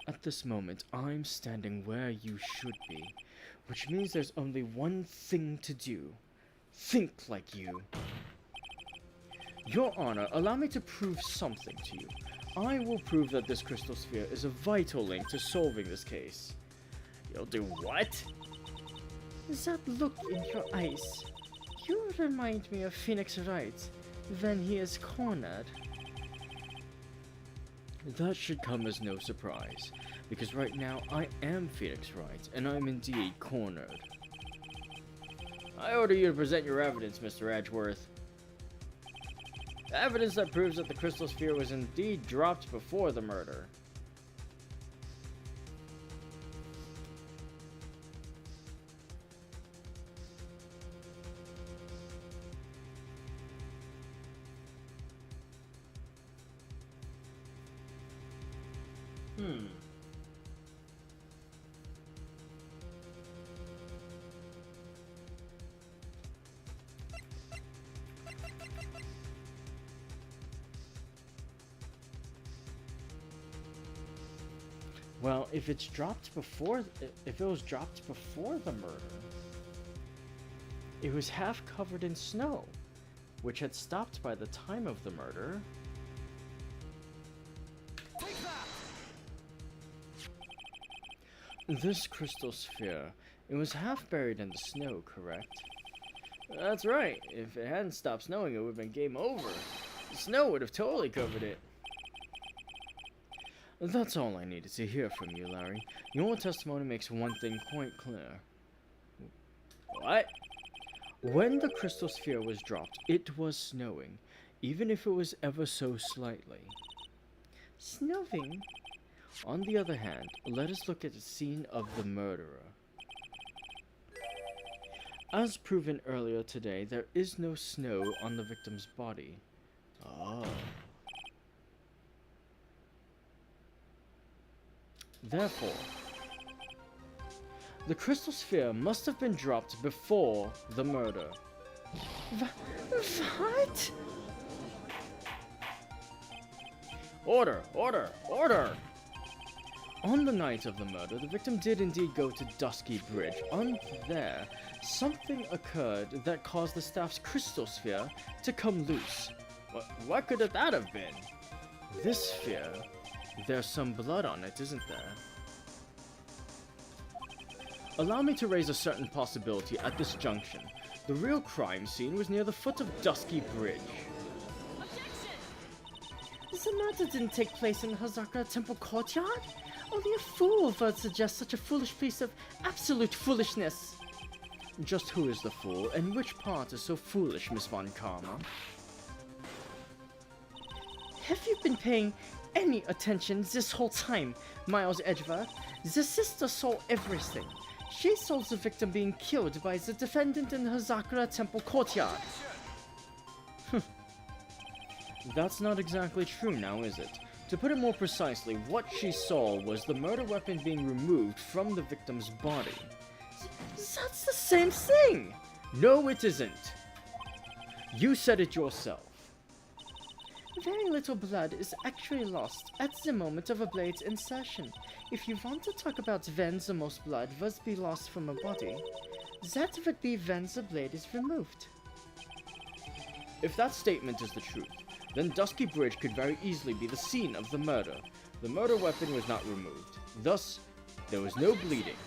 At this moment, I'm standing where you should be. Which means there's only one thing to do. Think like you. Your Honor, allow me to prove something to you. I will prove that this crystal sphere is a vital link to solving this case. You'll do what? That look in your eyes. You remind me of Phoenix Wright when he is cornered. That should come as no surprise, because right now I am Phoenix Wright, and I'm indeed cornered. I order you to present your evidence, Mr. Edgeworth. Evidence that proves that the crystal sphere was indeed dropped before the murder. Well, if it was dropped before the murder, it was half covered in snow, which had stopped by the time of the murder. Take that! This crystal sphere, it was half buried in the snow, correct? That's right. If it hadn't stopped snowing, it would have been game over. The snow would have totally covered it. That's all I needed to hear from you, Larry. Your testimony makes one thing quite clear. What? When the crystal sphere was dropped, it was snowing, even if it was ever so slightly. Snowing? On the other hand, let us look at the scene of the murderer. As proven earlier today, there is no snow on the victim's body. Oh. Therefore, the crystal sphere must have been dropped before the murder. What? Order! Order! Order! On the night of the murder, the victim did indeed go to Dusky Bridge. On there, something occurred that caused the staff's crystal sphere to come loose. What could that have been? This sphere, there's some blood on it, isn't there? Allow me to raise a certain possibility at this junction. The real crime scene was near the foot of Dusky Bridge. The murder didn't take place in the Hazakura Temple courtyard? Only a fool would suggest such a foolish piece of absolute foolishness. Just who is the fool, and which part is so foolish, Miss Von Karma? Have you been paying any attention this whole time, Miles Edgeworth? The sister saw everything. She saw the victim being killed by the defendant in the Hazakura Temple courtyard. That's not exactly true now, is it? To put it more precisely, what she saw was the murder weapon being removed from the victim's body. That's the same thing! No, it isn't. You said it yourself. Very little blood is actually lost at the moment of a blade's insertion. If you want to talk about when the most blood was be lost from a body, that would be when the blade is removed. If that statement is the truth, then Dusky Bridge could very easily be the scene of the murder. The murder weapon was not removed. Thus, there was no bleeding.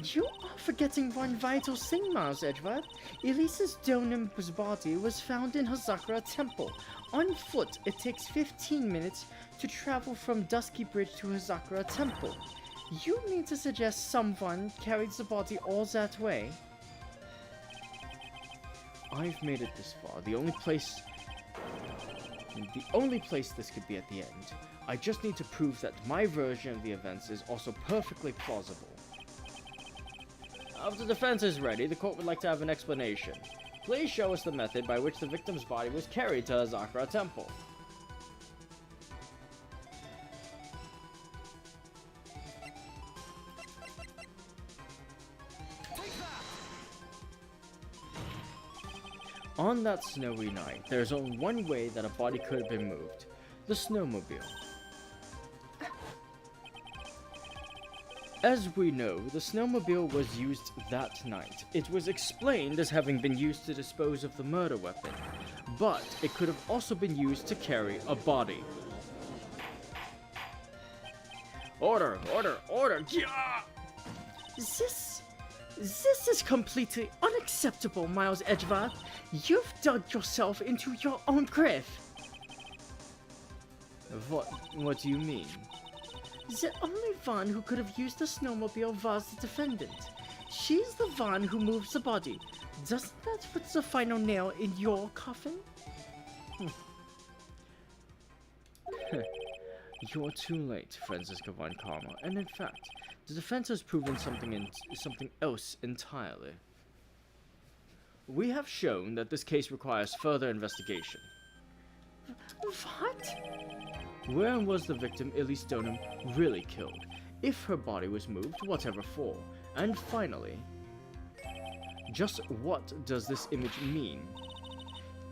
You are forgetting one vital thing, Miles Edgeworth. Elise's Donum's body was found in Hazakura Temple. On foot, it takes 15 minutes to travel from Dusky Bridge to Hazakura Temple. You mean to suggest someone carried the body all that way? I've made it this far. The only place this could be at the end. I just need to prove that my version of the events is also perfectly plausible. If the defense is ready, the court would like to have an explanation. Please show us the method by which the victim's body was carried to Hazakura Temple. On that snowy night, there is only one way that a body could have been moved: the snowmobile. As we know, the snowmobile was used that night. It was explained as having been used to dispose of the murder weapon, but it could have also been used to carry a body. Order! Order! Order! Yeah! This is completely unacceptable, Miles Edgeworth. You've dug yourself into your own grave. What do you mean? The only one who could have used the snowmobile was the defendant. She's the one who moves the body. Doesn't that put the final nail in your coffin? You're too late, Franziska von Karma, and in fact, the defense has proven something else entirely. We have shown that this case requires further investigation. What? Where was the victim, Elise Donum, really killed? If her body was moved, whatever for? And finally, just what does this image mean?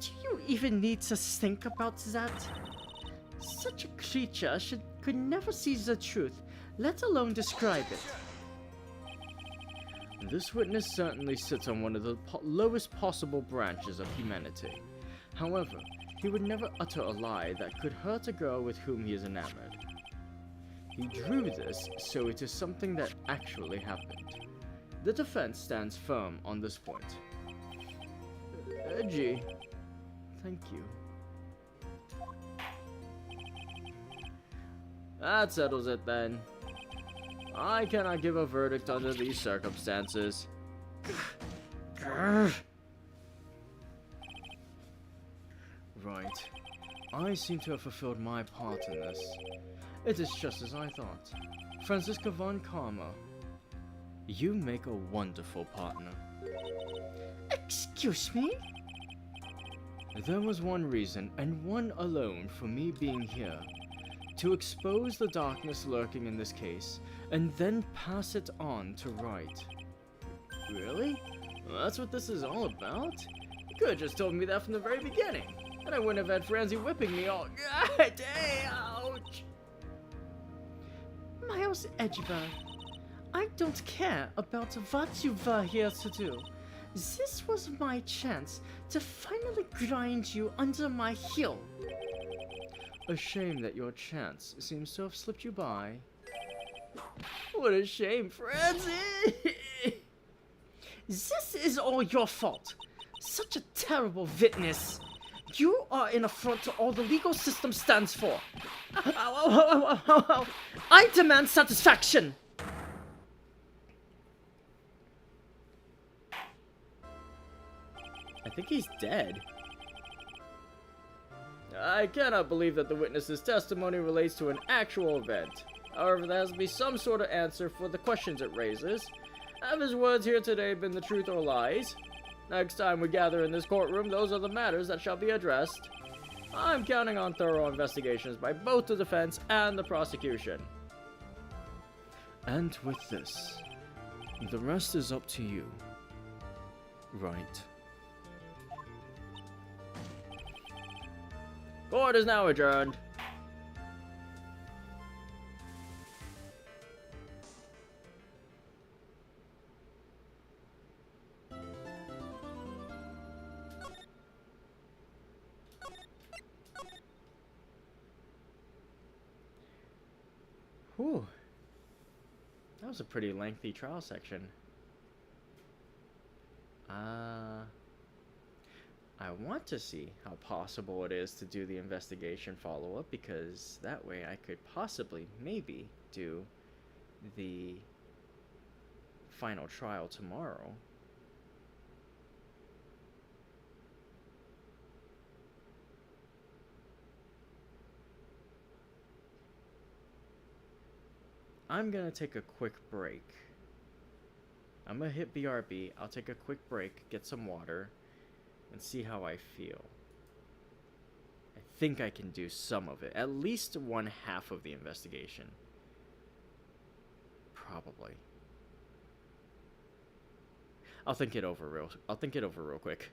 Do you even need to think about that? Such a creature could never see the truth, let alone describe it. This witness certainly sits on one of the lowest possible branches of humanity. However, he would never utter a lie that could hurt a girl with whom he is enamored. He drew this, so it is something that actually happened. The defense stands firm on this point. Edgy. Thank you. That settles it then. I cannot give a verdict under these circumstances. Right. I seem to have fulfilled my part in this. It is just as I thought. Franziska von Karma, you make a wonderful partner. Excuse me? There was one reason, and one alone, for me being here. To expose the darkness lurking in this case, and then pass it on to right. Really? Well, that's what this is all about? You could have just told me that from the very beginning, and I wouldn't have had Franzi whipping me all. God, ouch! Miles Edgeworth, I don't care about what you were here to do. This was my chance to finally grind you under my heel. A shame that your chance seems to have slipped you by. What a shame, Francie! This is all your fault. Such a terrible witness. You are an affront to all the legal system stands for. Ow, ow, ow, ow, ow, ow. I demand satisfaction. I think he's dead. I cannot believe that the witness's testimony relates to an actual event. However, there has to be some sort of answer for the questions it raises. Have his words here today been the truth or lies? Next time we gather in this courtroom, those are the matters that shall be addressed. I'm counting on thorough investigations by both the defense and the prosecution. And with this, the rest is up to you. Right. Court is now adjourned. Whew. That was a pretty lengthy trial section. I want to see how possible it is to do the investigation follow-up, because that way I could possibly, maybe, do the final trial tomorrow. I'm gonna take a quick break. I'm gonna hit BRB, I'll take a quick break, get some water, and see how I feel. I think I can do some of it. At least one half of the investigation. Probably. I'll think it over real quick.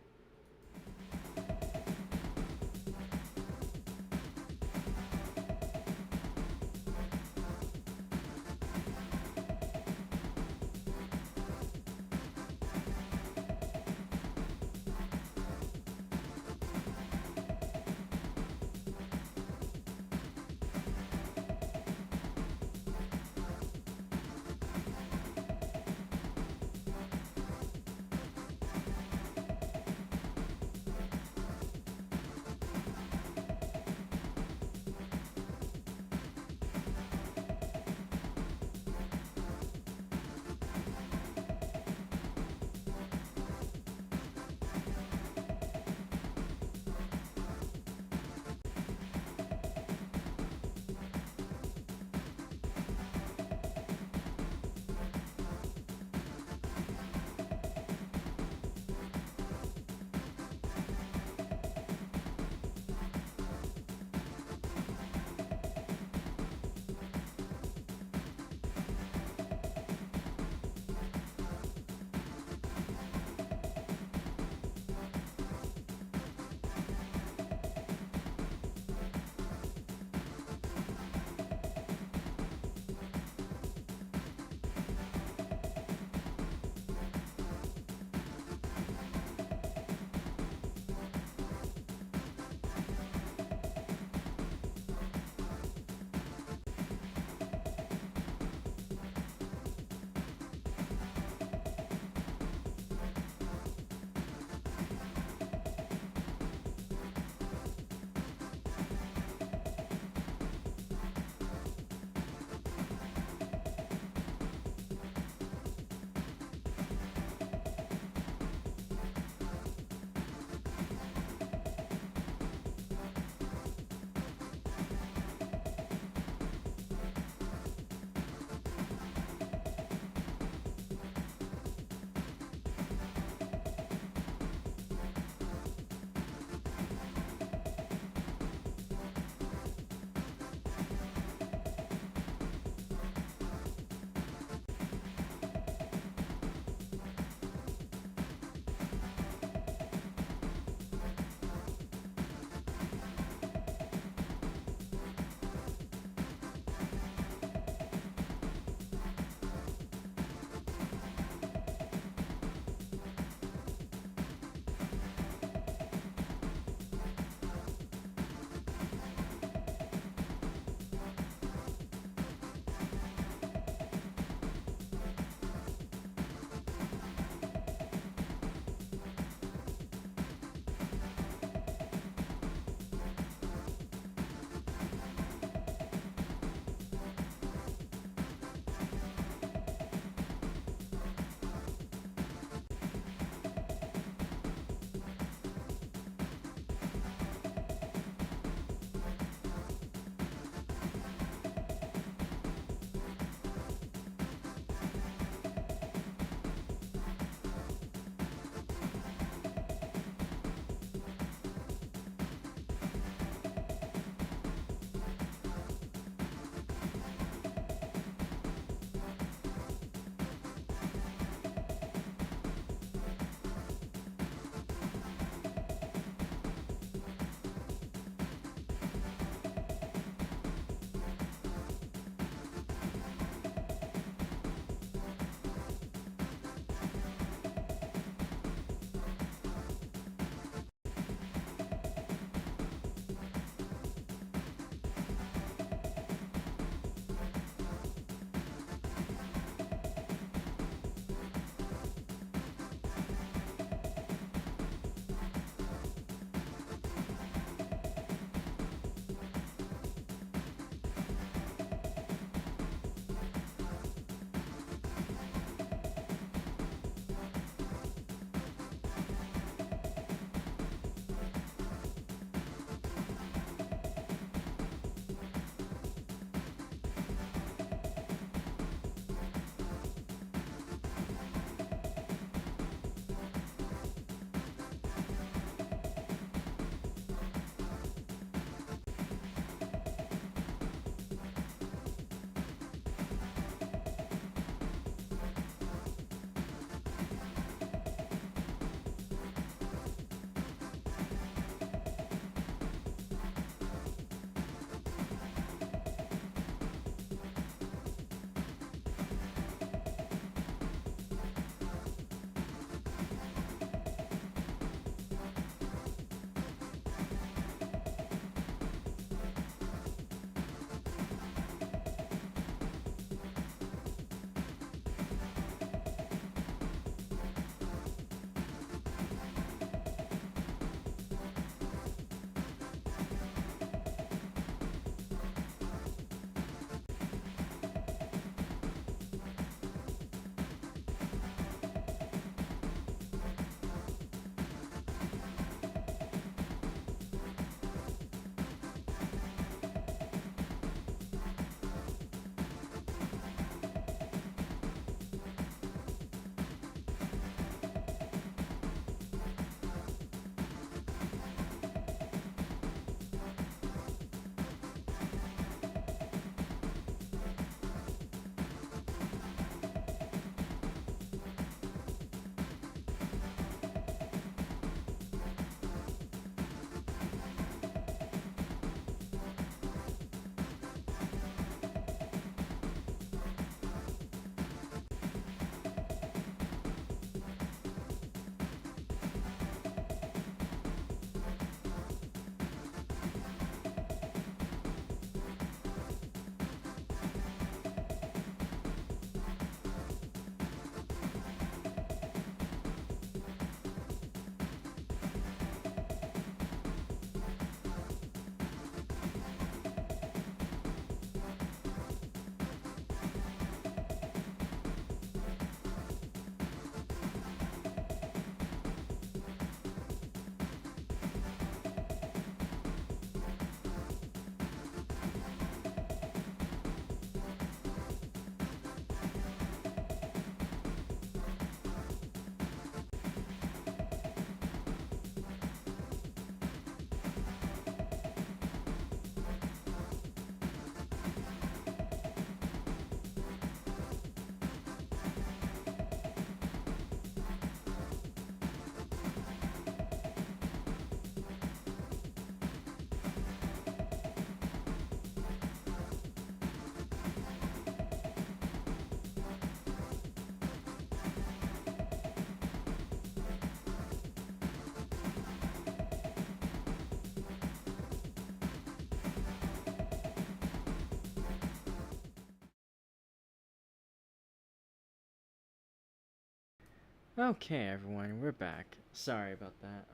Okay, everyone, we're back. Sorry about that.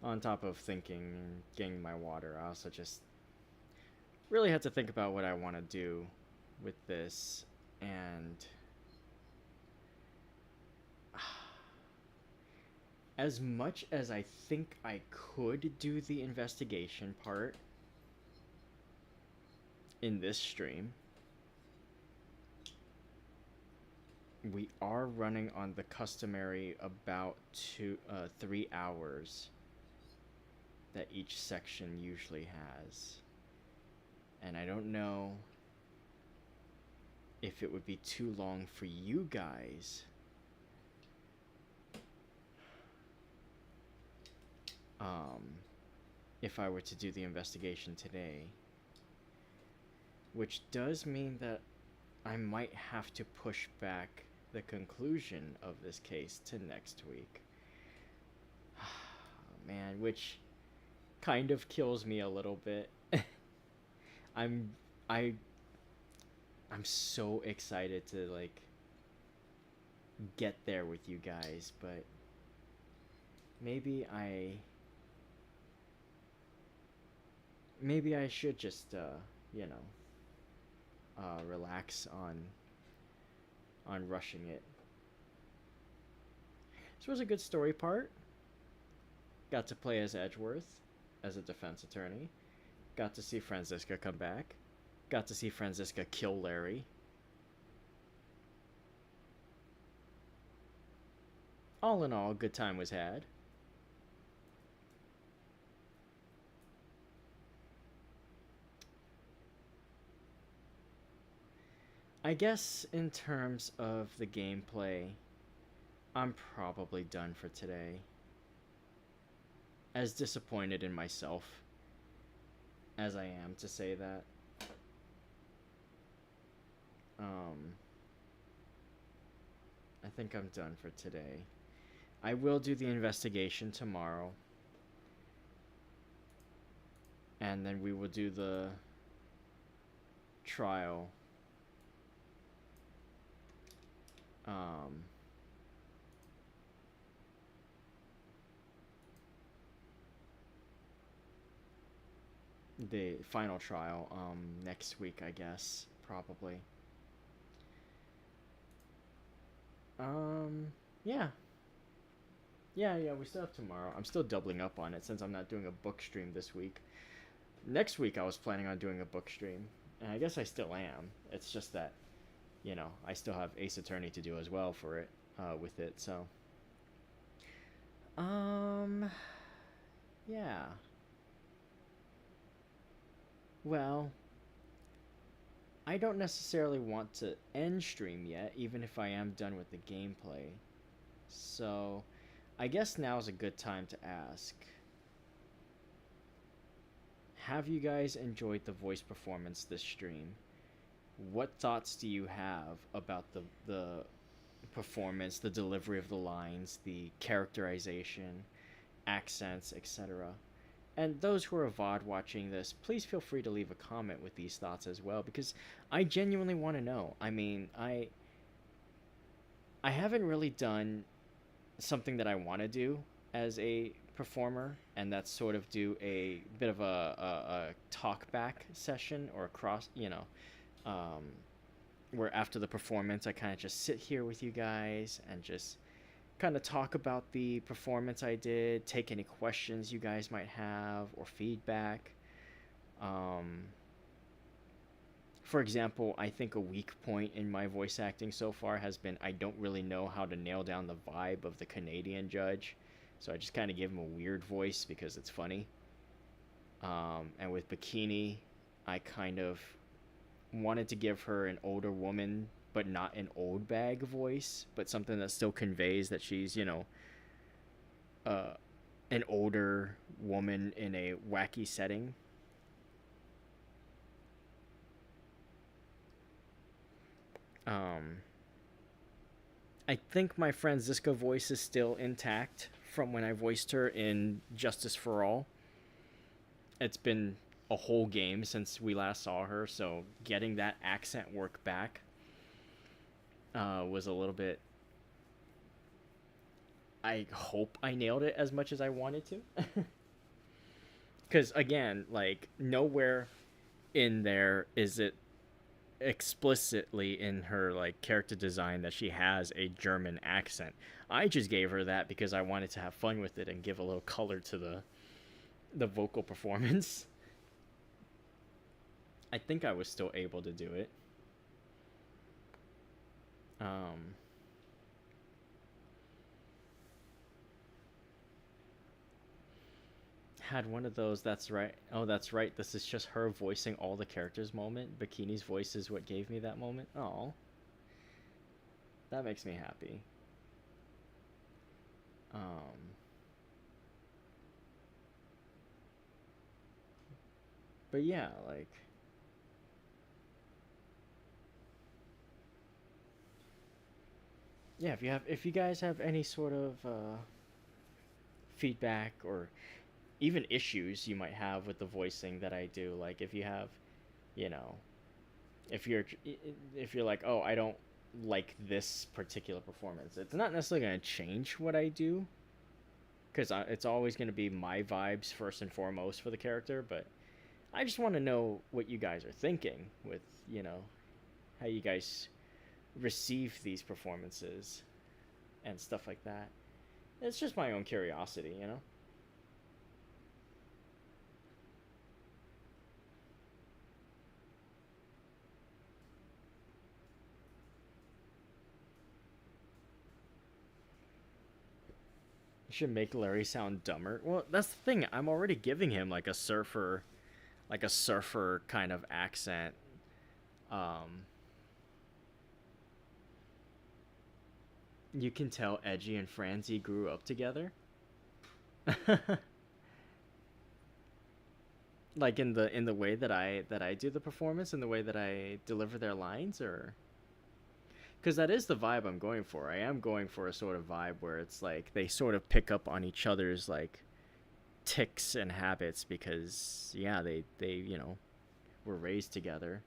On top of thinking and getting my water, I also just really had to think about what I want to do with this, and as much as I think I could do the investigation part in this stream, we are running on the customary about 3 hours that each section usually has. And I don't know if it would be too long for you guys. If I were to do the investigation today. Which does mean that I might have to push back the conclusion of this case to next week. Man, which kind of kills me a little bit. I'm so excited to like get there with you guys, but maybe I should just relax on rushing it. This was a good story part. Got to play as Edgeworth, as a defense attorney. Got to see Franziska come back. Got to see Franziska kill Larry. All in all, a good time was had. I guess in terms of the gameplay, I'm probably done for today. As disappointed in myself as I am to say that. I think I'm done for today. I will do the investigation tomorrow. And then we will do the trial. The final trial next week, I guess, probably. Yeah. Yeah, we still have tomorrow. I'm still doubling up on it since I'm not doing a book stream this week. Next week I was planning on doing a book stream, and I guess I still am. It's just that, I still have Ace Attorney to do as well for it, with it, so. Yeah. Well, I don't necessarily want to end stream yet, even if I am done with the gameplay. So, I guess now is a good time to ask. Have you guys enjoyed the voice performance this stream? What thoughts do you have about the performance, the delivery of the lines, the characterization, accents, etc.? And those who are VOD watching this, please feel free to leave a comment with these thoughts as well, because I genuinely want to know. I mean, I haven't really done something that I want to do as a performer, and that's sort of do a bit of a talk back session, or a cross, where after the performance I kind of just sit here with you guys and just kind of talk about the performance I did, take any questions you guys might have or feedback. For example, I think a weak point in my voice acting so far has been I don't really know how to nail down the vibe of the Canadian judge, so I just kind of give him a weird voice because it's funny. And with Bikini, I kind of wanted to give her an older woman, but not an old bag voice, but something that still conveys that she's, an older woman in a wacky setting. I think my friend Ziska voice is still intact from when I voiced her in Justice for All. It's been a whole game since we last saw her, so getting that accent work back was a little bit I hope I nailed it as much as I wanted to. Because again, like nowhere in there is it explicitly in her like character design that she has a German accent. I just gave her that because I wanted to have fun with it and give a little color to the vocal performance. I think I was still able to do it. Had one of those, that's right. Oh, that's right. This is just her voicing all the characters moment. Bikini's voice is what gave me that moment. Oh. That makes me happy. But yeah, like yeah, if you guys have any sort of feedback or even issues you might have with the voicing that I do, like if you have, you know, if you're like, oh, I don't like this particular performance, it's not necessarily going to change what I do, because it's always going to be my vibes first and foremost for the character. But I just want to know what you guys are thinking with, you know, how you guys receive these performances and stuff like that. It's just my own curiosity, you know. Should make Larry sound dumber. Well, that's the thing. I'm already giving him like a surfer kind of accent. You can tell Edgy and Franzi grew up together. Like in the way that I do the performance, and the way that I deliver their lines, or because that is the vibe I'm going for. I am going for a sort of vibe where it's like they sort of pick up on each other's like tics and habits, because yeah, they you know, were raised together.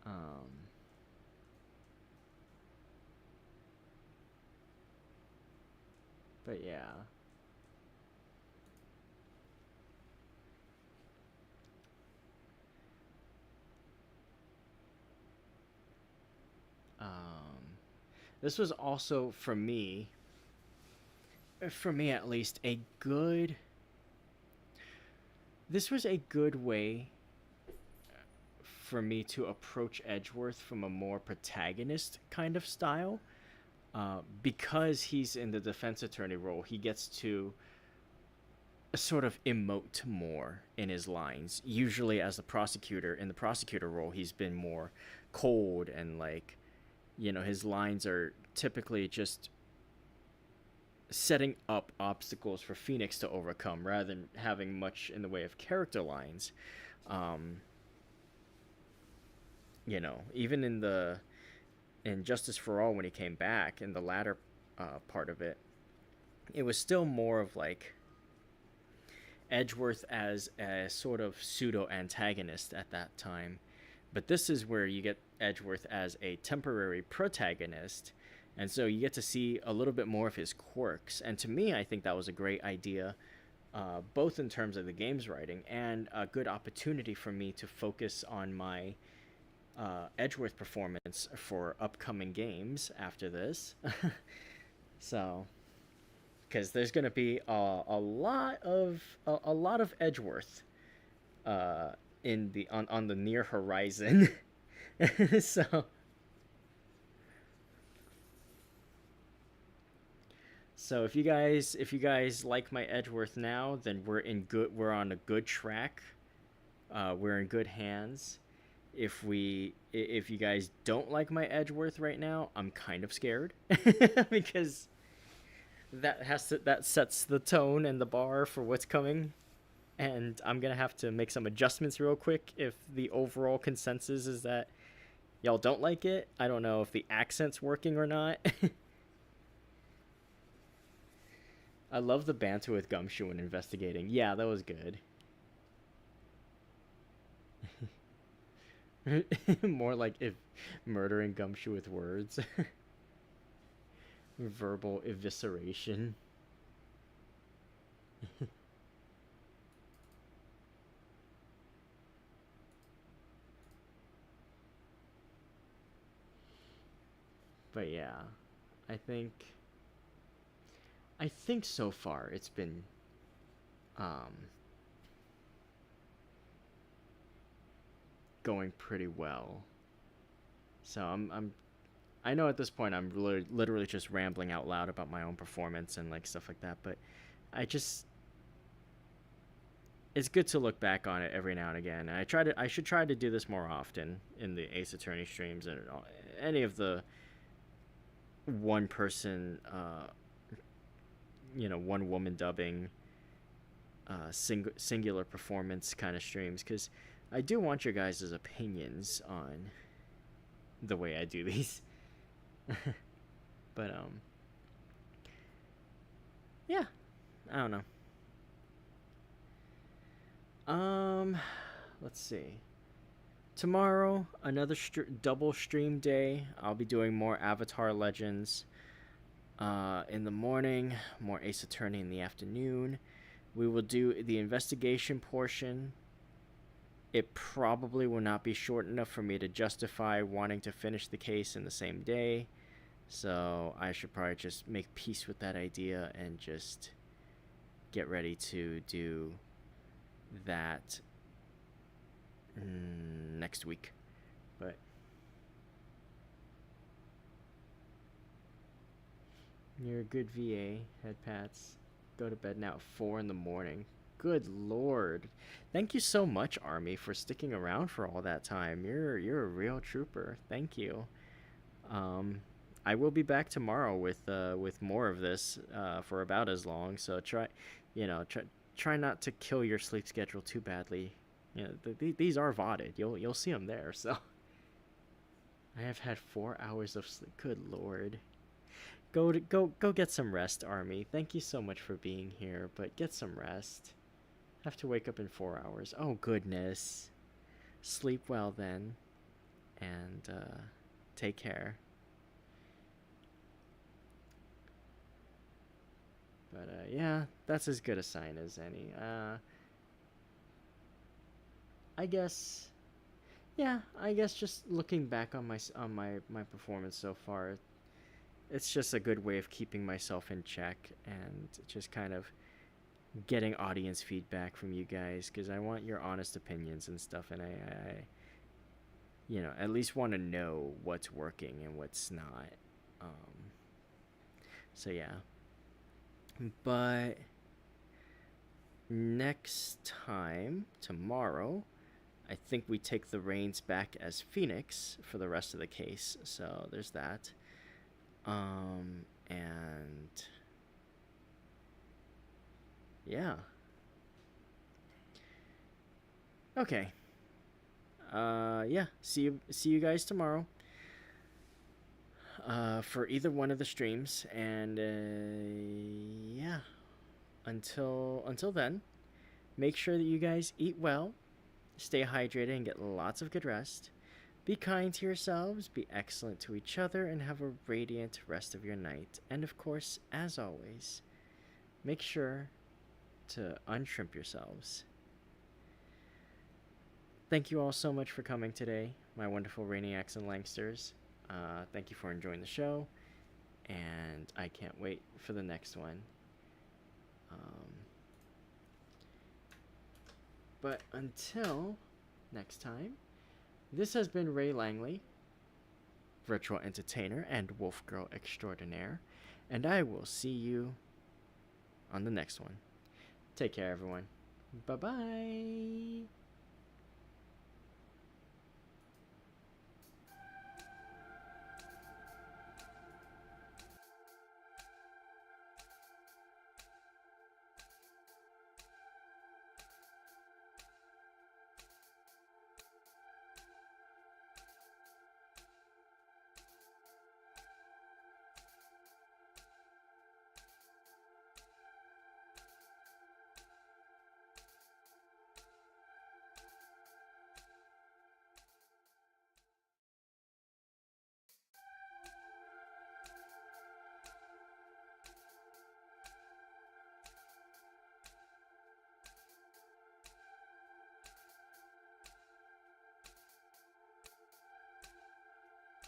Um, but yeah. This was also for me at least, a good. This was a good way for me to approach Edgeworth from a more protagonist kind of style. Because he's in the defense attorney role, he gets to sort of emote more in his lines. Usually, as the prosecutor, in the prosecutor role, he's been more cold and like, you know, his lines are typically just setting up obstacles for Phoenix to overcome rather than having much in the way of character lines. Um, you know, even in Justice for All, when he came back in the latter part of it, it was still more of like Edgeworth as a sort of pseudo antagonist at that time. But this is where you get Edgeworth as a temporary protagonist, and so you get to see a little bit more of his quirks. And to me, I think that was a great idea, both in terms of the game's writing and a good opportunity for me to focus on my Edgeworth performance for upcoming games after this. So, because there's going to be a lot of Edgeworth in the on the near horizon. So if you guys like my Edgeworth now, then we're on a good track. We're in good hands. If you guys don't like my Edgeworth right now, I'm kind of scared because that sets the tone and the bar for what's coming, and I'm gonna have to make some adjustments real quick if the overall consensus is that y'all don't like it. I don't know if the accent's working or not. I love the banter with Gumshoe when investigating. Yeah, that was good. More like if murdering Gumshoe with words. Verbal evisceration. But yeah, I think so far it's been going pretty well. So I know at this point I'm literally just rambling out loud about my own performance and like stuff like that, but it's good to look back on it every now and again. And I should try to do this more often in the Ace Attorney streams and any of the one person one woman dubbing singular performance kind of streams, because I do want your guys' opinions on the way I do these. But yeah, I don't know. Let's see. Tomorrow, another double stream day. I'll be doing more Avatar Legends in the morning, more Ace Attorney in the afternoon. We will do the investigation portion. It probably will not be short enough for me to justify wanting to finish the case in the same day. So I should probably just make peace with that idea and just get ready to do that next week. But you're a good VA, head pats. Go to bed now at 4 in the morning. Good lord. Thank you so much, Army, for sticking around for all that time. You're a real trooper. Thank you. I will be back tomorrow with more of this for about as long. So try not to kill your sleep schedule too badly. These are VODed. You'll see them there. So I have had 4 hours of sleep. Good lord. Go get some rest, Army. Thank you so much for being here, but get some rest. Have to wake up in 4 hours. Oh goodness. Sleep well then, and take care. But yeah, that's as good a sign as any. I guess just looking back on my performance so far, it's just a good way of keeping myself in check and just kind of getting audience feedback from you guys, because I want your honest opinions and stuff, and I at least want to know what's working and what's not. So yeah. But next time, tomorrow, I think we take the reins back as Phoenix for the rest of the case. So there's that. And yeah. Okay. Yeah. See you guys tomorrow. For either one of the streams, and yeah. Until then, make sure that you guys eat well, stay hydrated, and get lots of good rest. Be kind to yourselves, be excellent to each other, and have a radiant rest of your night. And of course, as always, make sure to unshrimp yourselves. Thank you all so much for coming today, my wonderful Rainiacs and Langsters. Thank you for enjoying the show, and I can't wait for the next one. But until next time, this has been Ray Langley, virtual entertainer and wolf girl extraordinaire, and I will see you on the next one. Take care, everyone. Bye-bye.